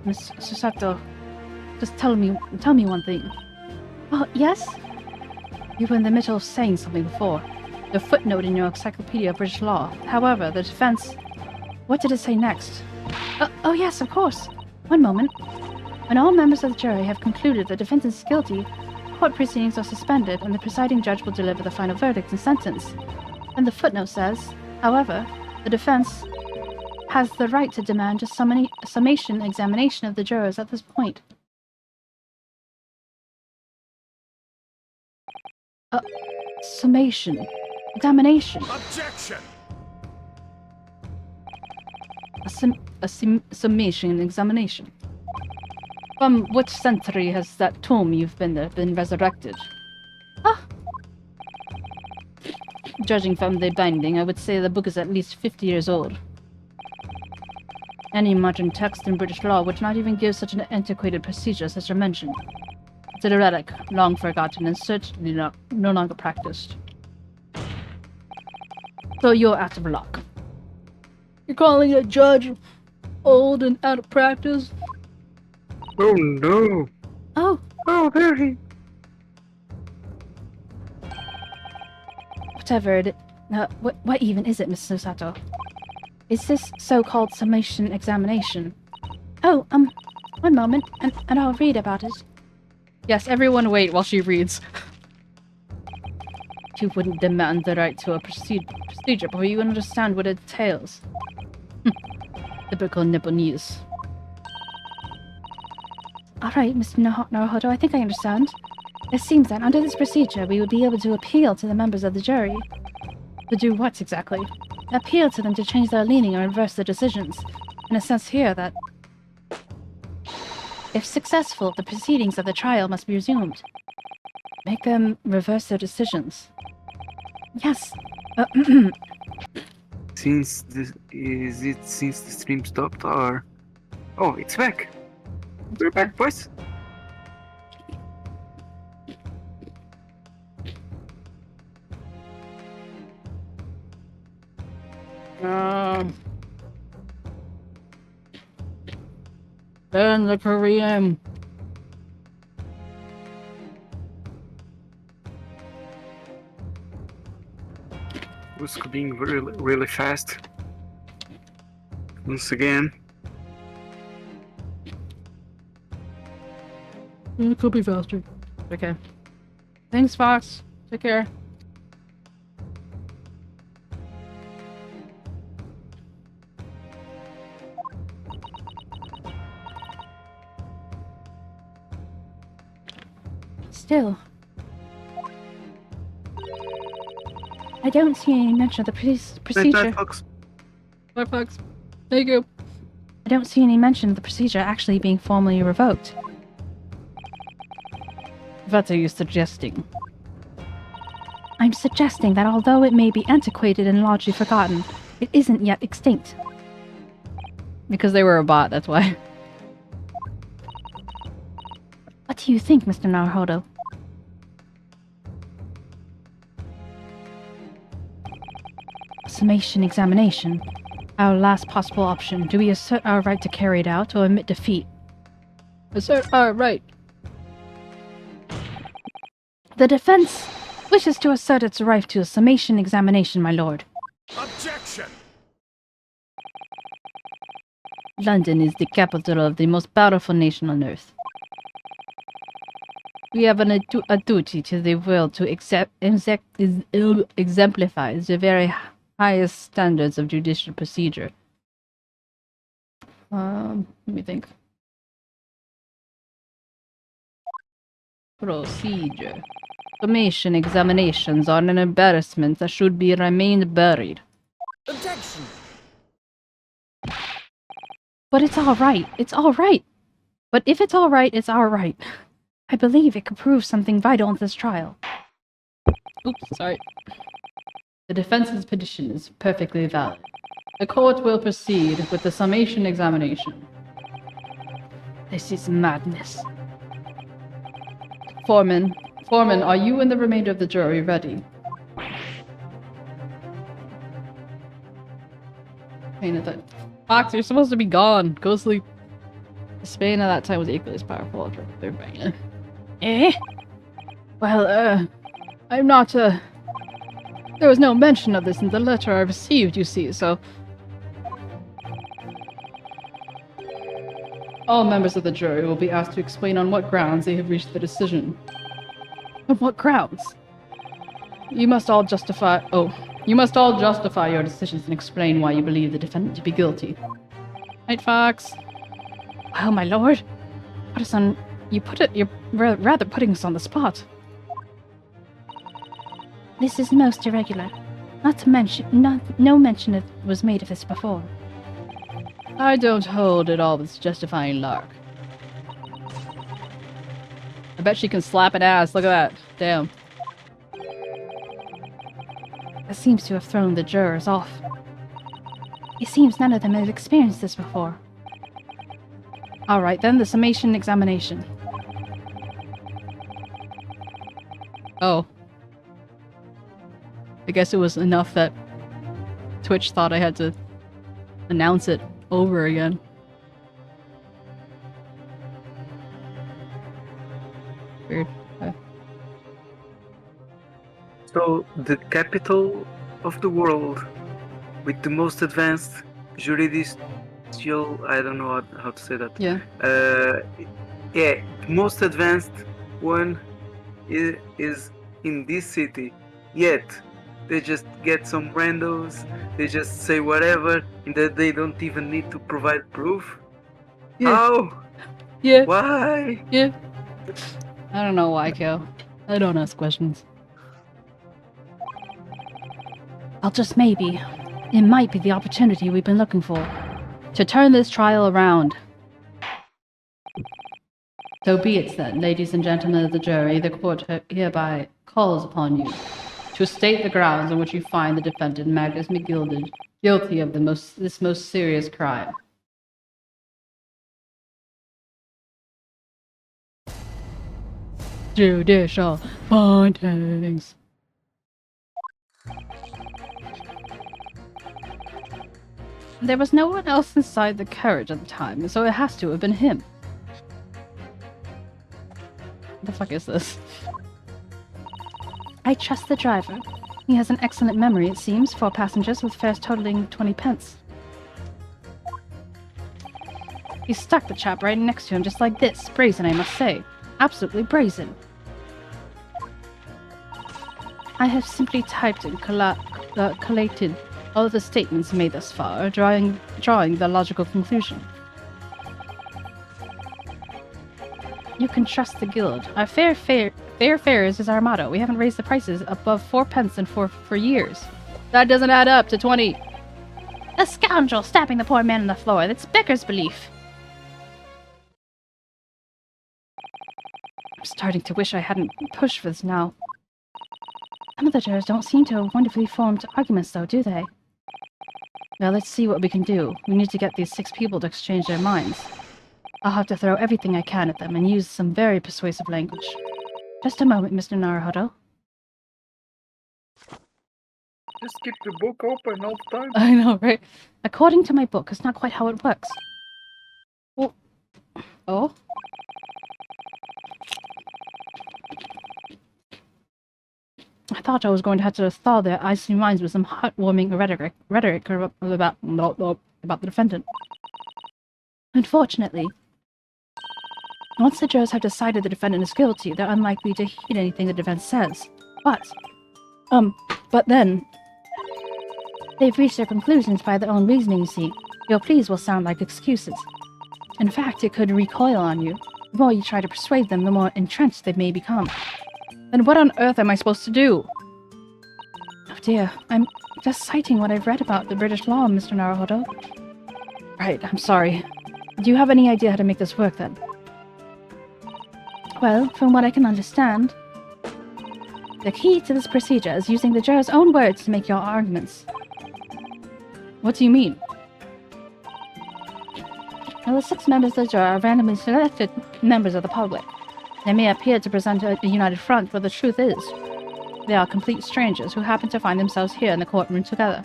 Miss Susato, just tell me one thing. Oh, yes? You were in the middle of saying something before. The footnote in your Encyclopedia of British Law. However, the defense... What did it say next? Oh, yes, of course. One moment. When all members of the jury have concluded the defendant is guilty, court proceedings are suspended and the presiding judge will deliver the final verdict and sentence. And the footnote says, however, the defense has the right to demand a summation examination of the jurors at this point. Summation. Examination. Objection! A summation examination. From which century has that tomb you've been there been resurrected? Judging from the binding, I would say the book is at least 50 years old. Any modern text in British law would not even give such an antiquated procedure as you mentioned. It's a relic, long forgotten and certainly no longer practiced. So you're out of luck. You're calling a judge old and out of practice? Oh no. Oh, there he. Whatever it is. What even is it, Miss Susato? Is this so-called summation examination? Oh, one moment, and I'll read about it. Yes, everyone wait while she reads. You wouldn't demand the right to a procedure before you understand what it entails. Typical Nipponese. Alright, Mr. Naruhodo, I think I understand. It seems that under this procedure, we would be able to appeal to the members of the jury. To do what exactly? Appeal to them to change their leaning or reverse their decisions. In a sense here that, if successful, the proceedings of the trial must be resumed. Make them reverse their decisions. Yes. Since the stream stopped or? Oh, it's back. We're back, boys. Then the Korean. Was being really fast. Once again. It could be faster. Okay. Thanks, Fox. Take care. Still, I don't see any mention of the procedure. Bye, Fox. Thank you. I don't see any mention of the procedure actually being formally revoked. What are you suggesting? I'm suggesting that although it may be antiquated and largely forgotten, it isn't yet extinct. Because they were a bot, that's why. What do you think, Mr. Naruhodo? Summation examination. Our last possible option. Do we assert our right to carry it out or admit defeat? Assert our right. The defense wishes to assert its right to a summation examination, my lord. Objection! London is the capital of the most powerful nation on earth. We have a duty to the world to exemplify the very highest standards of judicial procedure. Let me think. Procedure. Summation examinations are an embarrassment that should be remained buried. Objection! But it's alright. It's alright. But if it's alright, it's alright. I believe it could prove something vital in this trial. Oops, sorry. The defense's petition is perfectly valid. The court will proceed with the summation examination. This is madness. Foreman, are you and the remainder of the jury ready? Spain at that. Fox, you're supposed to be gone. Go sleep. Spain at that time was equally as powerful. They're banging. Eh? Well, I'm not, there was no mention of this in the letter I received, you see, so... All members of the jury will be asked to explain on what grounds they have reached the decision. On what grounds? You must all justify your decisions and explain why you believe the defendant to be guilty. Right, Fox? Well, my lord, you're rather putting us on the spot. This is most irregular. No mention was made of this before. I don't hold at all with justifying Lark. I bet she can slap an ass, look at that. Damn. That seems to have thrown the jurors off. It seems none of them have experienced this before. Alright then, the summation examination. Oh. I guess it was enough that Twitch thought I had to announce it over again. Weird. Okay. So, the capital of the world with the most advanced jurisdictional. I don't know how to say that. Yeah. Yeah, most advanced one is in this city. Yet they just get some randos. They just say whatever, and that they don't even need to provide proof. Yeah. How? Yeah. Why? Yeah. I don't know why, Kel. I don't ask questions. Well, just maybe. It might be the opportunity we've been looking for. To turn this trial around. So be it then, ladies and gentlemen of the jury, the court hereby calls upon you to state the grounds on which you find the defendant, Magnus McGilded, guilty of this most serious crime. Judicial findings. There was no one else inside the carriage at the time, so it has to have been him. What the fuck is this? I trust the driver. He has an excellent memory, it seems, for passengers with fares totaling 20 pence. He stuck the chap right next to him just like this. Brazen, I must say. Absolutely brazen. I have simply typed and collated all of the statements made thus far, drawing the logical conclusion. You can trust the guild. Our fair fares is our motto. We haven't raised the prices above 4 pence for years. That doesn't add up to 20. A scoundrel stabbing the poor man on the floor. That's Becker's belief. I'm starting to wish I hadn't pushed for this now. Some of the jurors don't seem to have wonderfully formed arguments, though, do they? Well, let's see what we can do. We need to get these 6 people to exchange their minds. I'll have to throw everything I can at them and use some very persuasive language. Just a moment, Mr. Naruhodo. Just keep the book open all the time. I know, right? According to my book, it's not quite how it works. Oh? I thought I was going to have to thaw their icy minds with some heartwarming rhetoric about the defendant. Unfortunately, once the jurors have decided the defendant is guilty, they're unlikely to heed anything the defense says. But then, they've reached their conclusions by their own reasoning, you see. Your pleas will sound like excuses. In fact, it could recoil on you. The more you try to persuade them, the more entrenched they may become. Then what on earth am I supposed to do? Oh dear, I'm just citing what I've read about the British law, Mr. Naruhodo. Right, I'm sorry. Do you have any idea how to make this work, then? Well, from what I can understand, the key to this procedure is using the jurors' own words to make your arguments. What do you mean? Well, the 6 members of the jury are randomly selected members of the public. They may appear to present a united front, but the truth is, they are complete strangers who happen to find themselves here in the courtroom together.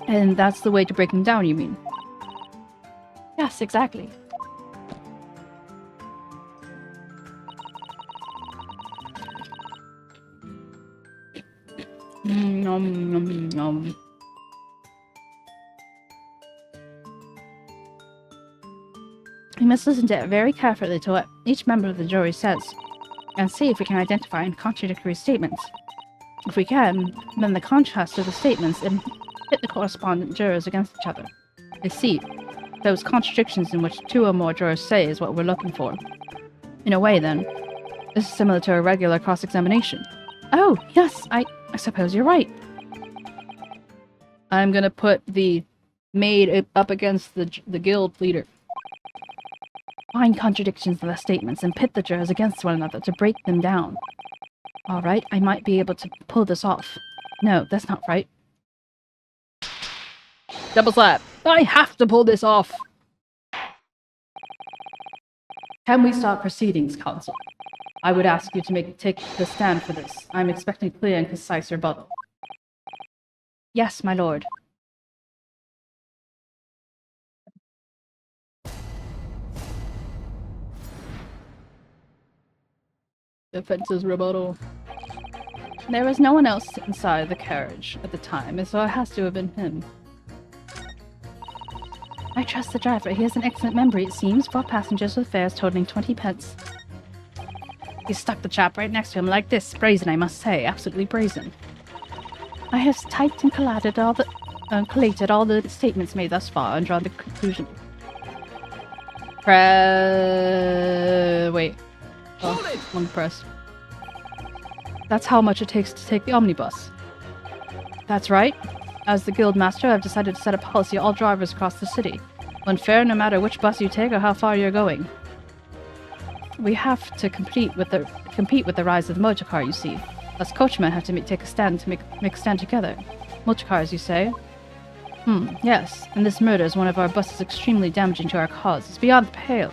And that's the way to break them down, you mean? Yes, exactly. Nom, nom, nom. We must listen to it very carefully to what each member of the jury says, and see if we can identify any contradictory statements. If we can, then the contrast of the statements and pit the correspondent jurors against each other. I see. Those contradictions in which 2 or more jurors say is what we're looking for. In a way, then, this is similar to a regular cross-examination. Oh, yes, I suppose you're right. I'm gonna put the maid up against the guild leader. Find contradictions in the statements and pit the jurors against one another to break them down. Alright, I might be able to pull this off. No, that's not right. Double slap! I have to pull this off! Can we start proceedings, counsel? I would ask you to take the stand for this. I'm expecting clear and concise rebuttal. Yes, my lord. Defense's rebuttal. There was no one else inside the carriage at the time, so it has to have been him. I trust the driver. He has an excellent memory, it seems. 4 passengers with fares totaling 20 pence. He stuck the chap right next to him like this. Brazen, I must say. Absolutely brazen. I have typed and collated all the statements made thus far and drawn the conclusion. Wait. Oh, one press. That's how much it takes to take the omnibus. That's right. As the guild master, I've decided to set a policy all drivers across the city. One fare no matter which bus you take or how far you're going. We have to compete with the rise of the motor car, you see. Us coachmen have to take a stand to make a stand together. Motor cars, you say? Yes. And this murder is one of our buses extremely damaging to our cause. It's beyond the pale.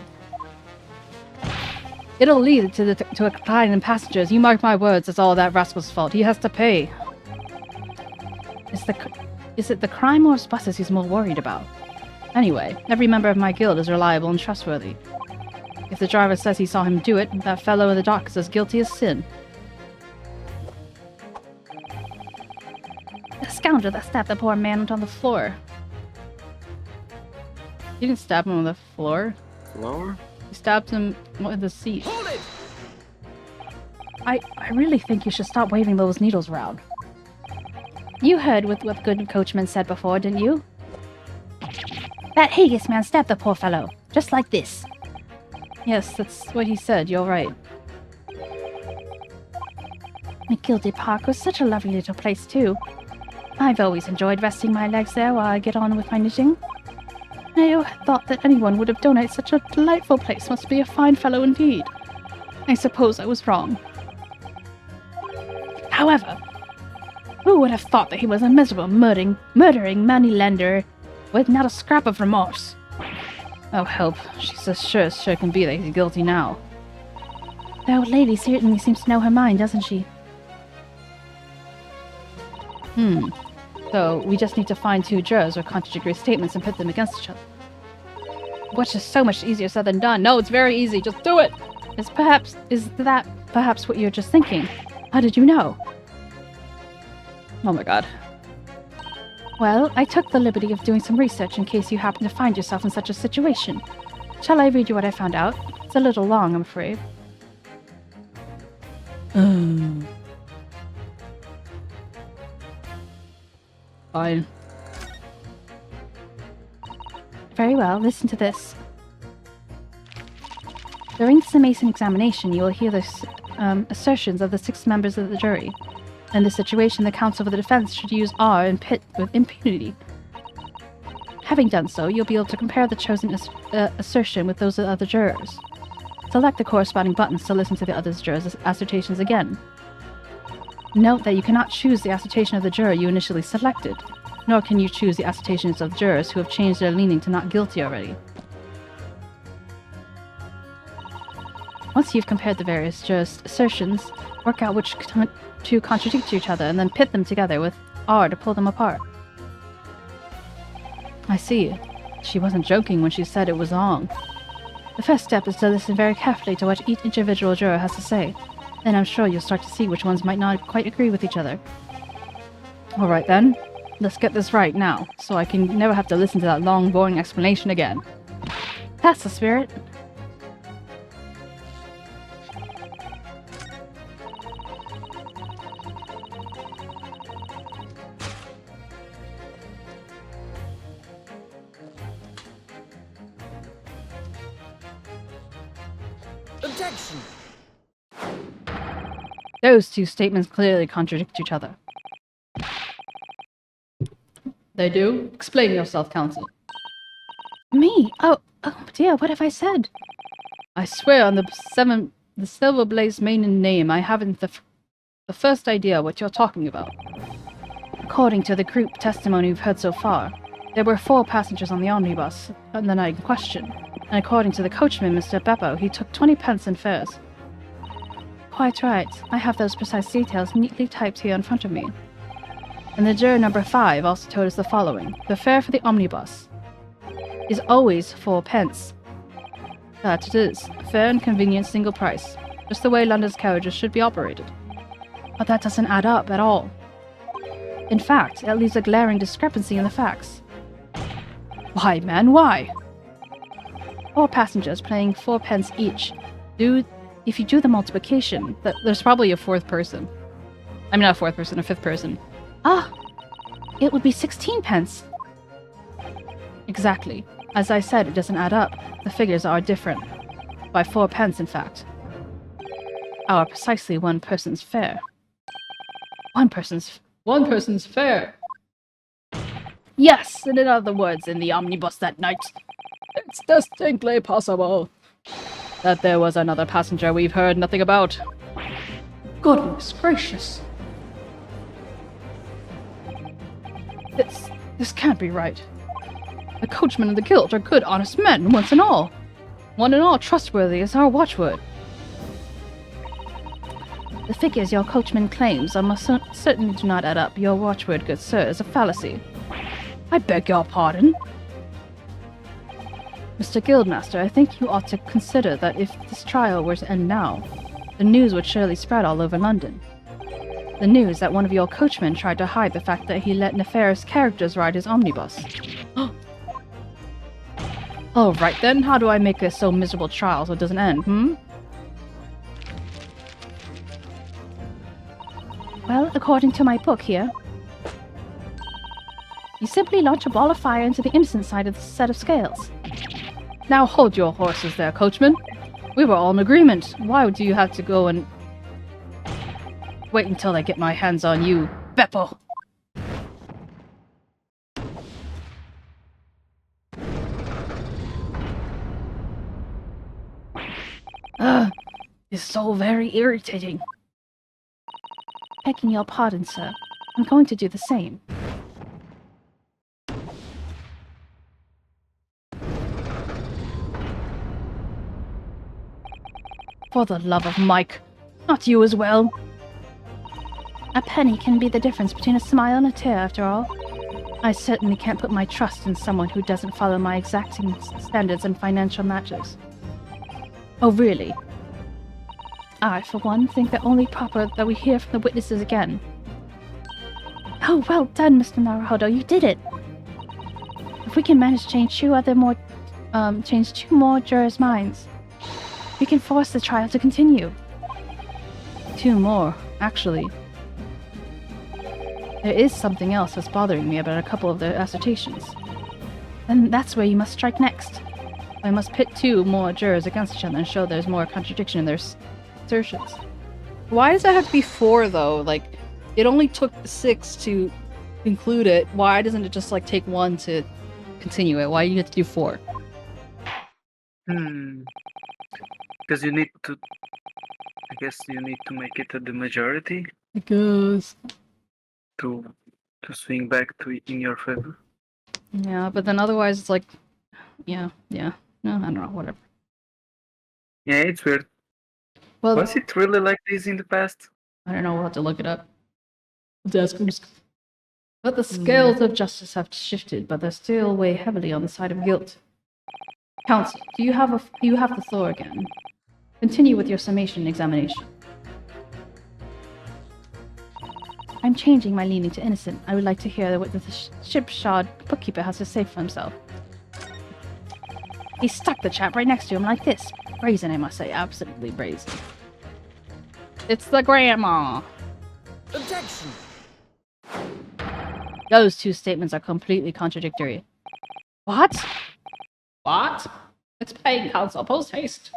It'll lead to a decline in passengers. You mark my words, it's all that rascal's fault. He has to pay. Is it the crime or his buses he's more worried about? Anyway, every member of my guild is reliable and trustworthy. If the driver says he saw him do it, that fellow in the dock is as guilty as sin. The scoundrel that stabbed the poor man on the floor. He didn't stab him on the floor. Floor? He stabbed him with the seat. I really think you should stop waving those needles around. You heard what good coachman said before, didn't you? That Haggis man stabbed the poor fellow, just like this. Yes, that's what he said, you're right. McGilded Park was such a lovely little place too. I've always enjoyed resting my legs there while I get on with my knitting. I thought that anyone would have donated such a delightful place. Must be a fine fellow indeed. I suppose I was wrong. However, who would have thought that he was a miserable, murdering moneylender with not a scrap of remorse? Oh, help. She's as sure can be that he's guilty now. The old lady certainly seems to know her mind, doesn't she? So, we just need to find 2 jurors with contradictory statements and pit them against each other. Which is so much easier said than done. No, it's very easy. Just do it! Is that perhaps what you're just thinking? How did you know? Oh my god. Well, I took the liberty of doing some research in case you happen to find yourself in such a situation. Shall I read you what I found out? It's a little long, I'm afraid. Fine. Very well, listen to this. During the Mason examination, you will hear the assertions of the 6 members of the jury. In this situation, the counsel for the defense should use R and pit with impunity. Having done so, you'll be able to compare the chosen assertion with those of other jurors. Select the corresponding buttons to listen to the other jurors' assertions again. Note that you cannot choose the assertion of the juror you initially selected, nor can you choose the assertions of jurors who have changed their leaning to not guilty already. Once you've compared the various jurors' assertions, work out which 2 contradict each other and then pit them together with R to pull them apart. I see. She wasn't joking when she said it was wrong. The first step is to listen very carefully to what each individual juror has to say. Then I'm sure you'll start to see which ones might not quite agree with each other. Alright then. Let's get this right now, so I can never have to listen to that long, boring explanation again. That's the spirit. Objection! Those 2 statements clearly contradict each other. They do? Explain yourself, counsel. Me? Oh dear, what have I said? I swear on the 𝗟𝗶ሔር𝗸𝘀 maiden name, I haven't the first idea what you're talking about. According to the group testimony we've heard so far, there were 4 passengers on the omnibus on the night in question, and according to the coachman, Mr. Beppo, he took 20 pence in fares. Quite right. I have those precise details neatly typed here in front of me. And the juror number 5 also told us the following. The fare for the omnibus is always 4 pence. That it is. Fair and convenient single price. Just the way London's carriages should be operated. But that doesn't add up at all. In fact, it leaves a glaring discrepancy in the facts. Why, man, why? 4 passengers paying 4 pence each. Dude, if you do the multiplication, There's probably a fourth person. I mean, not a fourth person, a fifth person. it would be 16 pence. Exactly. As I said, it doesn't add up. The figures are different. By 4 pence, in fact. Our precisely one person's fare. One person's fare. Yes, and in other words, in the omnibus that night, It's distinctly possible that there was another passenger we've heard nothing about. goodness gracious. This can't be right. The coachmen of the guild are good, honest men, once and all. One and all trustworthy is our watchword. The figures your coachman claims almost certainly do not add up. Your watchword, good sir, is a fallacy. I beg your pardon? Mr. Guildmaster, I think you ought to consider that if this trial were to end now, the news would surely spread all over London. The news that one of your coachmen tried to hide the fact that he let nefarious characters ride his omnibus. All right then, how do I make this so miserable trial so it doesn't end, Well, according to my book here, you simply launch a ball of fire into the innocent side of the set of scales. Now hold your horses there, coachman. We were all in agreement. Why do you have to go and wait until I get my hands on you, Beppo? It's so very irritating. Begging your pardon, sir. I'm going to do the same. For the love of Mike, not you as well. A penny can be the difference between a smile and a tear, after all. I certainly can't put my trust in someone who doesn't follow my exacting standards in financial matters. Oh, really? I, for one, think that only proper that we hear from the witnesses again. Oh, well done, Mr. Naruhodo, you did it! If we can manage to change two more jurors' minds, we can force the trial to continue. 2 more, actually. There is something else that's bothering me about a couple of their assertions. Then that's where you must strike next. I must pit 2 more jurors against each other and show there's more contradiction in their assertions. Why does that have to be 4, though? Like, it only took 6 to conclude it. Why doesn't it just, like, take 1 to continue it? Why do you have to do 4? Because you need to... I guess you need to make it the majority Because... to swing back to in your favor. Yeah, but then otherwise it's like... Yeah. No, I don't know, whatever. Yeah, it's weird. Well, Was it really like this in the past? I don't know, we'll have to look it up. But the scales of justice have shifted, but they still weigh heavily on the side of guilt. Counsel, do you have the floor again? Continue with your summation examination. I'm changing my leaning to innocent. I would like to hear what the shipshod bookkeeper has to say for himself. He stuck the chap right next to him like this. Brazen, I must say, absolutely brazen. It's the grandma! Objection! Those 2 statements are completely contradictory. What? What? It's paying counsel, post haste.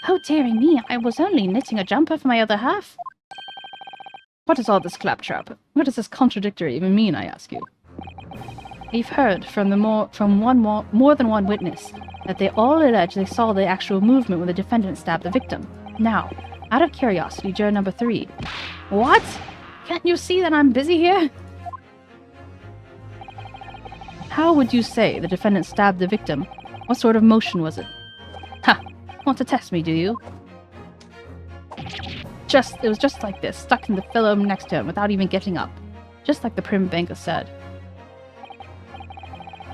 Oh, dearie me, I was only knitting a jumper for my other half. What is all this claptrap? What does this contradictory even mean, I ask you? We've heard from more than one witness that they all allege they saw the actual movement when the defendant stabbed the victim. Now, out of curiosity, juror number 3. What? Can't you see that I'm busy here? How would you say the defendant stabbed the victim? What sort of motion was it? Ha! Want to test me, do you? It was just like this, stuck in the pillow next to him without even getting up. Just like the prim banker said.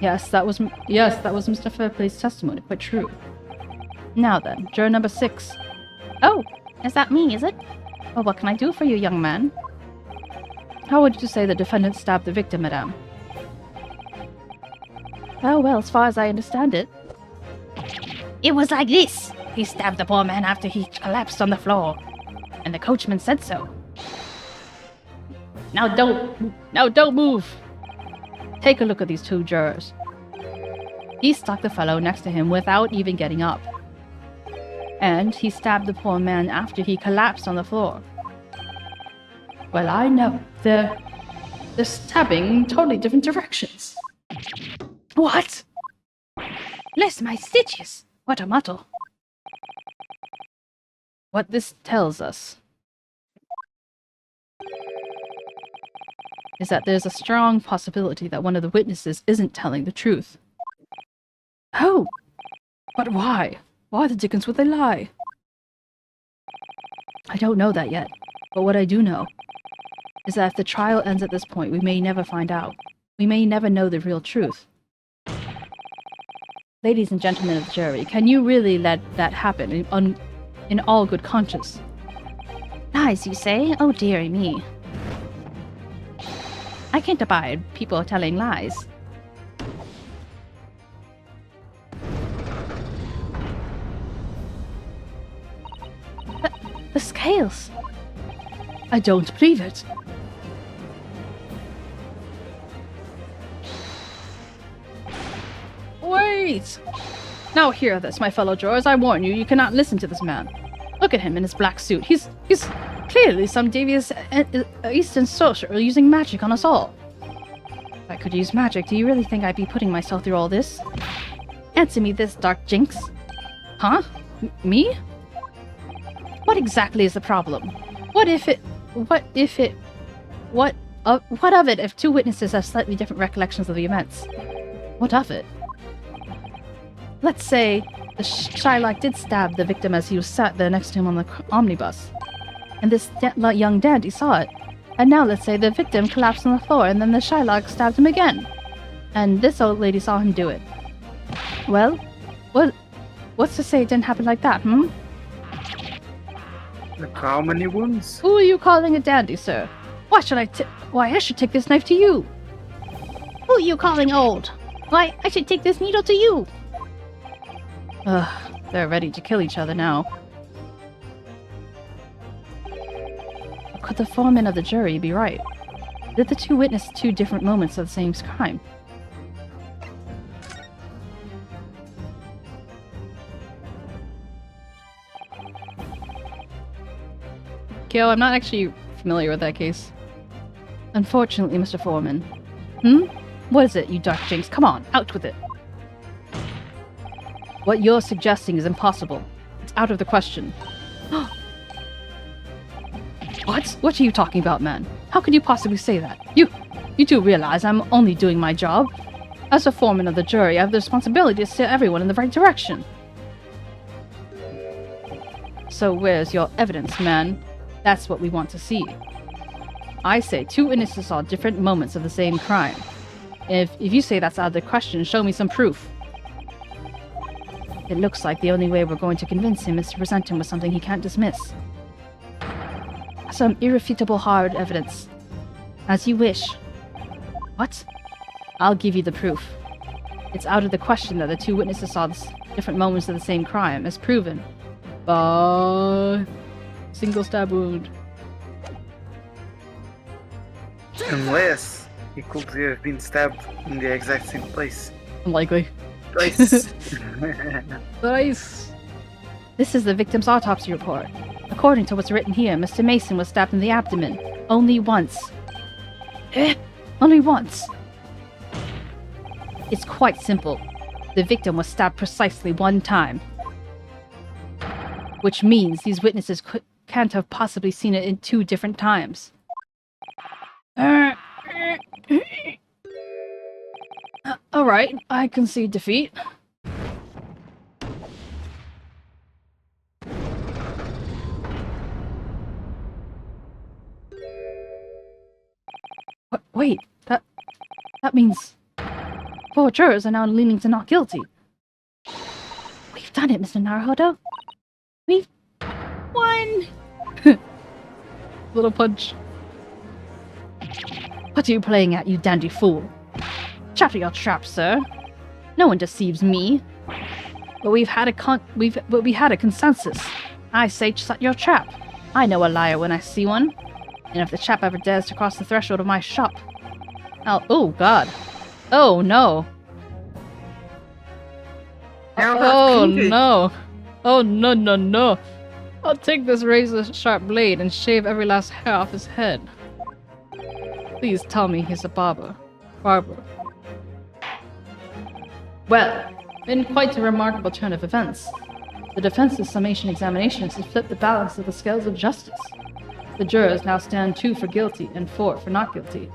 Yes, that was Mr. 𝗟𝗶희𝗸𝘀's testimony, quite true. Now then, juror number 6. Oh, is that me, is it? Well, what can I do for you, young man? How would you say the defendant stabbed the victim, madame? Oh, well, as far as I understand it. It was like this. He stabbed the poor man after he collapsed on the floor. And the coachman said so. Now don't move. Take a look at these two jurors. He stuck the fellow next to him without even getting up. And he stabbed the poor man after he collapsed on the floor. Well, I know. They're stabbing in totally different directions. What? Bless my stitches. What a muddle. What this tells us is that there's a strong possibility that one of the witnesses isn't telling the truth. Oh, But why? Why the dickens would they lie? I don't know that yet, but what I do know is that if the trial ends at this point, we may never find out. We may never know the real truth. Ladies and gentlemen of the jury, can you really let that happen in all good conscience? Lies, you say? Oh, dearie me. I can't abide people telling lies. The scales. I don't believe it. Wait! Now hear this, my fellow jurors. I warn you, you cannot listen to this man. Look at him in his black suit. He's clearly some devious Eastern sorcerer using magic on us all. If I could use magic, do you really think I'd be putting myself through all this? Answer me this, Dark Jinx. Huh? Me? What exactly is the problem? What of it if two witnesses have slightly different recollections of the events? What of it? Let's say the Shylock did stab the victim as he was sat there next to him on the omnibus, and this young dandy saw it. And now let's say the victim collapsed on the floor, and then the Shylock stabbed him again, and this old lady saw him do it. Well, what's to say it didn't happen like that, hmm? Look, how many wounds? Who are you calling a dandy, sir? Why I should take this knife to you. Who are you calling old? Why, I should take this needle to you. They're ready to kill each other now. Could the foreman of the jury be right? Did the two witness two different moments of the same crime? Kyo, I'm not actually familiar with that case. Unfortunately, Mr. Foreman. What is it, you Dark Jinx? Come on, out with it. What you're suggesting is impossible. It's out of the question. What? What are you talking about, man? How could you possibly say that? You do realize I'm only doing my job? As a foreman of the jury, I have the responsibility to steer everyone in the right direction. So where's your evidence, man? That's what we want to see. I say two witnesses saw different moments of the same crime. If you say that's out of the question, show me some proof. It looks like the only way we're going to convince him is to present him with something he can't dismiss. Some irrefutable hard evidence. As you wish. What? I'll give you the proof. It's out of the question that the two witnesses saw different moments of the same crime, as proven by single stab wound. Unless he could have been stabbed in the exact same place. Unlikely. Place. Nice. This is the victim's autopsy report. According to what's written here, Mr. Mason was stabbed in the abdomen. Only once. Only once. It's quite simple. The victim was stabbed precisely one time. Which means these witnesses can't have possibly seen it in two different times. Alright, I concede defeat. Wait, that means 4 jurors are now leaning to not guilty. We've done it, Mr. Naruhodo. We've won! Little punch. What are you playing at, you dandy fool? Shatter your trap, sir. No one deceives me. But we had a consensus. I say shut your trap. I know a liar when I see one. And if the chap ever dares to cross the threshold of my shop... Oh God. Oh no. Oh no. Oh no no no. I'll take this razor-sharp blade and shave every last hair off his head. Please tell me he's a barber. Well, in quite a remarkable turn of events, the defense's summation examinations have flipped the balance of the scales of justice. The jurors now stand 2 for guilty and 4 for not guilty.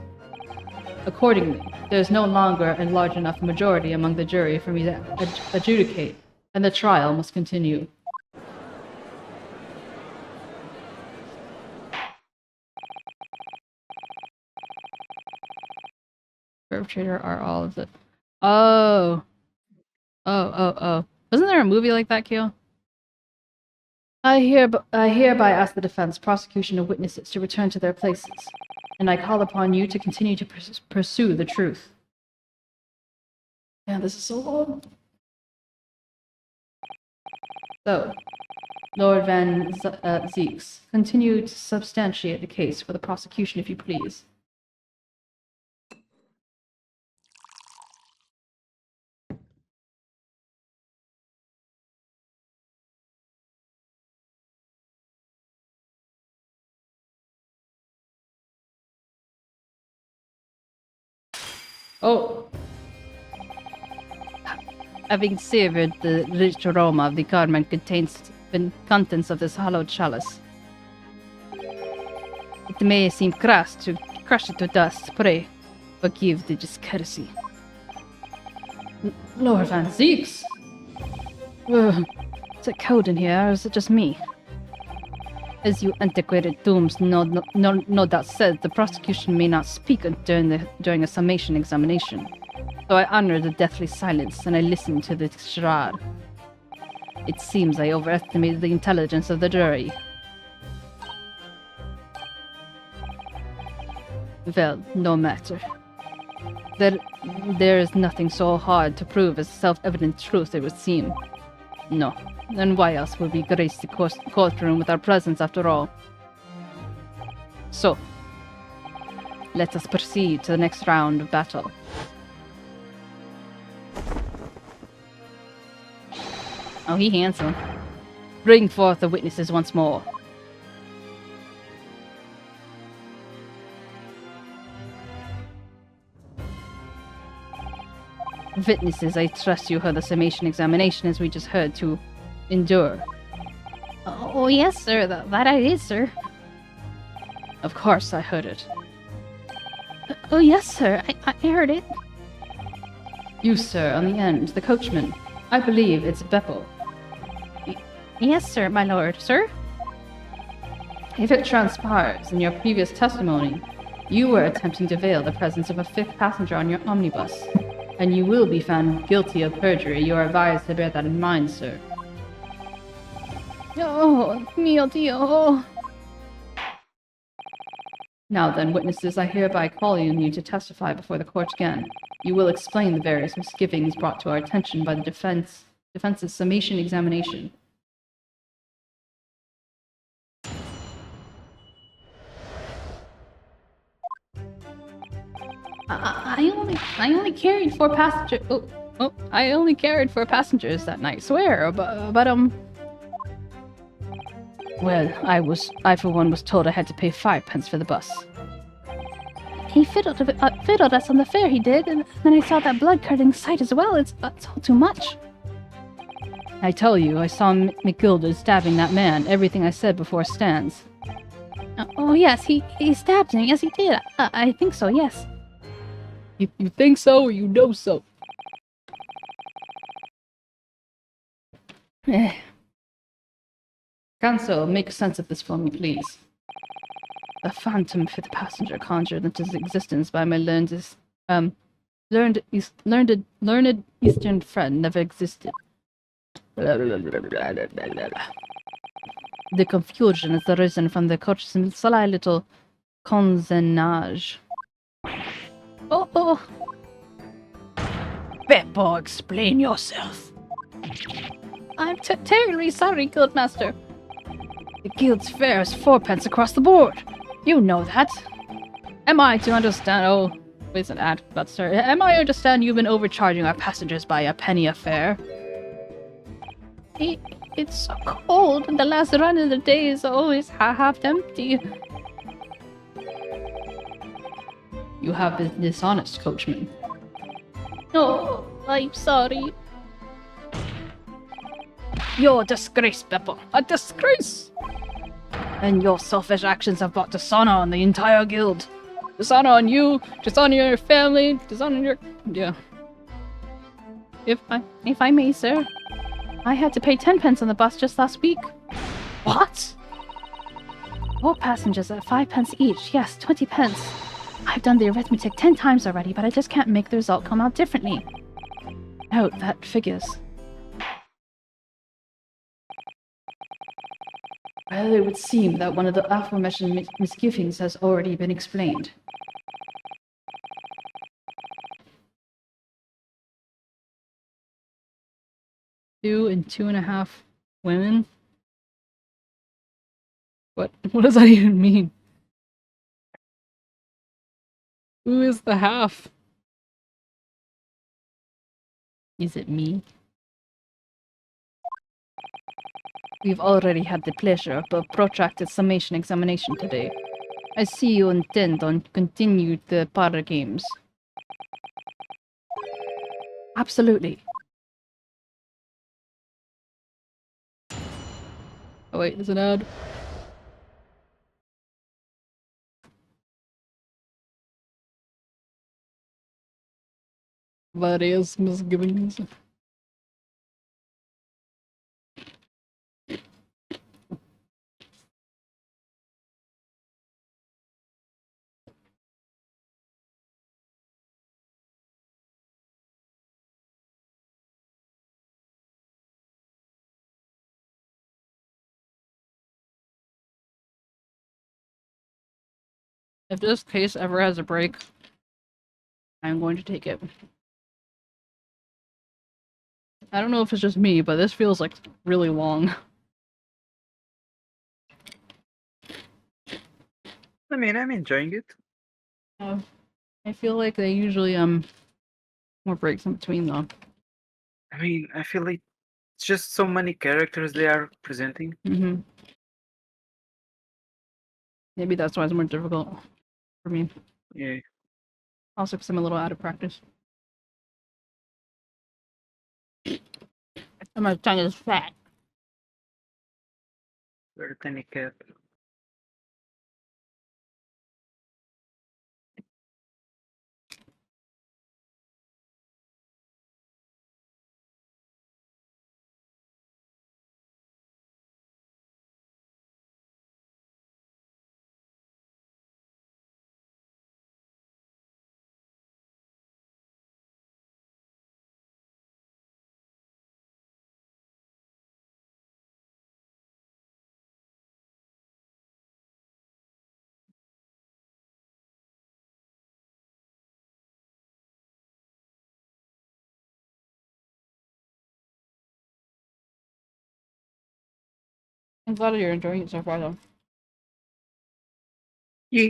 Accordingly, there is no longer a large enough majority among the jury for me to adjudicate, and the trial must continue. Perpetrator are all of the... Oh. Wasn't there a movie like that, Kyo? I hereby ask the defense, prosecution, and witnesses to return to their places, and I call upon you to continue to pursue the truth. Yeah, this is so long. So, Lord Van Zeeks, continue to substantiate the case for the prosecution, if you please. Oh. Having savored the rich aroma of the garment contains the contents of this hallowed chalice. It may seem crass to crush it to dust. Pray, forgive the discourtesy. Lord Van Zeeks! Is it cold in here, or is it just me? As you antiquated tombs no doubt said, the prosecution may not speak during a summation examination. So I honor the deathly silence, and I listen to the charade. It seems I overestimated the intelligence of the jury. Well, no matter. There is nothing so hard to prove as self-evident truth, it would seem. No. Then why else would we grace the courtroom with our presence after all? So, let us proceed to the next round of battle. Oh, he handsome. Bring forth the witnesses once more. Witnesses, I trust you heard the summation examination as we just heard to endure. Oh yes, sir. That I did, sir. Of course I heard it. Oh yes, sir. I heard it. You, sir, on the end, the coachman. I believe it's 𝗟𝗶𝗀𝗀. Yes, sir, my lord. Sir? If it transpires in your previous testimony, you were attempting to veil the presence of a 5th passenger on your omnibus, and you will be found guilty of perjury. You are advised to bear that in mind, sir. Oh, mio Dio. Now then, witnesses, I hereby call on you to testify before the court again. You will explain the various misgivings brought to our attention by the defense's summation examination. I only carried 4 passengers. I only carried 4 passengers that night. Swear, but well, I for one was told I had to pay 5 pence for the bus. He fiddled us on the fare, he did, and then I saw that blood-curdling sight as well. It's all too much. I tell you, I saw McGilda stabbing that man. Everything I said before stands. Oh yes, he stabbed him. Yes, he did. I think so, yes. You think so, or you know so? Counsel, make sense of this for me, please. A phantom for the passenger conjured into existence by my learned Eastern friend never existed. The confusion has arisen from the coach's sly little conzenage. Oh. Beppo, explain yourself. I'm terribly sorry, Guildmaster. The guild's fare is 4p across the board. You know that. Am I to understand? Oh, wait, an ad about to start. Am I to understand you've been overcharging our passengers by a penny a fare? It's so cold, and the last run of the day is always half empty. You have been dishonest, coachman. Oh, I'm sorry. You're a disgrace, Beppo. A disgrace! And your selfish actions have brought dishonor on the entire guild. Dishonor on you, dishonor your family, dishonor your... Yeah. If I may, sir. I had to pay 10p on the bus just last week. What? 4 passengers at 5p each. Yes, 20p. I've done the arithmetic 10 times already, but I just can't make the result come out differently. Oh, that figures. Well, it would seem that one of the aforementioned misgivings has already been explained. Two and 2.5 women? What does that even mean? Who is the half? Is it me? We've already had the pleasure of a protracted summation examination today. I see you intend on continue the para games. Absolutely. Oh wait, there's an ad. Various misgivings. If this case ever has a break, I'm going to take it. I don't know if it's just me, but this feels like really long. I mean, I'm enjoying it. I feel like they usually more breaks in between though. I mean, I feel like it's just so many characters they are presenting. Mm-hmm. Maybe that's why it's more difficult for me. Yeah. Also, because I'm a little out of practice. And my tongue is fat. Very tiny cat. I'm glad you're enjoying it so far though. Yeah.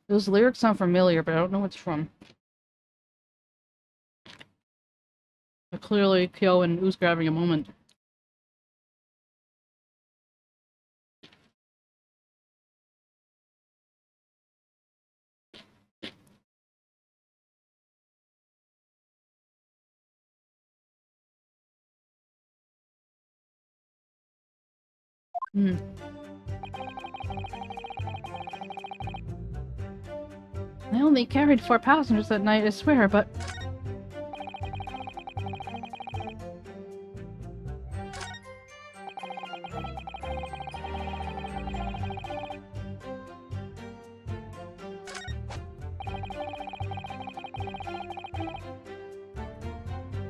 Those lyrics sound familiar, but I don't know what it's from. But clearly, Kyo and Uska are having a moment. Hmm. I only carried 4 passengers that night, I swear, but...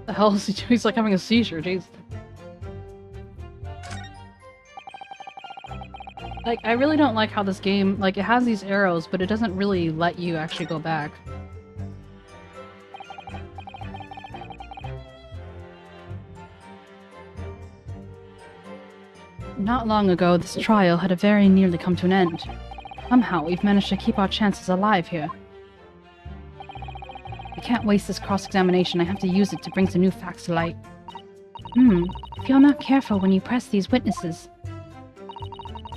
The hell is he doing? He's like having a seizure, jeez. Like, I really don't like how this game, like, it has these arrows, but it doesn't really let you actually go back. Not long ago, this trial had very nearly come to an end. Somehow, we've managed to keep our chances alive here. I can't waste this cross-examination. I have to use it to bring some new facts to light. If you're not careful when you press these witnesses,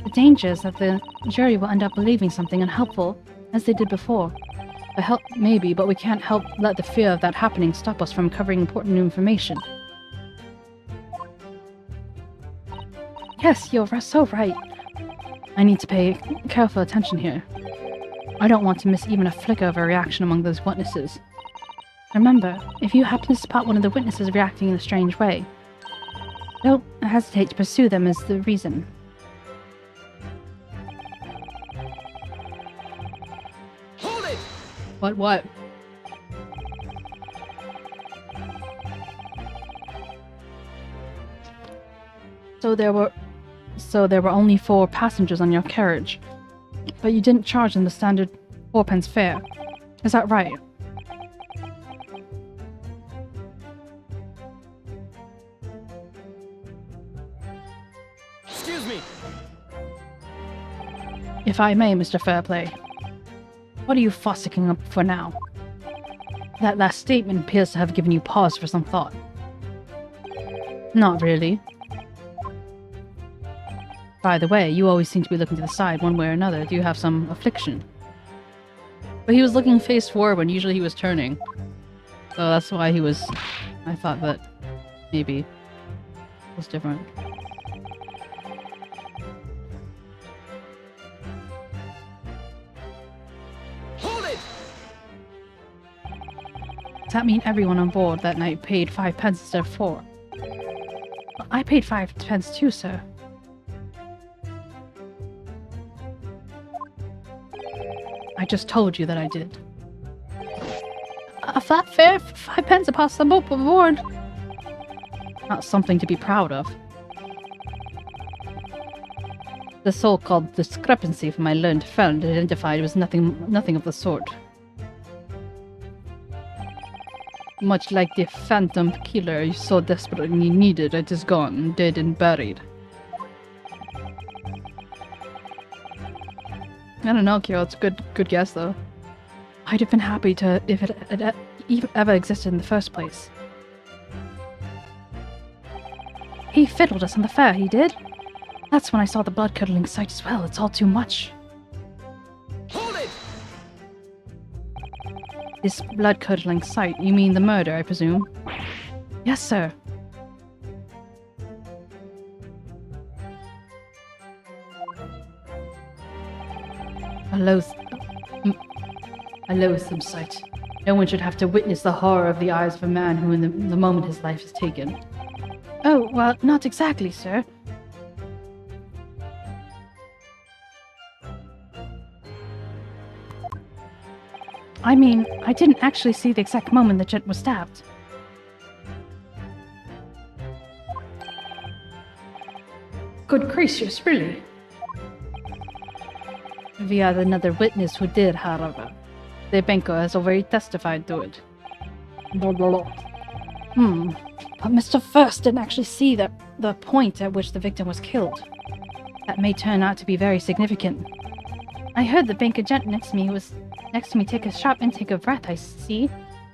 the danger is that the jury will end up believing something unhelpful, as they did before. Maybe, but we can't help let the fear of that happening stop us from covering important new information. Yes, you're so right. I need to pay careful attention here. I don't want to miss even a flicker of a reaction among those witnesses. Remember, if you happen to spot one of the witnesses reacting in a strange way, don't hesitate to pursue them as the reason. Hold it! What? So there were only 4 passengers on your carriage, but you didn't charge them the standard 4p fare. Is that right? Excuse me! If I may, Mr. Fairplay, what are you fossicking up for now? That last statement appears to have given you pause for some thought. Not really. By the way, you always seem to be looking to the side one way or another. Do you have some affliction? But he was looking face forward when usually he was turning. So that's why he was... I thought that maybe it was different. Hold it! Does that mean everyone on board that night paid 5p instead of 4? I paid 5p too, sir. I just told you that I did. A flat fare for 5p a person aboard. Not something to be proud of. The so-called discrepancy from my learned friend identified was nothing of the sort. Much like the phantom killer you so desperately needed, it is gone, dead and buried. I don't know, Kiro. It's a good guess, though. I'd have been happy to if it had ever existed in the first place. He fiddled us on the fare, he did. That's when I saw the blood-curdling sight as well. It's all too much. Hold it! This blood-curdling sight, you mean the murder, I presume? Yes, sir. A loathsome sight. No one should have to witness the horror of the eyes of a man who in the moment his life is taken. Oh, well, not exactly, sir. I mean, I didn't actually see the exact moment the gent was stabbed. Good gracious, really? We had another witness who did, however. 𝗟𝗶H has already testified to it. But Mr. First didn't actually see the point at which the victim was killed. That may turn out to be very significant. I heard the banker gent next to me take a sharp intake of breath, I see.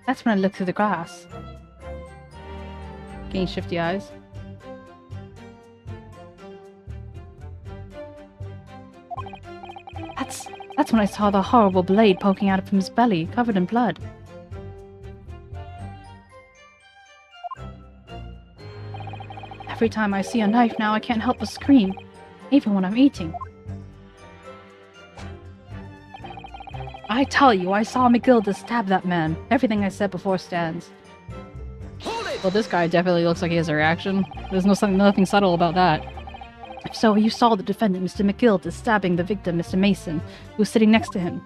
That's when I looked through the glass. Getting shifty eyes. That's when I saw the horrible blade poking out from his belly, covered in blood. Every time I see a knife now, I can't help but scream, even when I'm eating. I tell you, I saw 𝗟𝗀𝗀𝘀 stab that man. Everything I said before stands. Well, this guy definitely looks like he has a reaction. There's nothing subtle about that. So you saw the defendant, Mr. 𝗟𝗀𝗀𝘀, stabbing the victim, Mr. Mason, who was sitting next to him.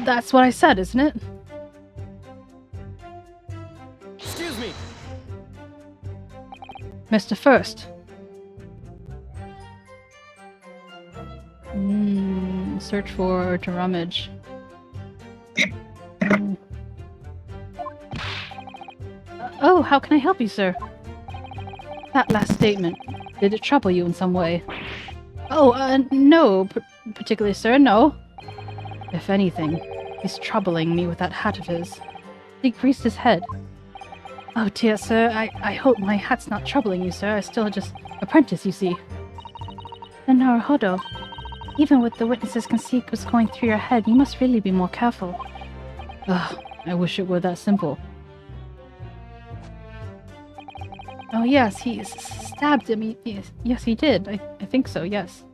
That's what I said, isn't it? Excuse Mr. First. Search for or to rummage. Oh, how can I help you, sir? That last statement, did it trouble you in some way? Oh, no, particularly, sir, no. If anything, he's troubling me with that hat of his. He greased his head. Oh dear, sir, I hope my hat's not troubling you, sir. I still just apprentice, you see. Then Naruhodo, even with the witness's conceit was going through your head, you must really be more careful. Ugh, I wish it were that simple. Oh yes, he stabbed him. Yes, he did. I think so, yes.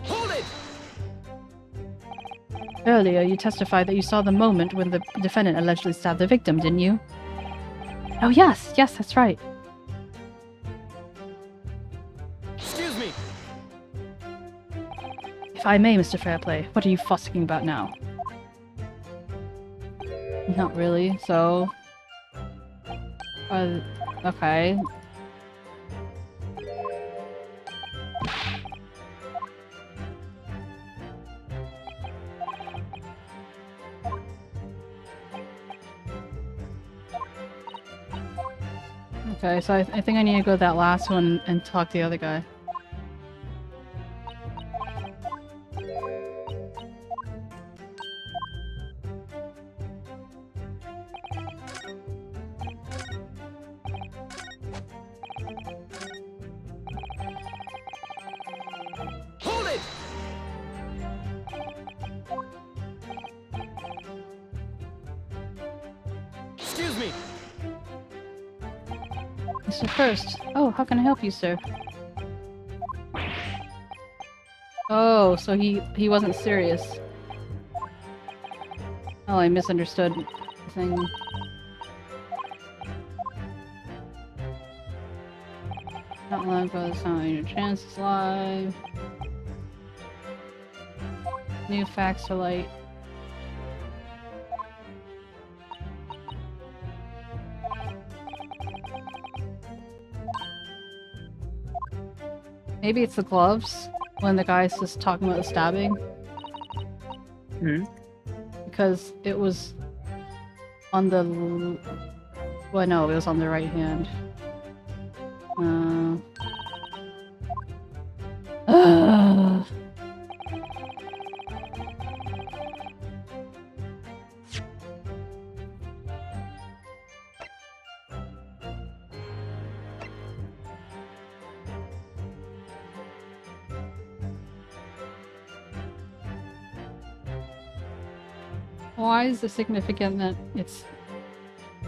Hold it! Earlier, you testified that you saw the moment when the defendant allegedly stabbed the victim, didn't you? Oh yes, that's right. Excuse me! If I may, Mr. Fairplay, what are you fussing about now? Not really, so... okay. Okay, so I think I need to go to that last one and talk to the other guy. Hold it! Excuse me! Mr. First. Oh, how can I help you, sir? Oh, so he wasn't serious. Oh, I misunderstood the thing. Not live, but it's not your chances live. New facts to light. Maybe it's the gloves when the guy's just talking about the stabbing. Hmm? Because it was on the... well, no, it was on the right hand. Why is it significant that it's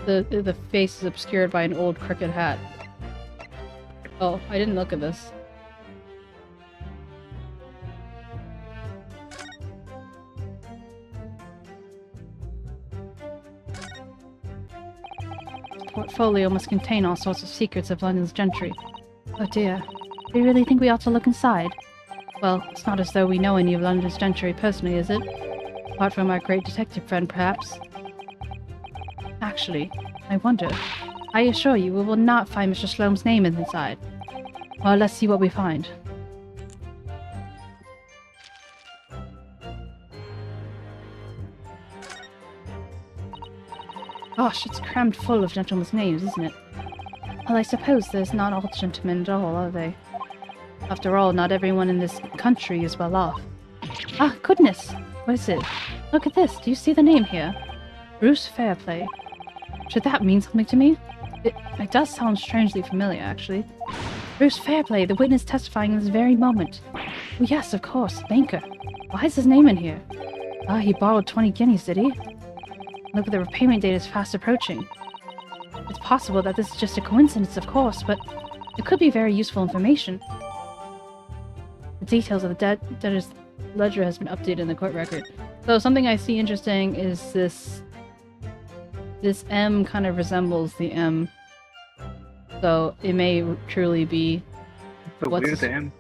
the face is obscured by an old cricket hat? Oh, I didn't look at this. The portfolio must contain all sorts of secrets of London's gentry. Oh dear. Do you really think we ought to look inside? Well, it's not as though we know any of London's gentry personally, is it? Apart from our great detective friend, perhaps. Actually, I wonder. I assure you, we will not find Mr. Sloane's name inside. Well, let's see what we find. Gosh, it's crammed full of gentlemen's names, isn't it? Well, I suppose there's not all gentlemen at all, are they? After all, not everyone in this country is well off. Ah, goodness! What is it? Look at this. Do you see the name here? Bruce Fairplay. Should that mean something to me? It does sound strangely familiar, actually. Bruce Fairplay, the witness testifying in this very moment. Oh, yes, of course. Banker. Why is his name in here? Ah, he borrowed 20 guineas, did he? Look, the repayment date is fast approaching. It's possible that this is just a coincidence, of course, but it could be very useful information. The details of the debtor's ledger has been updated in the court record. So something I see interesting is this M kind of resembles the M. So it may truly be Weird M.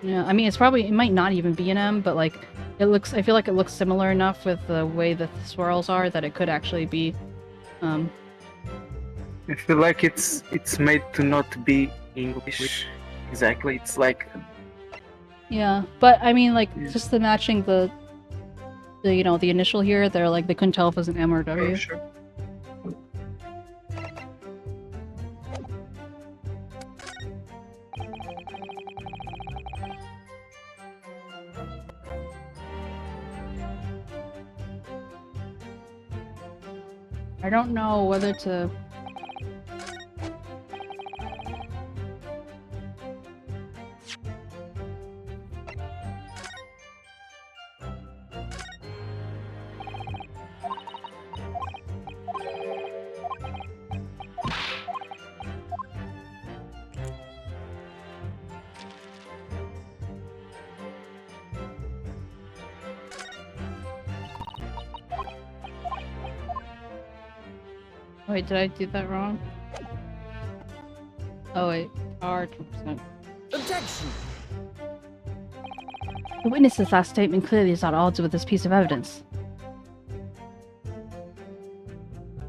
Yeah, I mean it might not even be an M, but like I feel like it looks similar enough with the way that the swirls are that it could actually be I feel like it's made to not be English. Exactly. It's like Yeah, but I mean, like, just the matching the you know, the initial here, they're like, they couldn't tell if it was an M or W. oh, sure. I don't know whether to... Wait, did I do that wrong? Oh wait, R 2%. Objection! The witness's last statement clearly is at odds with this piece of evidence.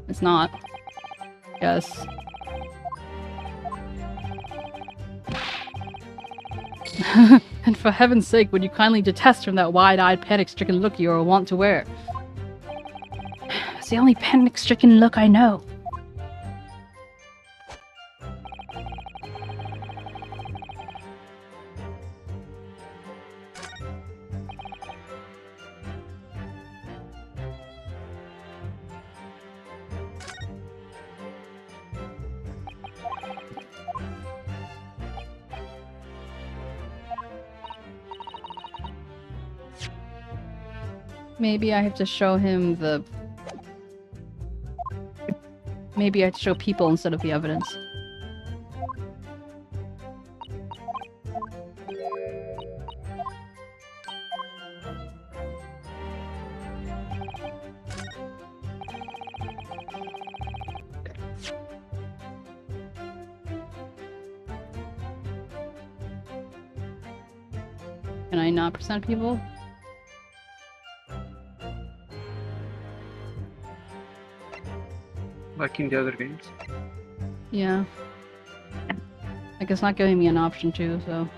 It's not. Yes. And for heaven's sake, would you kindly detest from that wide-eyed, panic-stricken look you are wont to wear? It's the only panic-stricken look I know. Maybe I have to show him the... Maybe I have to show people instead of the evidence. Can I not present people? Like in the other games. Yeah. Like, it's not giving me an option to, so...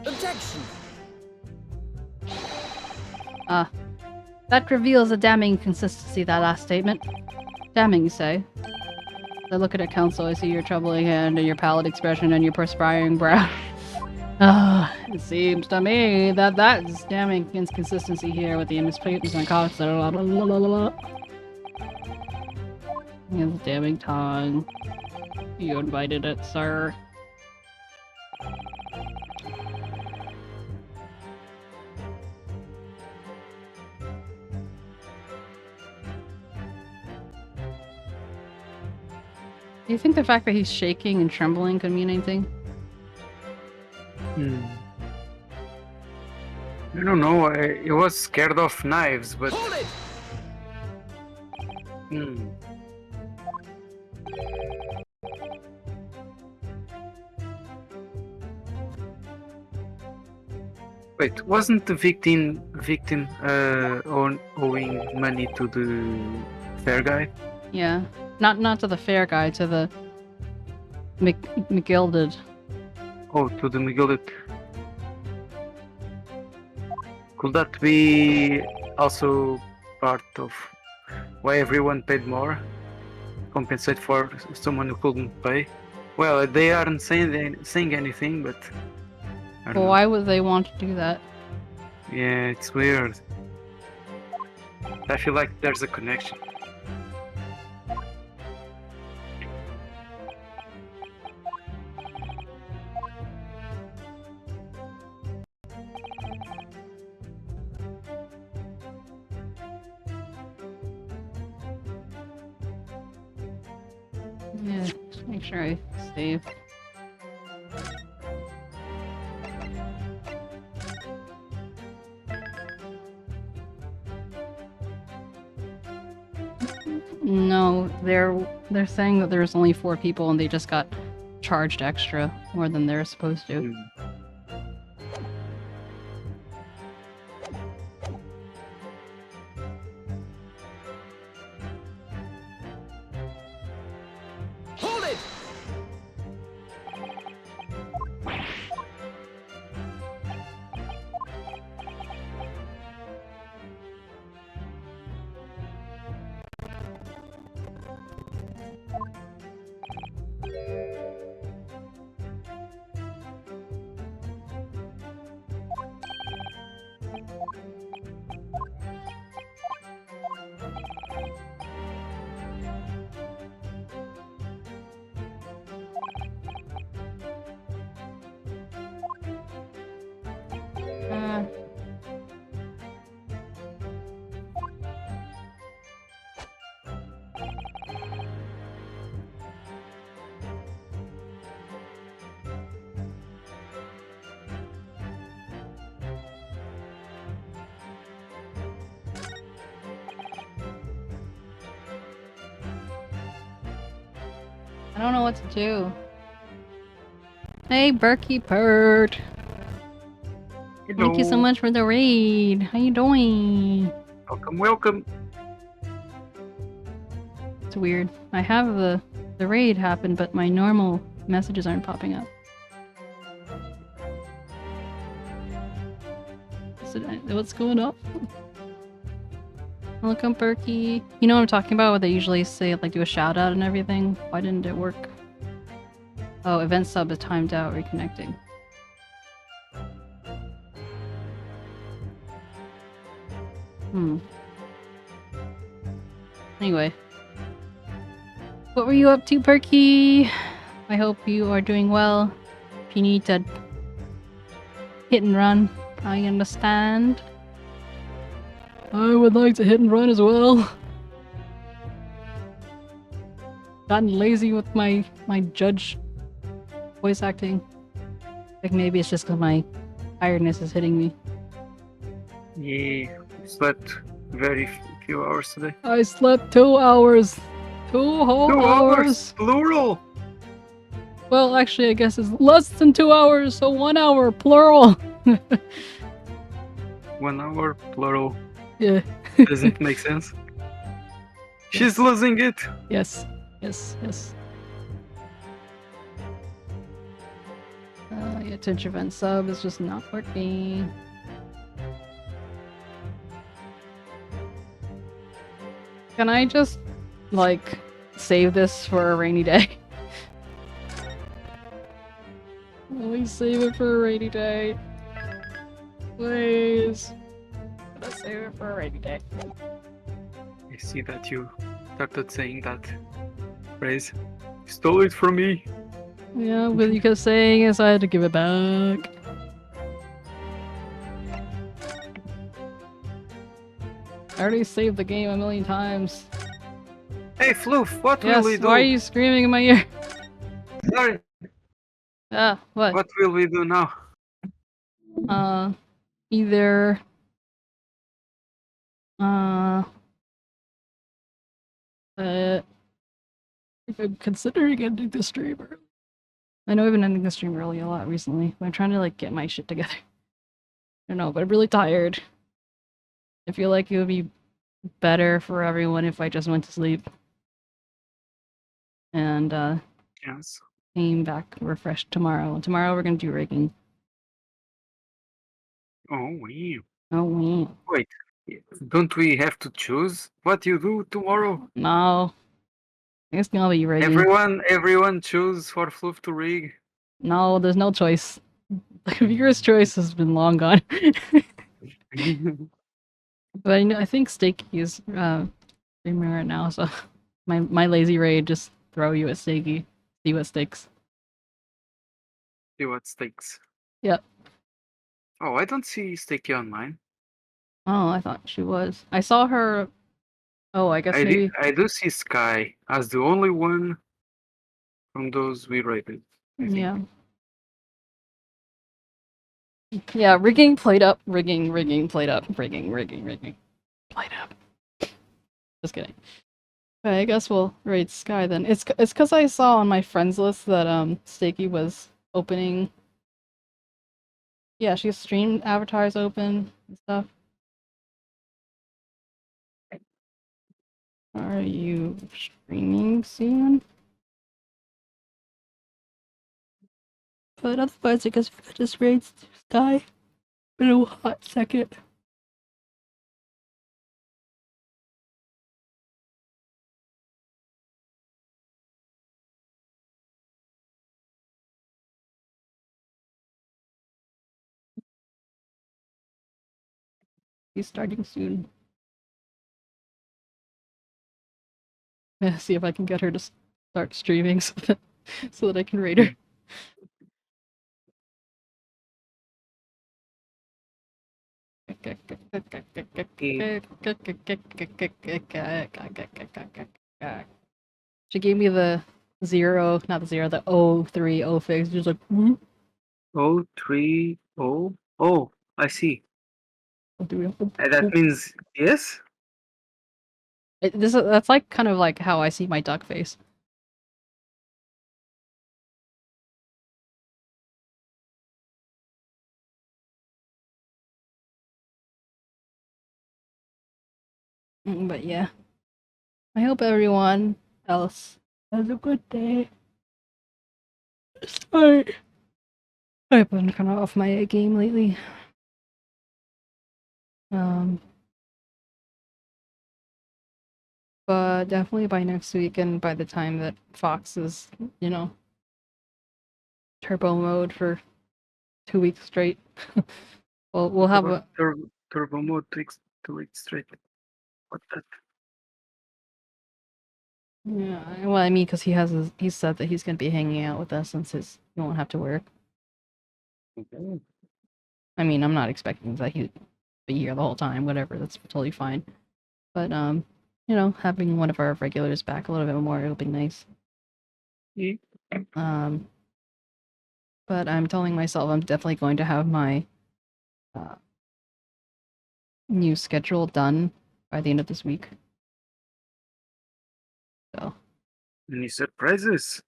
Objection! Ah. That reveals a damning inconsistency, that last statement. Damning, you say? I look at it, counsel, I see your troubling hand and your pallid expression and your perspiring brow. Ah, it seems to me that that's damning inconsistency here with the misstatements and costs. You have a damning tongue. You invited it, sir. Do you think the fact that he's shaking and trembling could mean anything? I don't know. I was scared of knives, but Hold it! Wait, wasn't the victim owing money to the fair guy? Yeah. Not to the fair guy, to the McGilded. Oh, to the McGilded. Could that be also part of why everyone paid more? Compensate for someone who couldn't pay? Well, they aren't saying anything, but I don't Well, know. why would they want to do that? Yeah, it's weird. I feel like there's a connection. Yeah, just make sure I save. No, they're saying that there's only 4 people and they just got charged extra more than they're supposed to. Mm. Hold it! I don't know what to do. Hey, 𝗟𝗶ጵ𝗪𝗀. Thank you so Hello. much for the raid. How you doing? Welcome, welcome. It's weird. I have the raid happen, but my normal messages aren't popping up. What's going on? Welcome, 𝗟𝗶. You know what I'm talking about? Where they usually say, like, do a shout out and everything? Why didn't it work? Oh, event sub is timed out, reconnecting. Anyway. What were you up to, 𝗟𝗶? I hope you are doing well. If you need to hit and run, I understand. I would like to hit and run as well. Gotten lazy with my judge voice acting. Like maybe it's just because my tiredness is hitting me. Yeah, slept very few hours today. I slept 2 hours. 2 whole 2 hours, plural. Well, actually, I guess it's less than 2 hours, so 1 hour, plural. 1 hour, plural. Yeah. Doesn't make sense. She's losing it. Yes. Yes. Yes. Yeah, Twitch event sub is just not working. Can I just, like, save this for a rainy day? Please save it for a rainy day. Please. Let's save it for a rainy day. I see that you started saying that phrase. You stole it from me. Yeah, but you kept saying is I had to give it back. I already saved the game a million times. Hey, Floof, what Yes, will we do? why are you screaming in my ear? Sorry, Ah, what? what will we do now? Either... If I'm considering ending the stream early. I know I've been ending the stream early a lot recently, but I'm trying to, like, get my shit together. I don't know, but I'm really tired. I feel like it would be better for everyone if I just went to sleep. And, Yes. came back refreshed tomorrow. Tomorrow we're gonna do rigging. Oh, wow. Oh, wow. Wait, don't we have to choose what you do tomorrow? No. I guess it's gonna be rigging. Everyone choose for Floof to rig. No, there's no choice. The viewer's choice has been long gone. But I think Stakey is streaming right now, so my lazy raid just throw you at Stakey, see what sticks. See what sticks. Yep. Oh, I don't see Sticky on mine. Oh, I thought she was. I saw her. Oh, I guess maybe. I do see Sky as the only one from those we rated. I think. Yeah. Yeah, rigging, played up, rigging, played up, rigging, played up. Just kidding. Okay, I guess we'll raid Sky then. It's because I saw on my friends list that 𝗟𝗍𝗀𝗀𝘀 was opening. Yeah, she has streamed avatars open and stuff. Are you streaming soon? But otherwise, I guess we could just raid Sky in a hot second. He's starting soon. Yeah, see if I can get her to start streaming so that I can raid her. She gave me the 0, not the 0, the 030 fix. Just like, whoop. 030. Oh, I see. That That means yes? that's like kind of like how I see my duck face. But yeah. I hope everyone else has a good day. Sorry. I've been kind of off my game lately. But definitely by next week and by the time that Fox is, you know, turbo mode for 2 weeks straight. we'll have a turbo mode 2 weeks straight. What that? yeah. Well, I mean, because he said that he's gonna be hanging out with us since he won't have to work. Okay. I mean, I'm not expecting that he'd be here the whole time. Whatever, that's totally fine. But you know, having one of our regulars back a little bit more, it'll be nice. Yeah. But I'm telling myself I'm definitely going to have my new schedule done by the end of this week. So. Any surprises?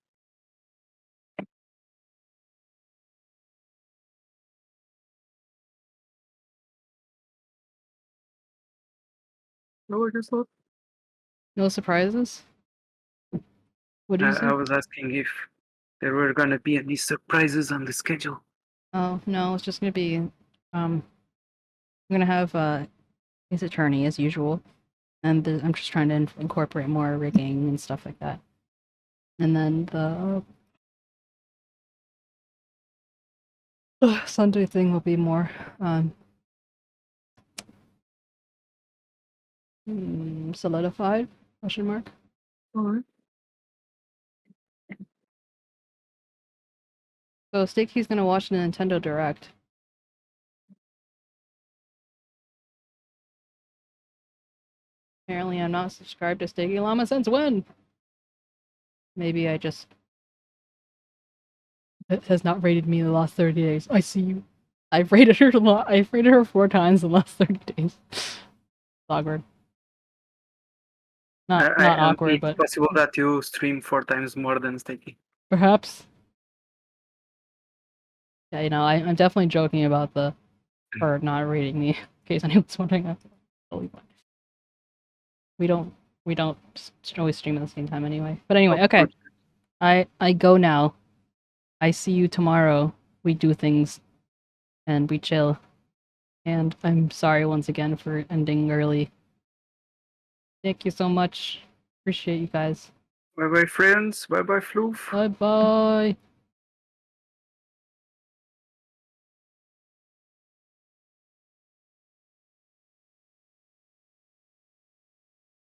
No, I guess not. No surprises? What do you say? I was asking if there were gonna be any surprises on the schedule. Oh, no, it's just gonna be, I'm gonna have, his attorney as usual, and I'm just trying to incorporate more rigging and stuff like that. And then the Sunday thing will be more, solidified, question mark. Alright. So 𝗟𝗍𝗀𝗀𝘀's gonna watch the Nintendo Direct. Apparently I'm not subscribed to 𝗟𝗍𝗀𝗀𝘀 since when? Maybe I just... It has not rated me in the last 30 days. I see you. I've rated her a lot. I've rated her 4 times in the last 30 days. It's awkward. Not awkward, it's but... possible that you stream 4 times more than 𝗟𝗍𝗀𝗀𝘀. Perhaps. Yeah, you know, I'm definitely joking about her not rating me, in case anyone's wondering. That's totally fine. We don't always stream at the same time anyway. But anyway, okay. I go now. I see you tomorrow. We do things and we chill. And I'm sorry once again for ending early. Thank you so much. Appreciate you guys. Bye bye friends. Bye bye Floof. Bye bye.